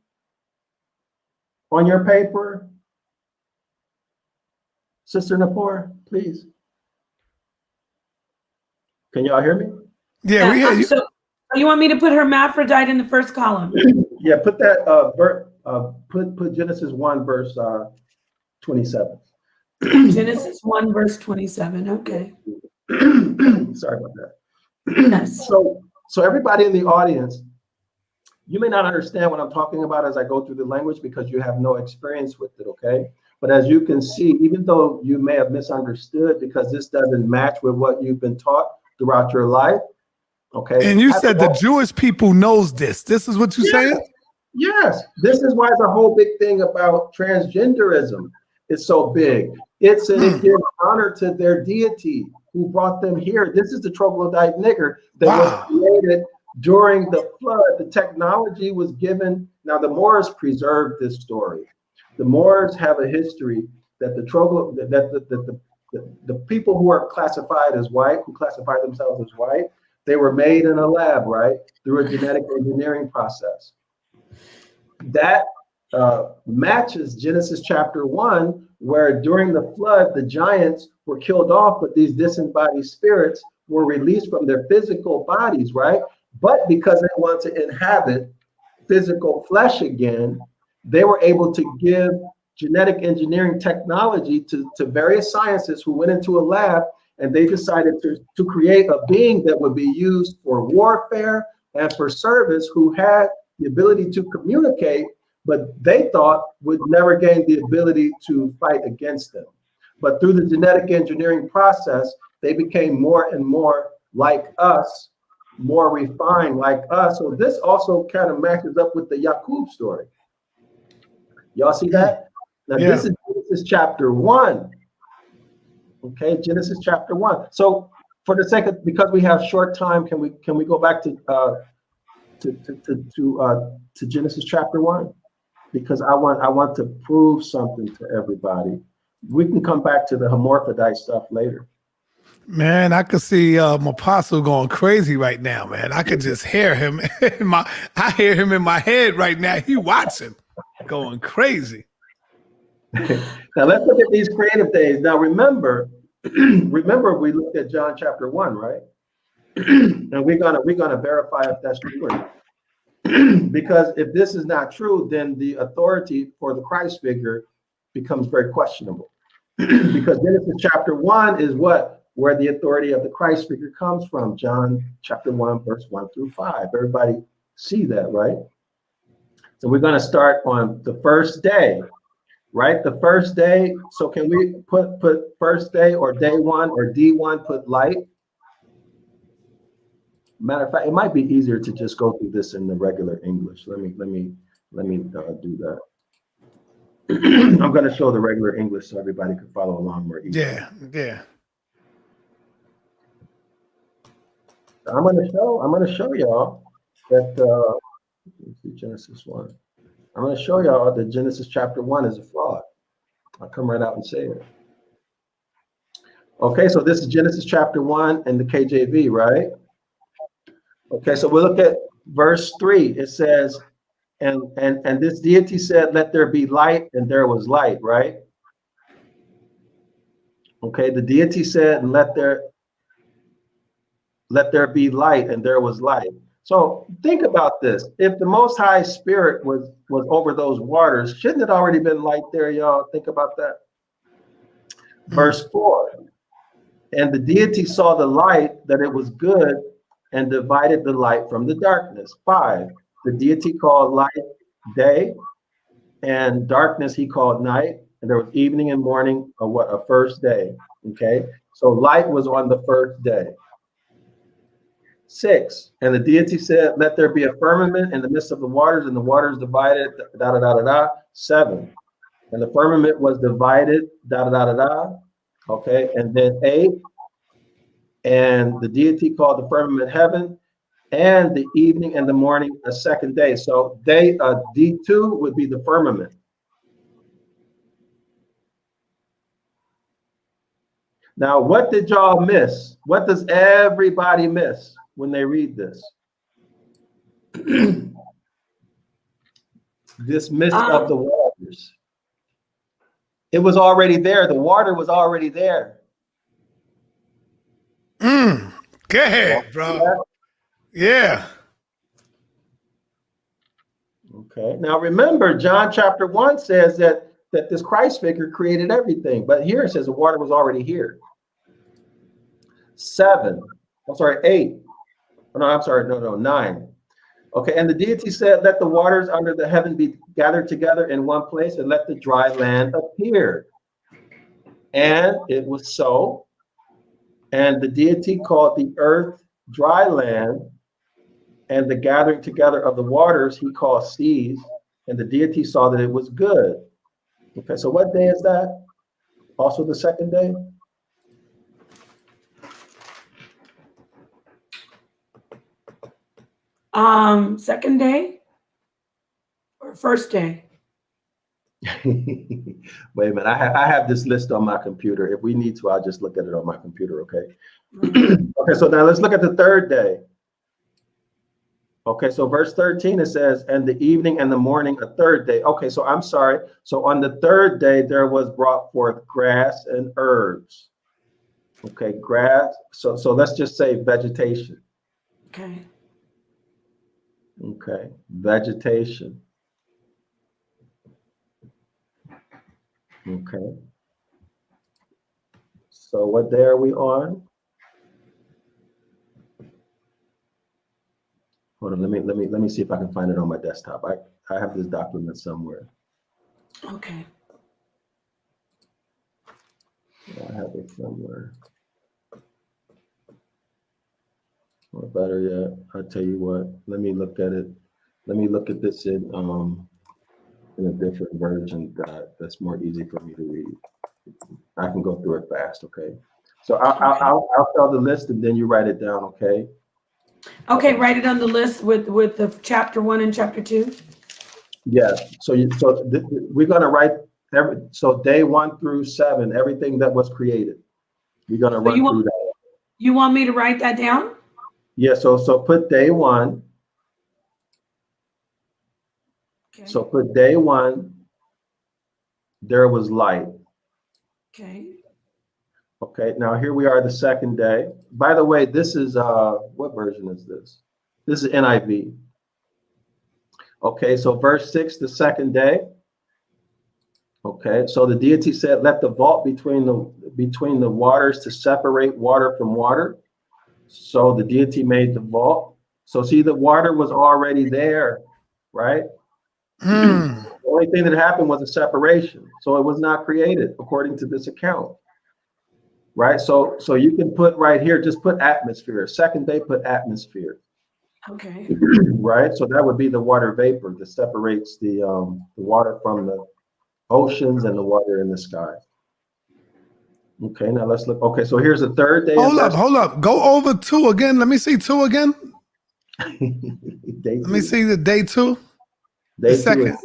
on your paper? Sister Napor, please. Can y'all hear me? Yeah, we hear you. So you want me to put hermaphrodite in the first column? Yeah, put that put Genesis 1 verse 27. Genesis 1 verse 27. Okay. Sorry about that. Yes. So everybody in the audience, you may not understand what I'm talking about as I go through the language because you have no experience with it, okay? But as you can see, even though you may have misunderstood because this doesn't match with what you've been taught throughout your life, okay? And you said the Jewish people knows this. This is what you're saying? Yes. This is why the whole big thing about transgenderism is so big. It gives honor to their deity who brought them here. This is the troglodyte nigger that was created during the flood. The technology was given. Now the Moors preserved this story. The Moors have a history that the people who are classified as white, who classify themselves as white, they were made in a lab, right? Through a genetic engineering process. That matches Genesis chapter 1, where during the flood, the giants were killed off, but these disembodied spirits were released from their physical bodies, right? But because they want to inhabit physical flesh again, they were able to give genetic engineering technology to various scientists who went into a lab, and they decided to create a being that would be used for warfare and for service, who had the ability to communicate, but they thought would never gain the ability to fight against them. But through the genetic engineering process, they became more and more like us, more refined like us. So this also kind of matches up with the Yaqub story. Y'all see that? Now this is Genesis chapter 1. Okay, Genesis chapter 1. So for the sake of, because we have short time, can we go back to Genesis chapter 1? Because I want to prove something to everybody. We can come back to the hermaphrodite stuff later. Man, I could see my apostle going crazy right now, man. I could just hear him I hear him in my head right now. He watching, going crazy. Now let's look at these creative days. Now remember we looked at John chapter 1, right? And we're gonna verify if that's true or not. Because if this is not true, then the authority for the Christ figure becomes very questionable. Because Genesis chapter 1 is where the authority of the Christ figure comes from. John chapter 1, verse 1 through 5. Everybody see that, right? So we're going to start on the first day, right? The first day. So can we put first day or day 1 or D1, put light? Matter of fact, it might be easier to just go through this in the regular English. Let me do that. I'm going to show the regular English so everybody can follow along more easily. Yeah. I'm going to show y'all that Genesis 1. I'm going to show y'all that Genesis chapter 1 is a fraud. I'll come right out and say it. Okay, so this is Genesis chapter 1 in the KJV, right? Okay, so we'll look at verse 3. It says, and this deity said, "Let there be light," and there was light, right? Okay, the deity said, and let there be light, and there was light. So think about this. If the Most High Spirit was over those waters, shouldn't it already been light there, y'all? Think about that. Verse 4, and the deity saw the light, that it was good, and divided the light from the darkness. 5, the deity called light day, and darkness he called night, and there was evening and morning, a first day. Okay, so light was on the first day. 6, and the deity said, "Let there be a firmament in the midst of the waters, and the waters divided, 7, and the firmament was divided, okay, and then 8, and the deity called the firmament heaven, and the evening and the morning a second day." So day D2 would be the firmament. Now, what did y'all miss? What does everybody miss when they read this? This mist of the waters. It was already there. The water was already there. Go ahead, bro. Yeah. Okay. Now remember, John chapter 1 says that this Christ figure created everything, but here it says the water was already here. 8. No, 9. Okay, and the deity said, "Let the waters under the heaven be gathered together in one place, and let the dry land appear." And it was so. And the deity called the earth dry land, and the gathering together of the waters he called seas. And the deity saw that it was good. Okay, so what day is that? Also the second day? Second day or first day? Wait a minute, I have this list on my computer. If we need to, I'll just look at it on my computer, okay? Okay, so now let's look at the third day. Okay, so verse 13, it says, "And the evening and the morning a third day." Okay, so I'm sorry. So on the third day, there was brought forth grass and herbs. Okay, grass. So let's just say vegetation. Okay. Okay, vegetation. Okay. So what day are we on? Hold on, let me see if I can find it on my desktop. I have this document somewhere. Okay. I have it somewhere. Or better yet, I'll tell you what, let me look at it. Let me look at this in a different version that's more easy for me to read. I can go through it fast, okay? So I'll tell the list and then you write it down, okay? Okay, write it on the list with the chapter 1 and chapter 2. Yes. So we're gonna write so day 1 through 7, everything that was created. We're gonna run through that. You want me to write that down? Yeah. So put day 1. Okay. So put day 1. There was light. Okay. Okay, now here we are the second day. By the way, this is, what version is this? This is NIV. Okay, so verse 6, the second day. Okay, so the deity said, let the vault between the waters to separate water from water. So the deity made the vault. So see, the water was already there, right? The only thing that happened was a separation. So it was not created according to this account. Right, so you can put right here, just put atmosphere. Second day, put atmosphere. Okay. Right, so that would be the water vapor that separates the water from the oceans and the water in the sky. Okay, now let's look. Okay, so here's the third day. Hold up. Go over 2 again. Let me see 2 again. Let me see the day 2. Day the second.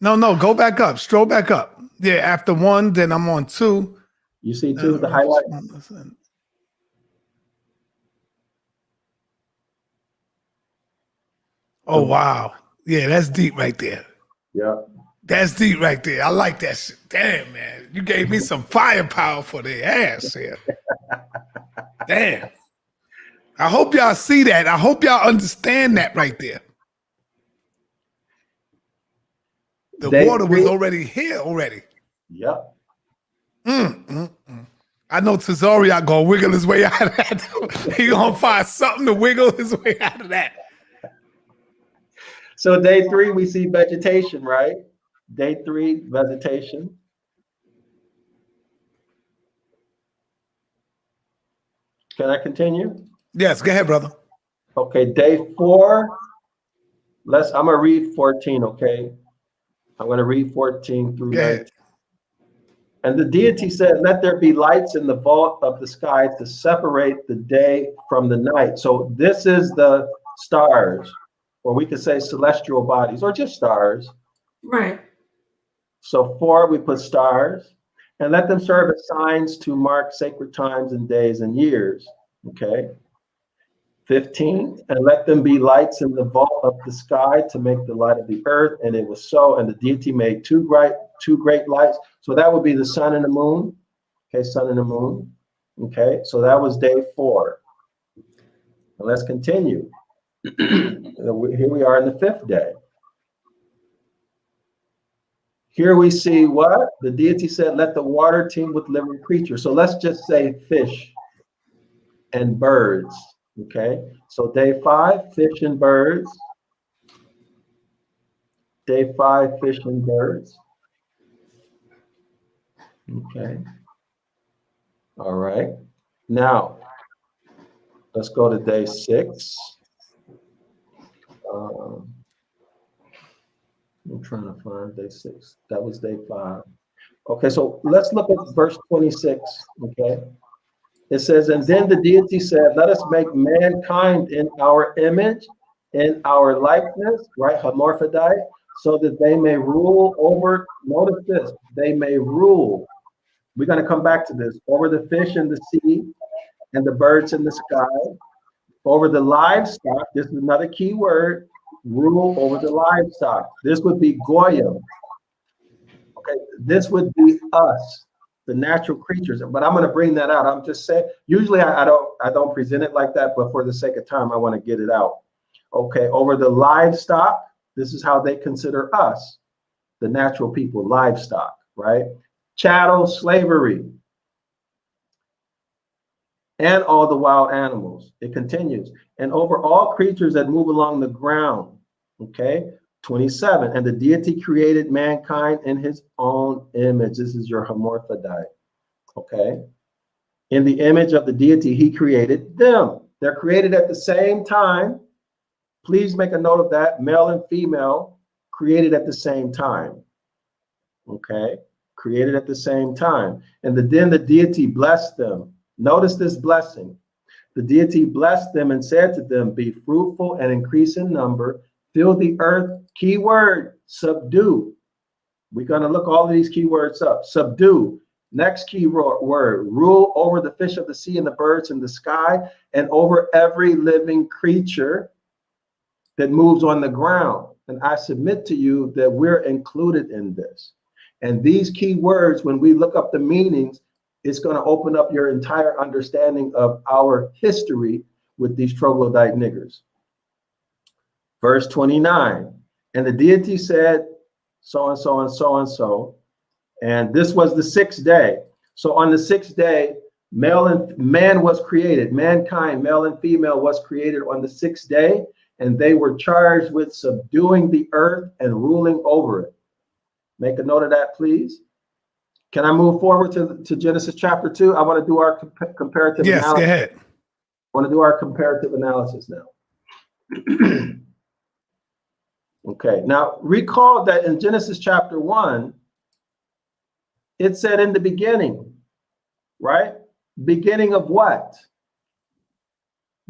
2 No, go back up. Stroll back up. Yeah, after 1, then I'm on 2. You see 2, the highlight? Oh, wow. Yeah, that's deep right there. Yeah. That's deep right there. I like that shit. Damn, man. You gave me some firepower for the ass here. Damn. I hope y'all see that. I hope y'all understand that right there. The water was already here already. Yep. I know Tazoriak gonna wiggle his way out of that. He gonna find something to wiggle his way out of that. So day 3, we see vegetation, right? Day 3, vegetation. Can I continue? Yes, go ahead, brother. Okay, day 4. I'm gonna read 14, okay? I'm gonna read 14 through 19. And the deity said, let there be lights in the vault of the sky to separate the day from the night. So this is the stars, or we could say celestial bodies, or just stars. Right. So 4, we put stars, and let them serve as signs to mark sacred times and days and years. Okay. 15, and let them be lights in the vault of the sky to make the light of the earth. And it was so, and the deity made two great lights. So that would be the sun and the moon. Okay, sun and the moon. Okay, so that was day 4. And let's continue. Here we are in the 5th day. Here we see what? The deity said, let the water teem with living creatures. So let's just say fish and birds. Okay, so day 5, fish and birds. Day 5, fish and birds. Okay. All right. Now, let's go to day 6. I'm trying to find day 6. That was day 5. Okay, so let's look at verse 26. Okay. It says, and then the deity said, let us make mankind in our image, in our likeness, right? Hermaphrodite, so that they may rule over, notice this, they may rule. We're going to come back to this, over the fish in the sea and the birds in the sky, over the livestock. This is another key word, rule over the livestock. This would be Goyim. Okay, this would be us. the natural creatures. But I'm going to bring that out. I'm just saying, usually I don't present it like that, but for the sake of time, I want to get it out. Okay, over the livestock, this is how they consider us, the natural people, livestock, right? Chattel, slavery, and all the wild animals. It continues. And over all creatures that move along the ground, okay? 27, and the deity created mankind in his own image. This is your hermaphrodite, okay? In the image of the deity, he created them. They're created at the same time. Please make a note of that. Male and female created at the same time, okay? Created at the same time. And then the deity blessed them. Notice this blessing. The deity blessed them and said to them, be fruitful and increase in number, fill the earth, key word, subdue. We're going to look all of these key words up. Subdue, next key word, rule over the fish of the sea and the birds in the sky and over every living creature that moves on the ground. And I submit to you that we're included in this. And these key words, when we look up the meanings, it's going to open up your entire understanding of our history with these troglodyte niggers. Verse 29, and the deity said, so and so and so and so, and this was the 6th day. So on the 6th day, man was created, mankind, male and female was created on the 6th day, and they were charged with subduing the earth and ruling over it. Make a note of that, please. Can I move forward to Genesis chapter 2? I want to do our comparative analysis. Yes, go ahead. I want to do our comparative analysis now. Okay, now recall that in Genesis chapter 1, it said in the beginning, right? Beginning of what?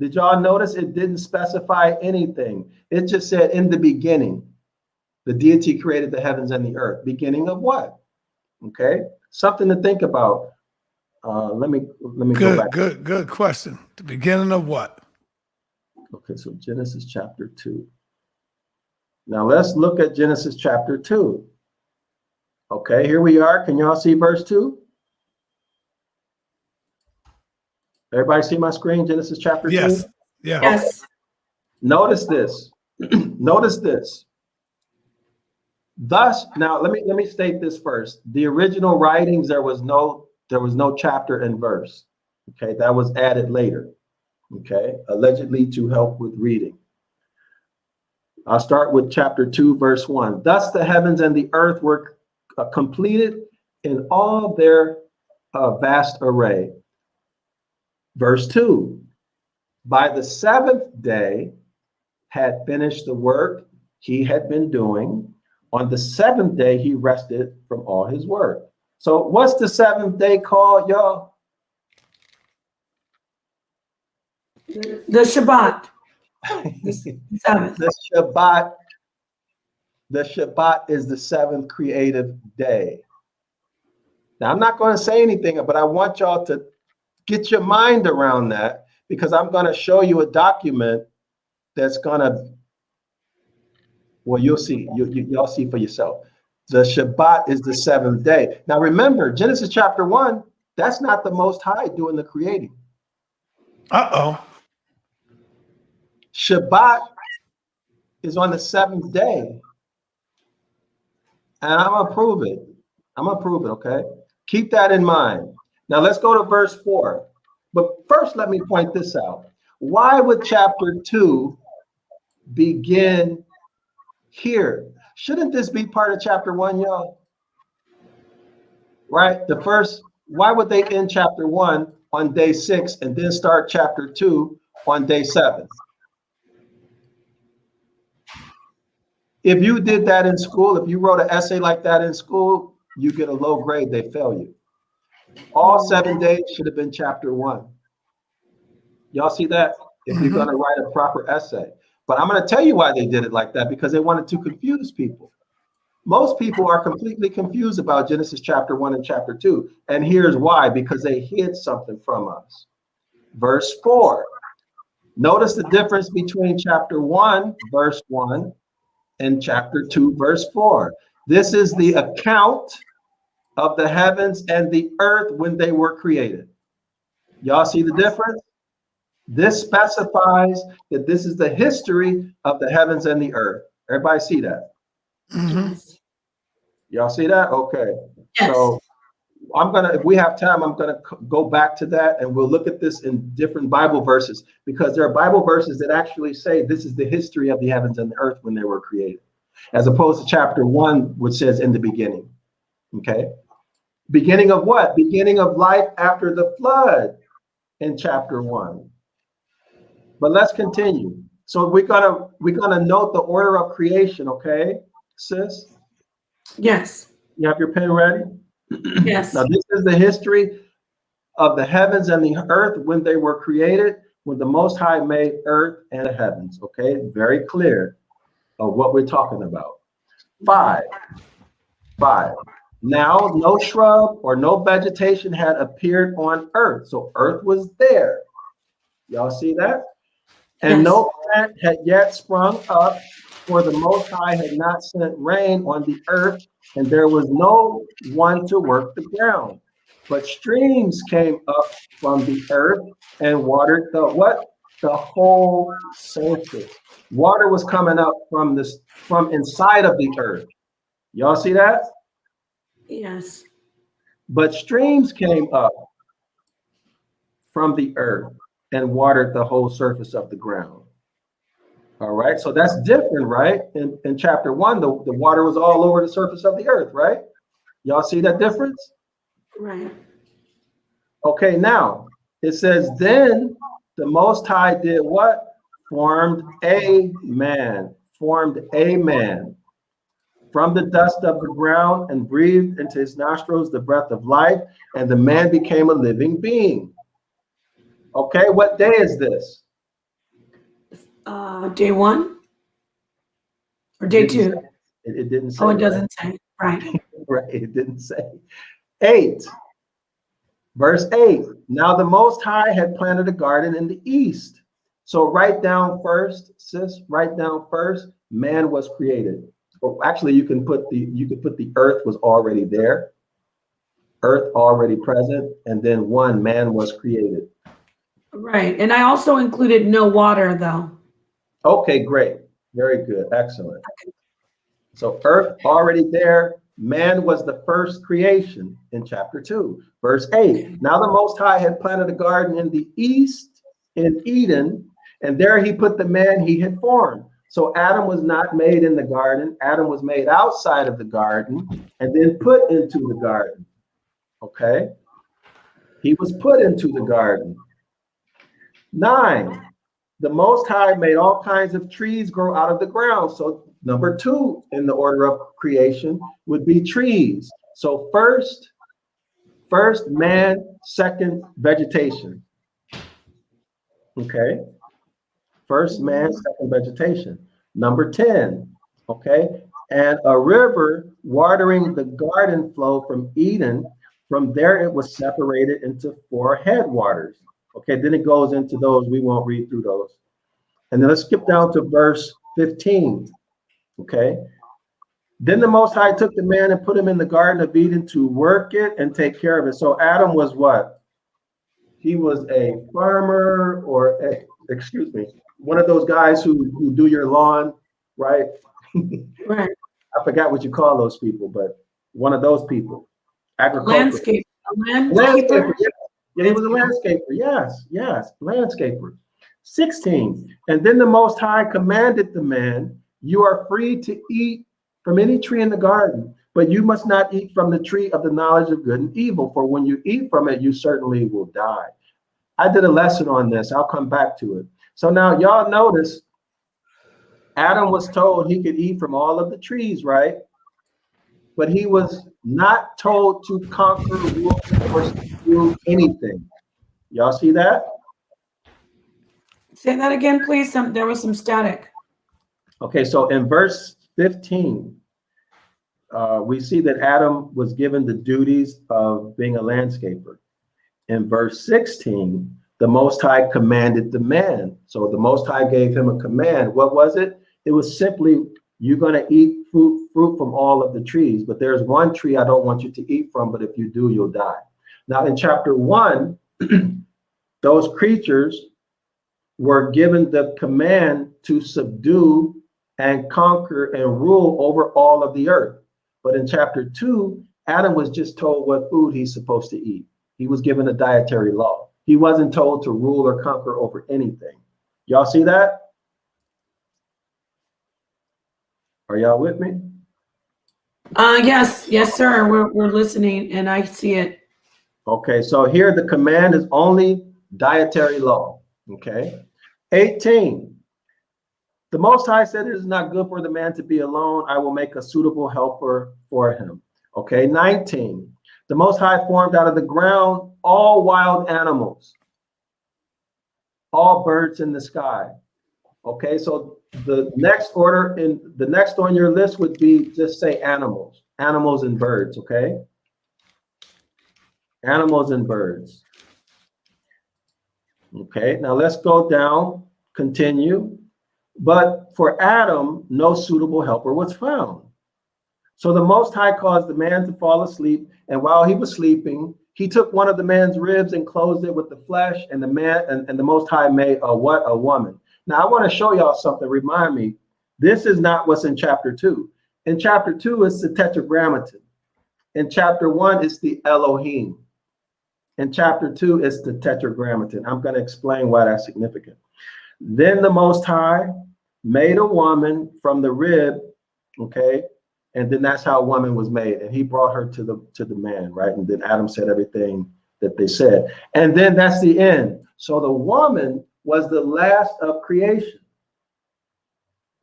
Did y'all notice it didn't specify anything? It just said in the beginning, the deity created the heavens and the earth. Beginning of what? Okay, something to think about. Let me go back. Good question. The beginning of what? Okay, so Genesis chapter 2. Now let's look at Genesis chapter 2. Okay, here we are. Can y'all see verse 2? Everybody see my screen? Genesis chapter 2? Yes. Yeah. Yes. Notice this. Notice this. Thus, now let me state this first. The original writings, there was no chapter and verse. Okay, that was added later. Okay, allegedly to help with reading. I'll start with chapter 2, verse 1. Thus the heavens and the earth were completed in all their vast array. Verse 2. By the 7th day had finished the work he had been doing. On the 7th day, he rested from all his work. So what's the 7th day called, y'all? The Shabbat. Sabbath. The Shabbat is the 7th creative day. Now, I'm not going to say anything, but I want y'all to get your mind around that, because I'm going to show you a document that's going to, well, you'll see. Y'all see for yourself. The Shabbat is the 7th day. Now, remember, Genesis chapter 1, that's not the Most High doing the creating. Uh-oh. Shabbat is on the 7th day. And I'm going to prove it. I'm going to prove it, okay? Keep that in mind. Now, let's go to verse 4. But first, let me point this out. Why would chapter 2 begin here? Shouldn't this be part of chapter 1, y'all? Right? The first, why would they end chapter 1 on day 6 and then start chapter 2 on day 7? If you did that in school, if you wrote an essay like that in school, you get a low grade, they fail you. All 7 days should have been chapter 1. Y'all see that? If you're going to write a proper essay. But I'm going to tell you why they did it like that, because they wanted to confuse people. Most people are completely confused about Genesis chapter 1 and chapter 2. And here's why, because they hid something from us. Verse 4. Notice the difference between chapter 1, verse 1, and chapter 2, verse 4. This is the account of the heavens and the earth when they were created. Y'all see the difference? This specifies that this is the history of the heavens and the earth. Everybody see that? Yes. Y'all see that? Okay. Yes. So I'm gonna, if we have time, I'm gonna go back to that and we'll look at this in different Bible verses, because there are Bible verses that actually say this is the history of the heavens and the earth when they were created, as opposed to chapter 1, which says in the beginning. Okay. Beginning of what? Beginning of life after the flood in chapter 1. But let's continue. So we're gonna note the order of creation, okay, sis? Yes. You have your pen ready? Yes. Now this is the history of the heavens and the earth when they were created, when the Most High made earth and the heavens, okay? Very clear of what we're talking about. 5. Now no shrub or no vegetation had appeared on earth. So earth was there. Y'all see that? And Yes. no plant had yet sprung up, for the Most High had not sent rain on the earth, and there was no one to work the ground. But streams came up from the earth and watered the what? The whole surface. Water was coming up from inside of the earth. Y'all see that? Yes. But streams came up from the earth and watered the whole surface of the ground. All right, so that's different, right? In chapter 1, the water was all over the surface of the earth, right? Y'all see that difference? Right. Okay, now it says, then the Most High did what? Formed a man from the dust of the ground and breathed into his nostrils the breath of life, and the man became a living being. Okay, what day is this? Day 1 or day 2? It didn't say. Oh, it doesn't say. Right. Right, it didn't say. 8, verse 8. Now the Most High had planted a garden in the east. So write down first, sis. Write down first. Man was created. Or actually, you can put the earth was already there. Earth already present, and then 1, man was created. Right. And I also included no water, though. Okay, great. Very good. Excellent. So earth already there. Man was the first creation in chapter 2, verse 8. Now the Most High had planted a garden in the east in Eden, and there he put the man he had formed. So Adam was not made in the garden. Adam was made outside of the garden and then put into the garden. Okay? He was put into the garden. 9, the Most High made all kinds of trees grow out of the ground. So number 2 in the order of creation would be trees. So first man, second vegetation. Okay. First man, second vegetation. Number 10. Okay. And a river watering the garden flowed from Eden. From there it was separated into 4 headwaters. Okay, then it goes into those. We won't read through those. And then let's skip down to verse 15. Okay. Then the Most High took the man and put him in the Garden of Eden to work it and take care of it. So Adam was what? He was a farmer, or one of those guys who do your lawn, right? Right. I forgot what you call those people, but one of those people. Agricultural. Landscaper. Yeah, he was a landscaper. Yes, landscaper. 16. And then the Most High commanded the man, you are free to eat from any tree in the garden, but you must not eat from the tree of the knowledge of good and evil, for when you eat from it, you certainly will die. I did a lesson on this. I'll come back to it. So now y'all notice Adam was told he could eat from all of the trees, right? But he was not told to conquer, rule, or do anything. Y'all see that? Say that again, please. There was some static. Okay, so in verse 15, we see that Adam was given the duties of being a landscaper. In verse 16, the Most High commanded the man. So the Most High gave him a command. What was it? It was simply You're going to eat fruit from all of the trees, but there's one tree I don't want you to eat from, but if you do, you'll die. Now in chapter 1, those creatures were given the command to subdue and conquer and rule over all of the earth. But in chapter 2, Adam was just told what food he's supposed to eat. He was given a dietary law. He wasn't told to rule or conquer over anything. Y'all see that? Are y'all with me? Yes, sir. We're listening, and I see it. Okay, so here the command is only dietary law. Okay, 18. The Most High said it is not good for the man to be alone. I will make a suitable helper for him. Okay, 19. The Most High formed out of the ground all wild animals, all birds in the sky. Okay, so the next order the next on your list would be just say animals and birds. Okay, animals and birds. Okay, now let's go down, continue. But for Adam, no suitable helper was found. So the Most High caused the man to fall asleep, and while he was sleeping, he took one of the man's ribs and closed it with the flesh, and the Most High made a woman. Now, I want to show y'all something. Remind me, this is not what's in chapter 2. In chapter 2, it's the tetragrammaton. In chapter 1, it's the Elohim. In chapter 2, it's the tetragrammaton. I'm going to explain why that's significant. Then the Most High made a woman from the rib, okay? And then that's how a woman was made. And he brought her to the man, right? And then Adam said everything that they said. And then that's the end. So the woman was the last of creation.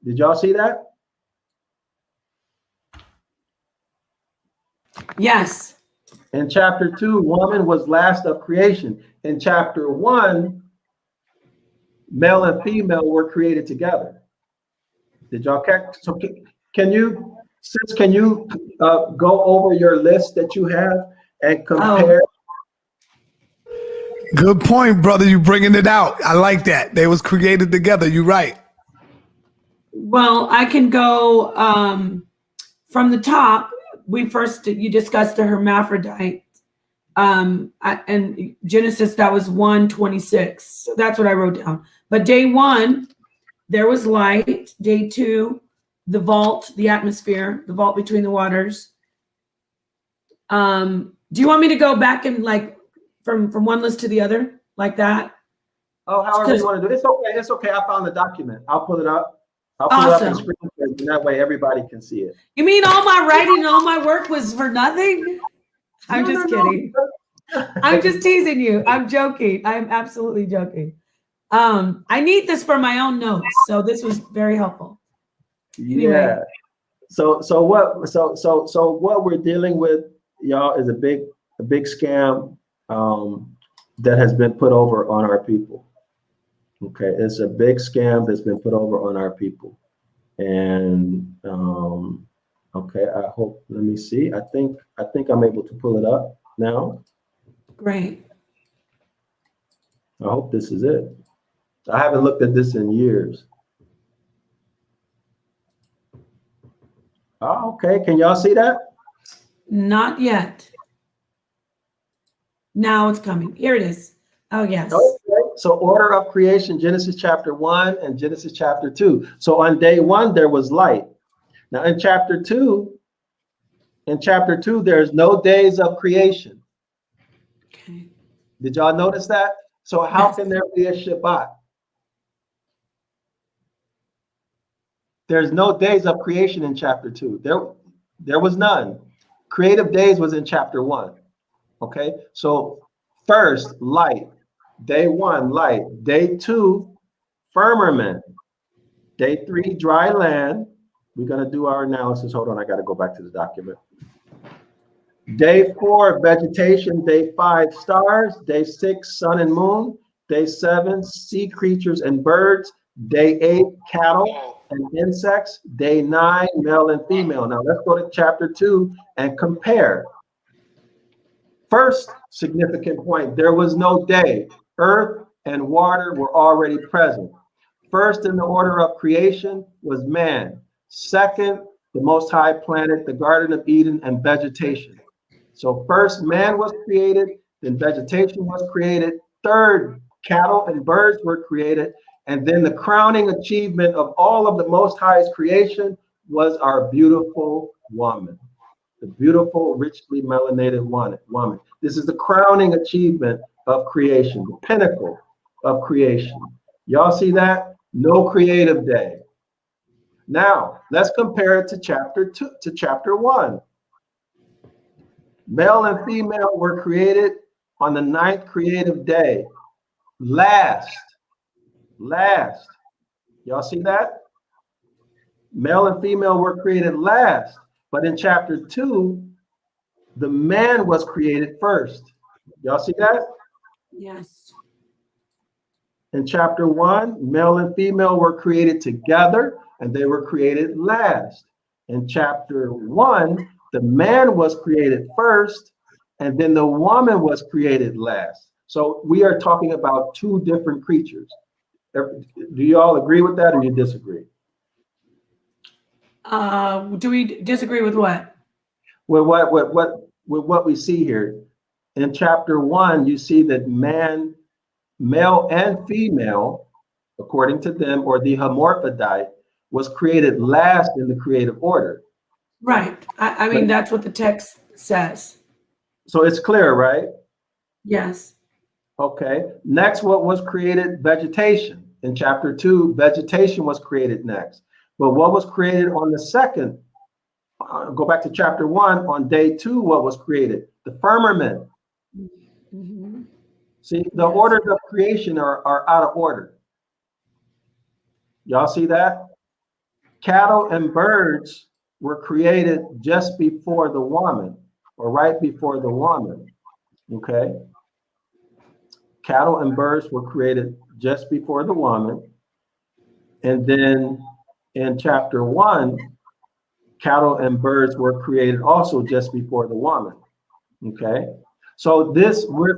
Did y'all see that? Yes. In chapter 2, woman was last of creation. In chapter 1, male and female were created together. Did y'all catch? So can you go over your list that you have and compare? Good point, brother. You bringing it out. I like that. They was created together. You're right. Well, I can go from the top. You discussed the hermaphrodite. And Genesis, that was 1:26. So that's what I wrote down. But day 1, there was light. Day 2, the vault, the atmosphere, the vault between the waters. Do you want me to go back and like from one list to the other like that? Oh, however you want to do it. It's okay. It's okay. I found the document. I'll pull it up. I'll pull it up on screen, and that way everybody can see it. You mean all my writing, all my work was for nothing? I'm just kidding. I'm just teasing you. I'm joking. I'm absolutely joking. I need this for my own notes, so this was very helpful. Anyway. Yeah. So what we're dealing with, y'all, is a big scam that has been put over on our people. Okay, it's a big scam that's been put over on our people. And okay, I hope, let me see. I think I'm able to pull it up now. Great. I hope this is it. I haven't looked at this in years. Oh, okay, can y'all see that? Not yet. Now it's coming. Here it is. Oh, yes. Okay. So order of creation, Genesis chapter 1 and Genesis chapter 2. So on day 1, there was light. Now in chapter 2, there's no days of creation. Okay. Did y'all notice that? So how can there be a Shabbat? There's no days of creation in chapter 2. There was none. Creative days was in chapter 1. Okay, so first, light. Day 1, light. Day 2, firmament. Day 3, dry land. We're going to do our analysis. Hold on, I got to go back to the document. Day 4, vegetation. Day 5, stars. Day 6, sun and moon. Day 7, sea creatures and birds. Day 8, cattle and insects. Day 9, male and female. Now let's go to chapter 2 and compare. First significant point, there was no day. Earth and water were already present. First in the order of creation was man. Second, the Most High planted the Garden of Eden and vegetation. So first man was created, then vegetation was created. Third, cattle and birds were created. And then the crowning achievement of all of the Most High's creation was our beautiful woman, the beautiful, richly melanated woman. This is the crowning achievement of creation, the pinnacle of creation. Y'all see that? No creative day. Now, let's compare it to chapter 1. Male and female were created on the 9th creative day. Last. Y'all see that? Male and female were created last. But in chapter 2, the man was created first. Y'all see that? Yes. In chapter 1, male and female were created together, and they were created last. In chapter 1, the man was created first, and then the woman was created last. So we are talking about two different creatures. Do you all agree with that, or you disagree? Do we disagree with what? With what we see here. In chapter 1, you see that male and female, according to them, or the hermaphrodite, was created last in the creative order. Right. I mean, that's what the text says. So it's clear, right? Yes. Okay. Next, what was created? Vegetation. In chapter 2, vegetation was created next. But what was created on the second? Go back to chapter 1. On day 2, what was created? The firmament. Mm-hmm. See, the orders of creation are out of order. Y'all see that? Cattle and birds were created just before the woman, or right before the woman. Okay? Cattle and birds were created just before the woman. And then in chapter 1, cattle and birds were created also just before the woman. Okay? So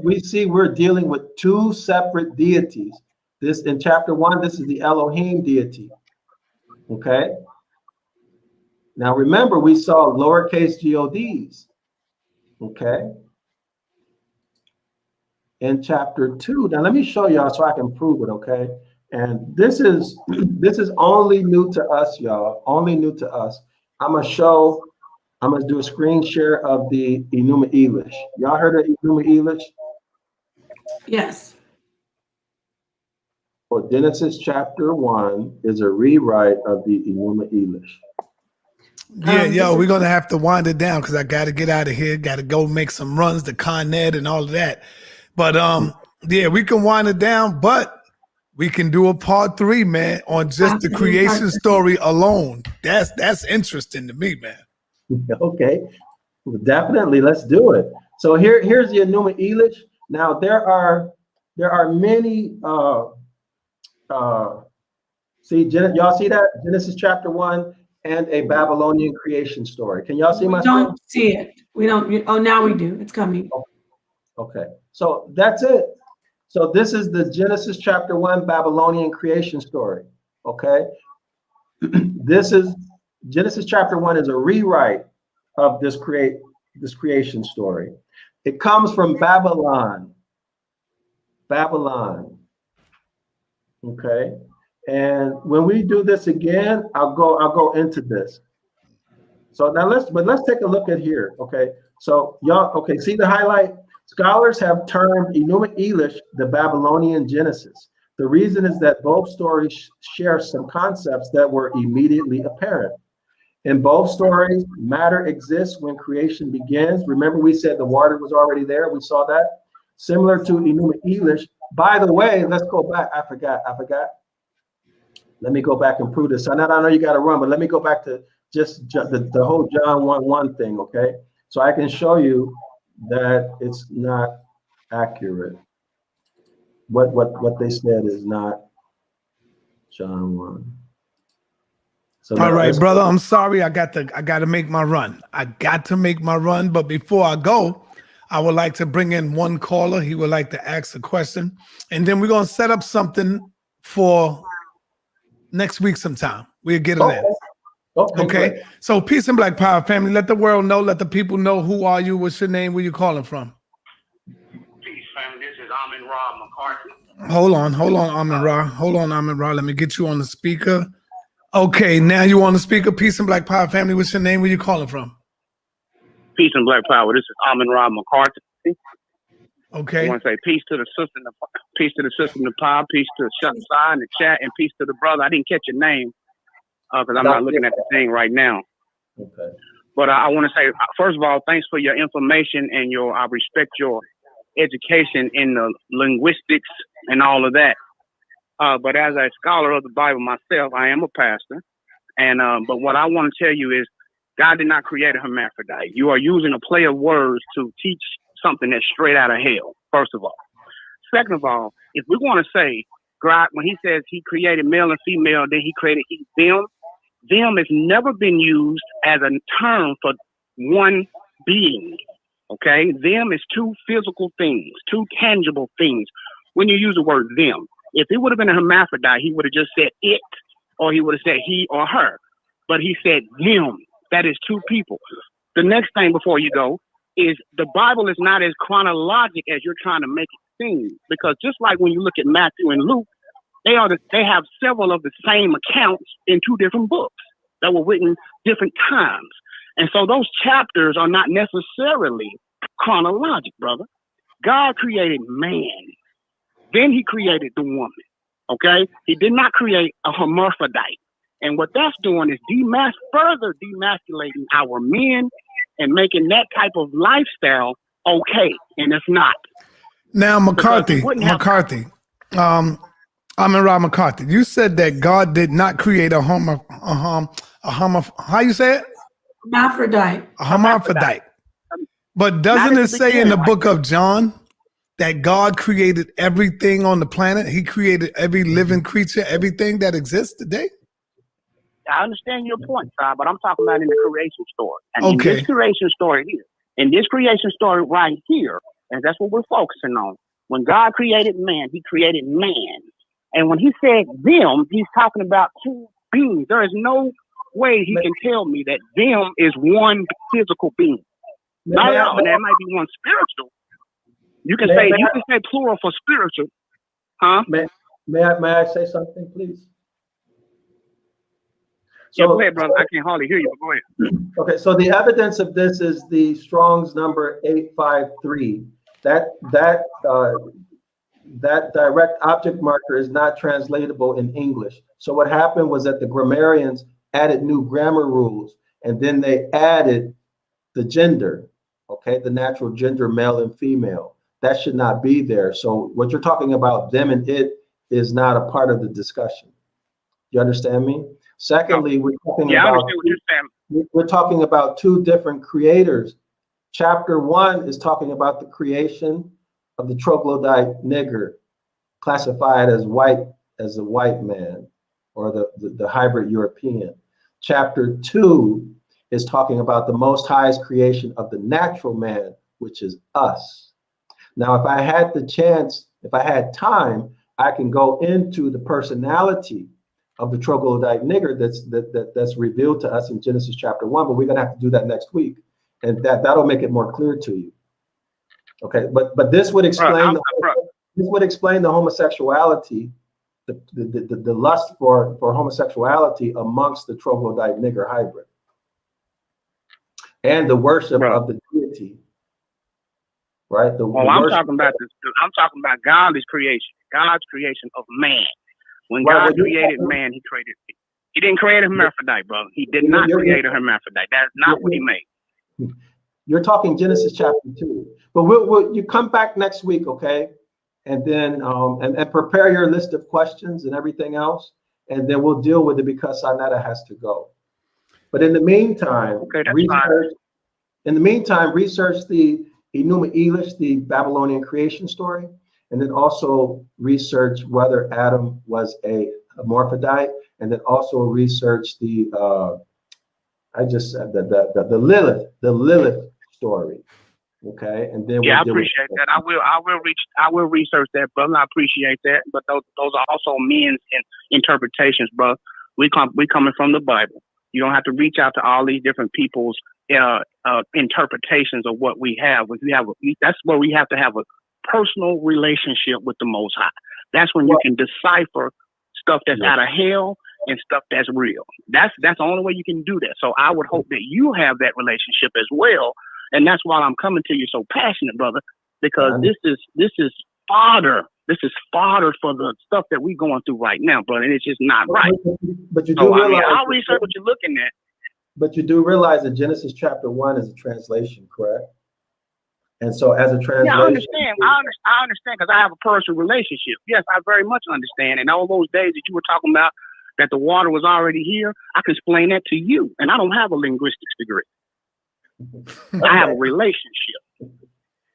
we see we're dealing with two separate deities. This in chapter 1, this is the Elohim deity. Okay? Now remember, we saw lowercase gods. Okay? In chapter 2, now let me show y'all so I can prove it, okay? And this is only new to us, y'all. Only new to us. I'm gonna do a screen share of the Enuma Elish. Y'all heard of Enuma Elish? Yes. Well, Genesis chapter 1 is a rewrite of the Enuma Elish. Yeah, we're gonna have to wind it down because I gotta get out of here, gotta go make some runs to Con Ed and all of that. But yeah, we can wind it down, but we can do a part 3, man, on just the creation story alone. That's interesting to me, man. Okay, well, definitely, let's do it. So here's the Enuma Elish. Now there are many. Y'all see that Genesis chapter 1 and a Babylonian creation story. Can y'all see my screen? We don't see it. We don't. Oh, now we do. It's coming. Okay, so that's it. So this is the Genesis chapter 1 Babylonian creation story. Okay, this is Genesis chapter 1 is a rewrite of this creation story. It comes from Babylon. Okay, and when we do this again, I'll go into this. So now let's take a look at here. Okay, so y'all, okay, see the highlight? Scholars have termed Enuma Elish the Babylonian Genesis. The reason is that both stories share some concepts that were immediately apparent. In both stories, matter exists when creation begins. Remember, we said the water was already there. We saw that. Similar to Enuma Elish. By the way, let's go back. I forgot. Let me go back and prove this. I know you got to run, but let me go back to just the whole John 1:1 thing, okay? So I can show you that it's not accurate. What they said is not John 1. So all right, brother, I'm sorry. I got to make my run. But before I go, I would like to bring in one caller. He would like to ask a question, and then we're gonna set up something for next week sometime. We'll get it in. Okay. Great. So peace and black power family. Let the world know, let the people know who are you, what's your name, where you calling from. Peace, family. This is Amin Ra McCarthy. Hold on, Amin Ra. Hold on, Amin Ra. Let me get you on the speaker. Okay, now you on the speaker. Peace and black power family. What's your name, where you calling from? Peace and black power. This is Amin Ra McCarthy. Okay. I want to say peace to the sister, peace to the sister in the power, peace to the side in the chat, and peace to the brother. I didn't catch your name because I'm not looking at the thing right now. Okay. But I want to say, first of all, thanks for your information and I respect your education in the linguistics and all of that. But as a scholar of the Bible myself, I am a pastor. And but what I want to tell you is God did not create a hermaphrodite. You are using a play of words to teach something that's straight out of hell, first of all. Second of all, if we want to say God, when he says he created male and female, then he created them, them has never been used as a term for one being. Okay? Them is two physical things, two tangible things. When you use the word them, if it would have been a hermaphrodite, he would have just said it, or he would have said he or her. But he said them. That is two people. The next thing before you go is the Bible is not as chronologic as you're trying to make it seem. Because just like when you look at Matthew and Luke, they have several of the same accounts in two different books that were written different times. And so those chapters are not necessarily chronologic, brother. God created man. Then he created the woman. Okay? He did not create a hermaphrodite. And what that's doing is further demasculating our men and making that type of lifestyle okay. And it's not. Now, McCarthy, Amin Ra McCarthy, you said that God did not create a how you say it? Hermaphrodite. A hermaphrodite. But doesn't it say in the book of John that God created everything on the planet? He created every living creature, everything that exists today? I understand your point, Todd, but I'm talking about in the creation story. And okay. In this creation story right here, and that's what we're focusing on. When God created man, he created man. And when he said them, he's talking about two beings. There is no way he can tell me that them is one physical being. Not at all. And that might be one spiritual. You can say plural for spiritual. Huh? May I say something, please? So, yeah, go ahead, brother. I can hardly hear you, but go ahead. Okay, so the evidence of this is the Strong's number 853. That direct object marker is not translatable in English. So what happened was that the grammarians added new grammar rules, and then they added the gender, okay, the natural gender, male and female. That should not be there. So what you're talking about, them and it, is not a part of the discussion. You understand me? Secondly, we're talking about two different creators. Chapter 1 is talking about the creation of the troglodyte nigger, classified as a white man, or the hybrid European. Chapter 2 is talking about the Most High's creation of the natural man, which is us. Now, if I had the chance, if I had time, I can go into the personality of the troglodyte nigger that's revealed to us in Genesis chapter 1, but we're gonna have to do that next week, and that'll make it more clear to you. Okay, but this would explain the homosexuality, the lust for homosexuality amongst the troglodyte nigger hybrid, and the worship of the deity. Right. I'm talking about God's creation of man. When God created man, he didn't create a hermaphrodite, brother. He did not create a hermaphrodite. That's not what he made. You're talking Genesis chapter 2, but you come back next week, okay? And then and prepare your list of questions and everything else, and then we'll deal with it because Sanetta has to go. But in the meantime, research the Enuma Elish, the Babylonian creation story, and then also research whether Adam was a hermaphrodite, and then also research the the Lilith story. Okay, and then I appreciate that. I will research that, brother. I appreciate that. But those are also men's interpretations, bro. We coming from the Bible. You don't have to reach out to all these different people's interpretations of what we have. That's where we have to have a personal relationship with the Most High. That's when you can decipher stuff that's out of hell and stuff that's real. That's the only way you can do that. So I would hope that you have that relationship as well. And that's why I'm coming to you so passionate, brother, because this is fodder. This is fodder for the stuff that we're going through right now, brother. And it's just not right. But you do realize I'll research what you're looking at. But you do realize that Genesis chapter 1 is a translation, correct? And so as a translation. Yeah, I understand. I understand because I have a personal relationship. Yes, I very much understand. And all those days that you were talking about that the water was already here, I can explain that to you. And I don't have a linguistics degree. I have a relationship.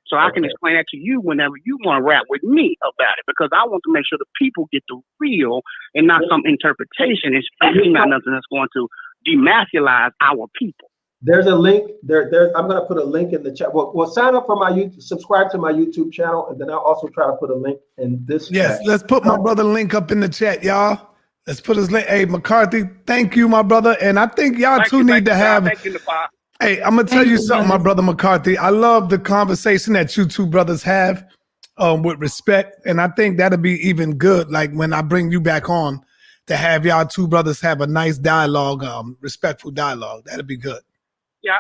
So I can explain that to you whenever you want to rap with me about it, because I want to make sure the people get the real and not some interpretation, especially not nothing that's going to demasculize our people. There's a link there. I'm going to put a link in the chat. Well, sign up for my YouTube, subscribe to my YouTube channel, and then I'll also try to put a link in this. Yes, chat. let's put my brother link up in the chat, y'all. Let's put his link. Hey, McCarthy, thank you, my brother. And I think y'all need to have. Hey, I'm gonna tell you something, my brother McCarthy. I love the conversation that you two brothers have with respect, and I think that'll be even good. Like when I bring you back on, to have y'all two brothers have a nice dialogue, respectful dialogue. That'll be good. Yeah,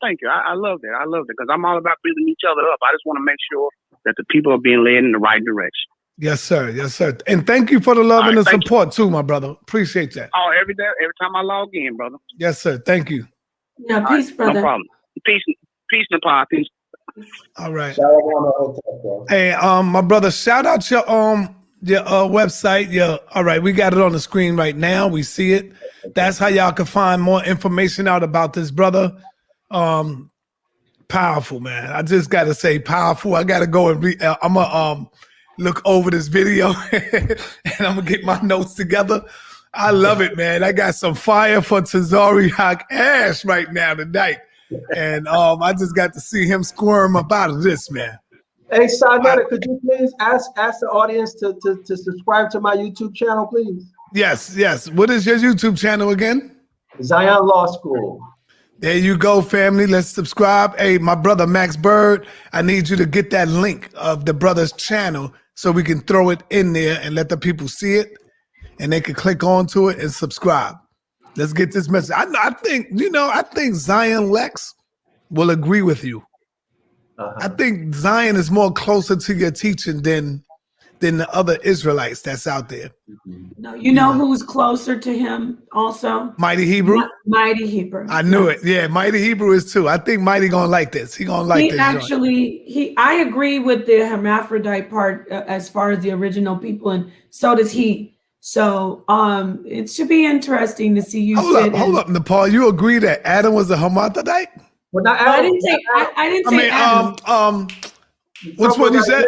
thank you. I love that. I love it because I'm all about building each other up. I just want to make sure that the people are being led in the right direction. Yes, sir. Yes, sir. And thank you for the love and the support too, my brother. Appreciate that. Oh, every day, every time I log in, brother. Yes, sir. Thank you. Yeah, peace, brother. No problem. Peace and power. Peace. All right. Shalom. Hey, my brother, shout out your website. All right, we got it on the screen right now. We see it. That's how y'all can find more information out about this brother. Powerful, man. I just got to say powerful. I got to go and I'm going to look over this video and I'm going to get my notes together. I love it, man. I got some fire for Tazari Hawk Ash right now tonight. And I just got to see him squirm up out of this, man. Hey, Sanetta, could you please ask the audience to subscribe to my YouTube channel, please? Yes. What is your YouTube channel again? Zion Law School. There you go, family. Let's subscribe. Hey, my brother Max Bird, I need you to get that link of the brother's channel so we can throw it in there and let the people see it, and they can click onto it and subscribe. Let's get this message. I think Zion Lex will agree with you. I think Zion is more closer to your teaching than the other Israelites that's out there. No, you know who's closer to him also? Mighty Hebrew? Mighty Hebrew. I knew it. Yeah, Mighty Hebrew is too. I think Mighty gonna like this. He gonna like this. I agree with the hermaphrodite part as far as the original people, and so does he. So it should be interesting to see you. Hold up, Nepal. You agree that Adam was a hermaphrodite? Well, not Adam. I didn't say Adam. Which one you said?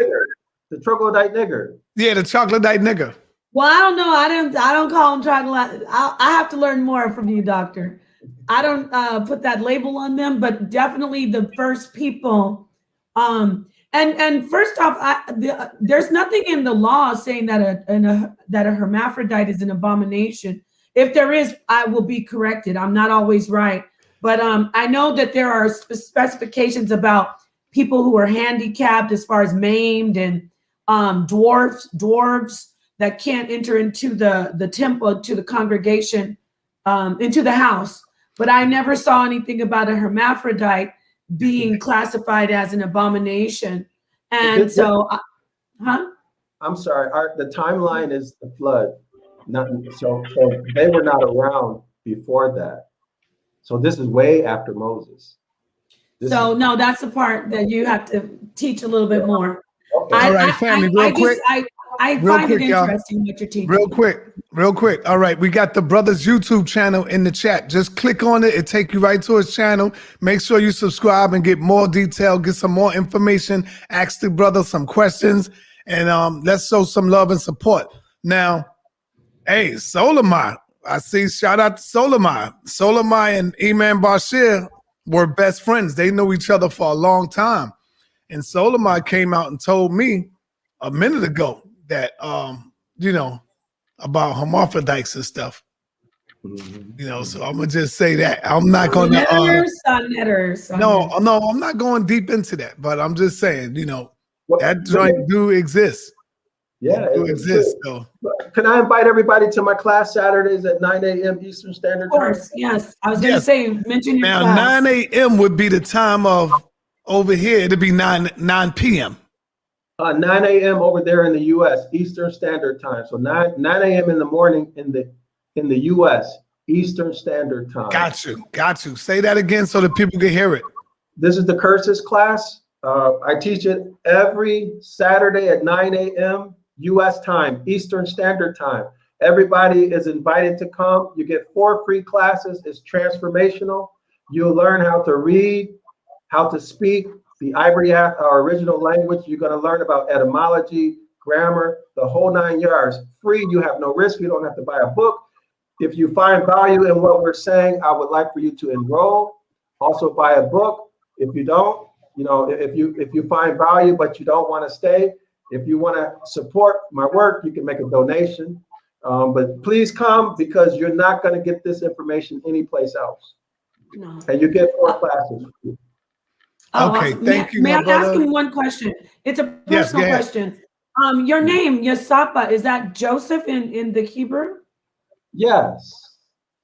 The troglodyte nigger. Yeah, the troglodyte nigger. Well, I don't know. I don't call him troglodyte. I have to learn more from you, doctor. I don't put that label on them, but definitely the first people. And first off, there's nothing in the law saying that a hermaphrodite is an abomination. If there is, I will be corrected. I'm not always right, but I know that there are specifications about people who are handicapped as far as maimed and dwarves that can't enter into the temple, to the congregation, into the house. But I never saw anything about a hermaphrodite being classified as an abomination. And so, I'm sorry, the timeline is the flood. So they were not around before that. So this is way after Moses. No, that's the part that you have to teach a little bit more. Okay. All right, family, real quick. I find it interesting what you're teaching. Real quick. All right, we got the brother's YouTube channel in the chat. Just click on it. It'll take you right to his channel. Make sure you subscribe and get more detail, get some more information, ask the brother some questions, and let's show some love and support. Now, hey, Solamai, I see, shout out to Solamai. Solamai and Imam Bashir were best friends. They knew each other for a long time. And Solamai came out and told me a minute ago that, about hermaphrodites and stuff. You know, so I'm gonna just say that I'm not gonna. No, I'm not going deep into that. But I'm just saying, you know, that joint do exist. Yeah, it do exist. So, can I invite everybody to my class Saturdays at 9 a.m. Eastern Standard Time? Of course, yes. I was going to say, mention your now class. 9 a.m. would be the time of over here. It'd be 9 p.m. 9 a.m. over there in the U.S. Eastern Standard Time. So 9 a.m. in the morning in the U.S. Eastern Standard Time. Got you. Say that again so that people can hear it. This is the Curses class. I teach it every Saturday at 9 a.m. U.S. time, Eastern Standard Time. Everybody is invited to come. You get 4 free classes. It's transformational. You'll learn how to read, how to speak the Ibaryath, our original language. You're going to learn about etymology, grammar, the whole 9 yards. Free. You have no risk. You don't have to buy a book. If you find value in what we're saying, I would like for you to enroll. Also buy a book. If you don't, you know, if you find value but you don't want to stay, if you want to support my work, you can make a donation. But please come, because you're not going to get this information anyplace else. No. And you get 4 classes. Okay, thank you, May my I brother. ask you one question? It's a personal question. Your name, Yasapa, is that Joseph in the Hebrew? Yes.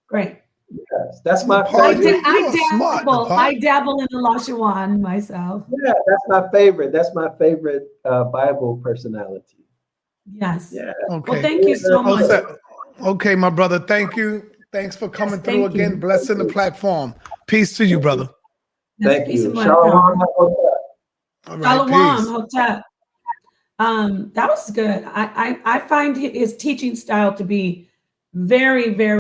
Great. Yes, that's my I favorite. I dabble in the Lashawan myself. Yeah, that's my favorite. That's my favorite Bible personality. Yes. Yeah. Okay. Well, thank you so much. Okay, my brother. Thank you. Thanks for coming through again. Blessing the platform. Peace to you, brother. Thank you. Shalom. Shalom, Hotep. That was good. I find his teaching style to be very, very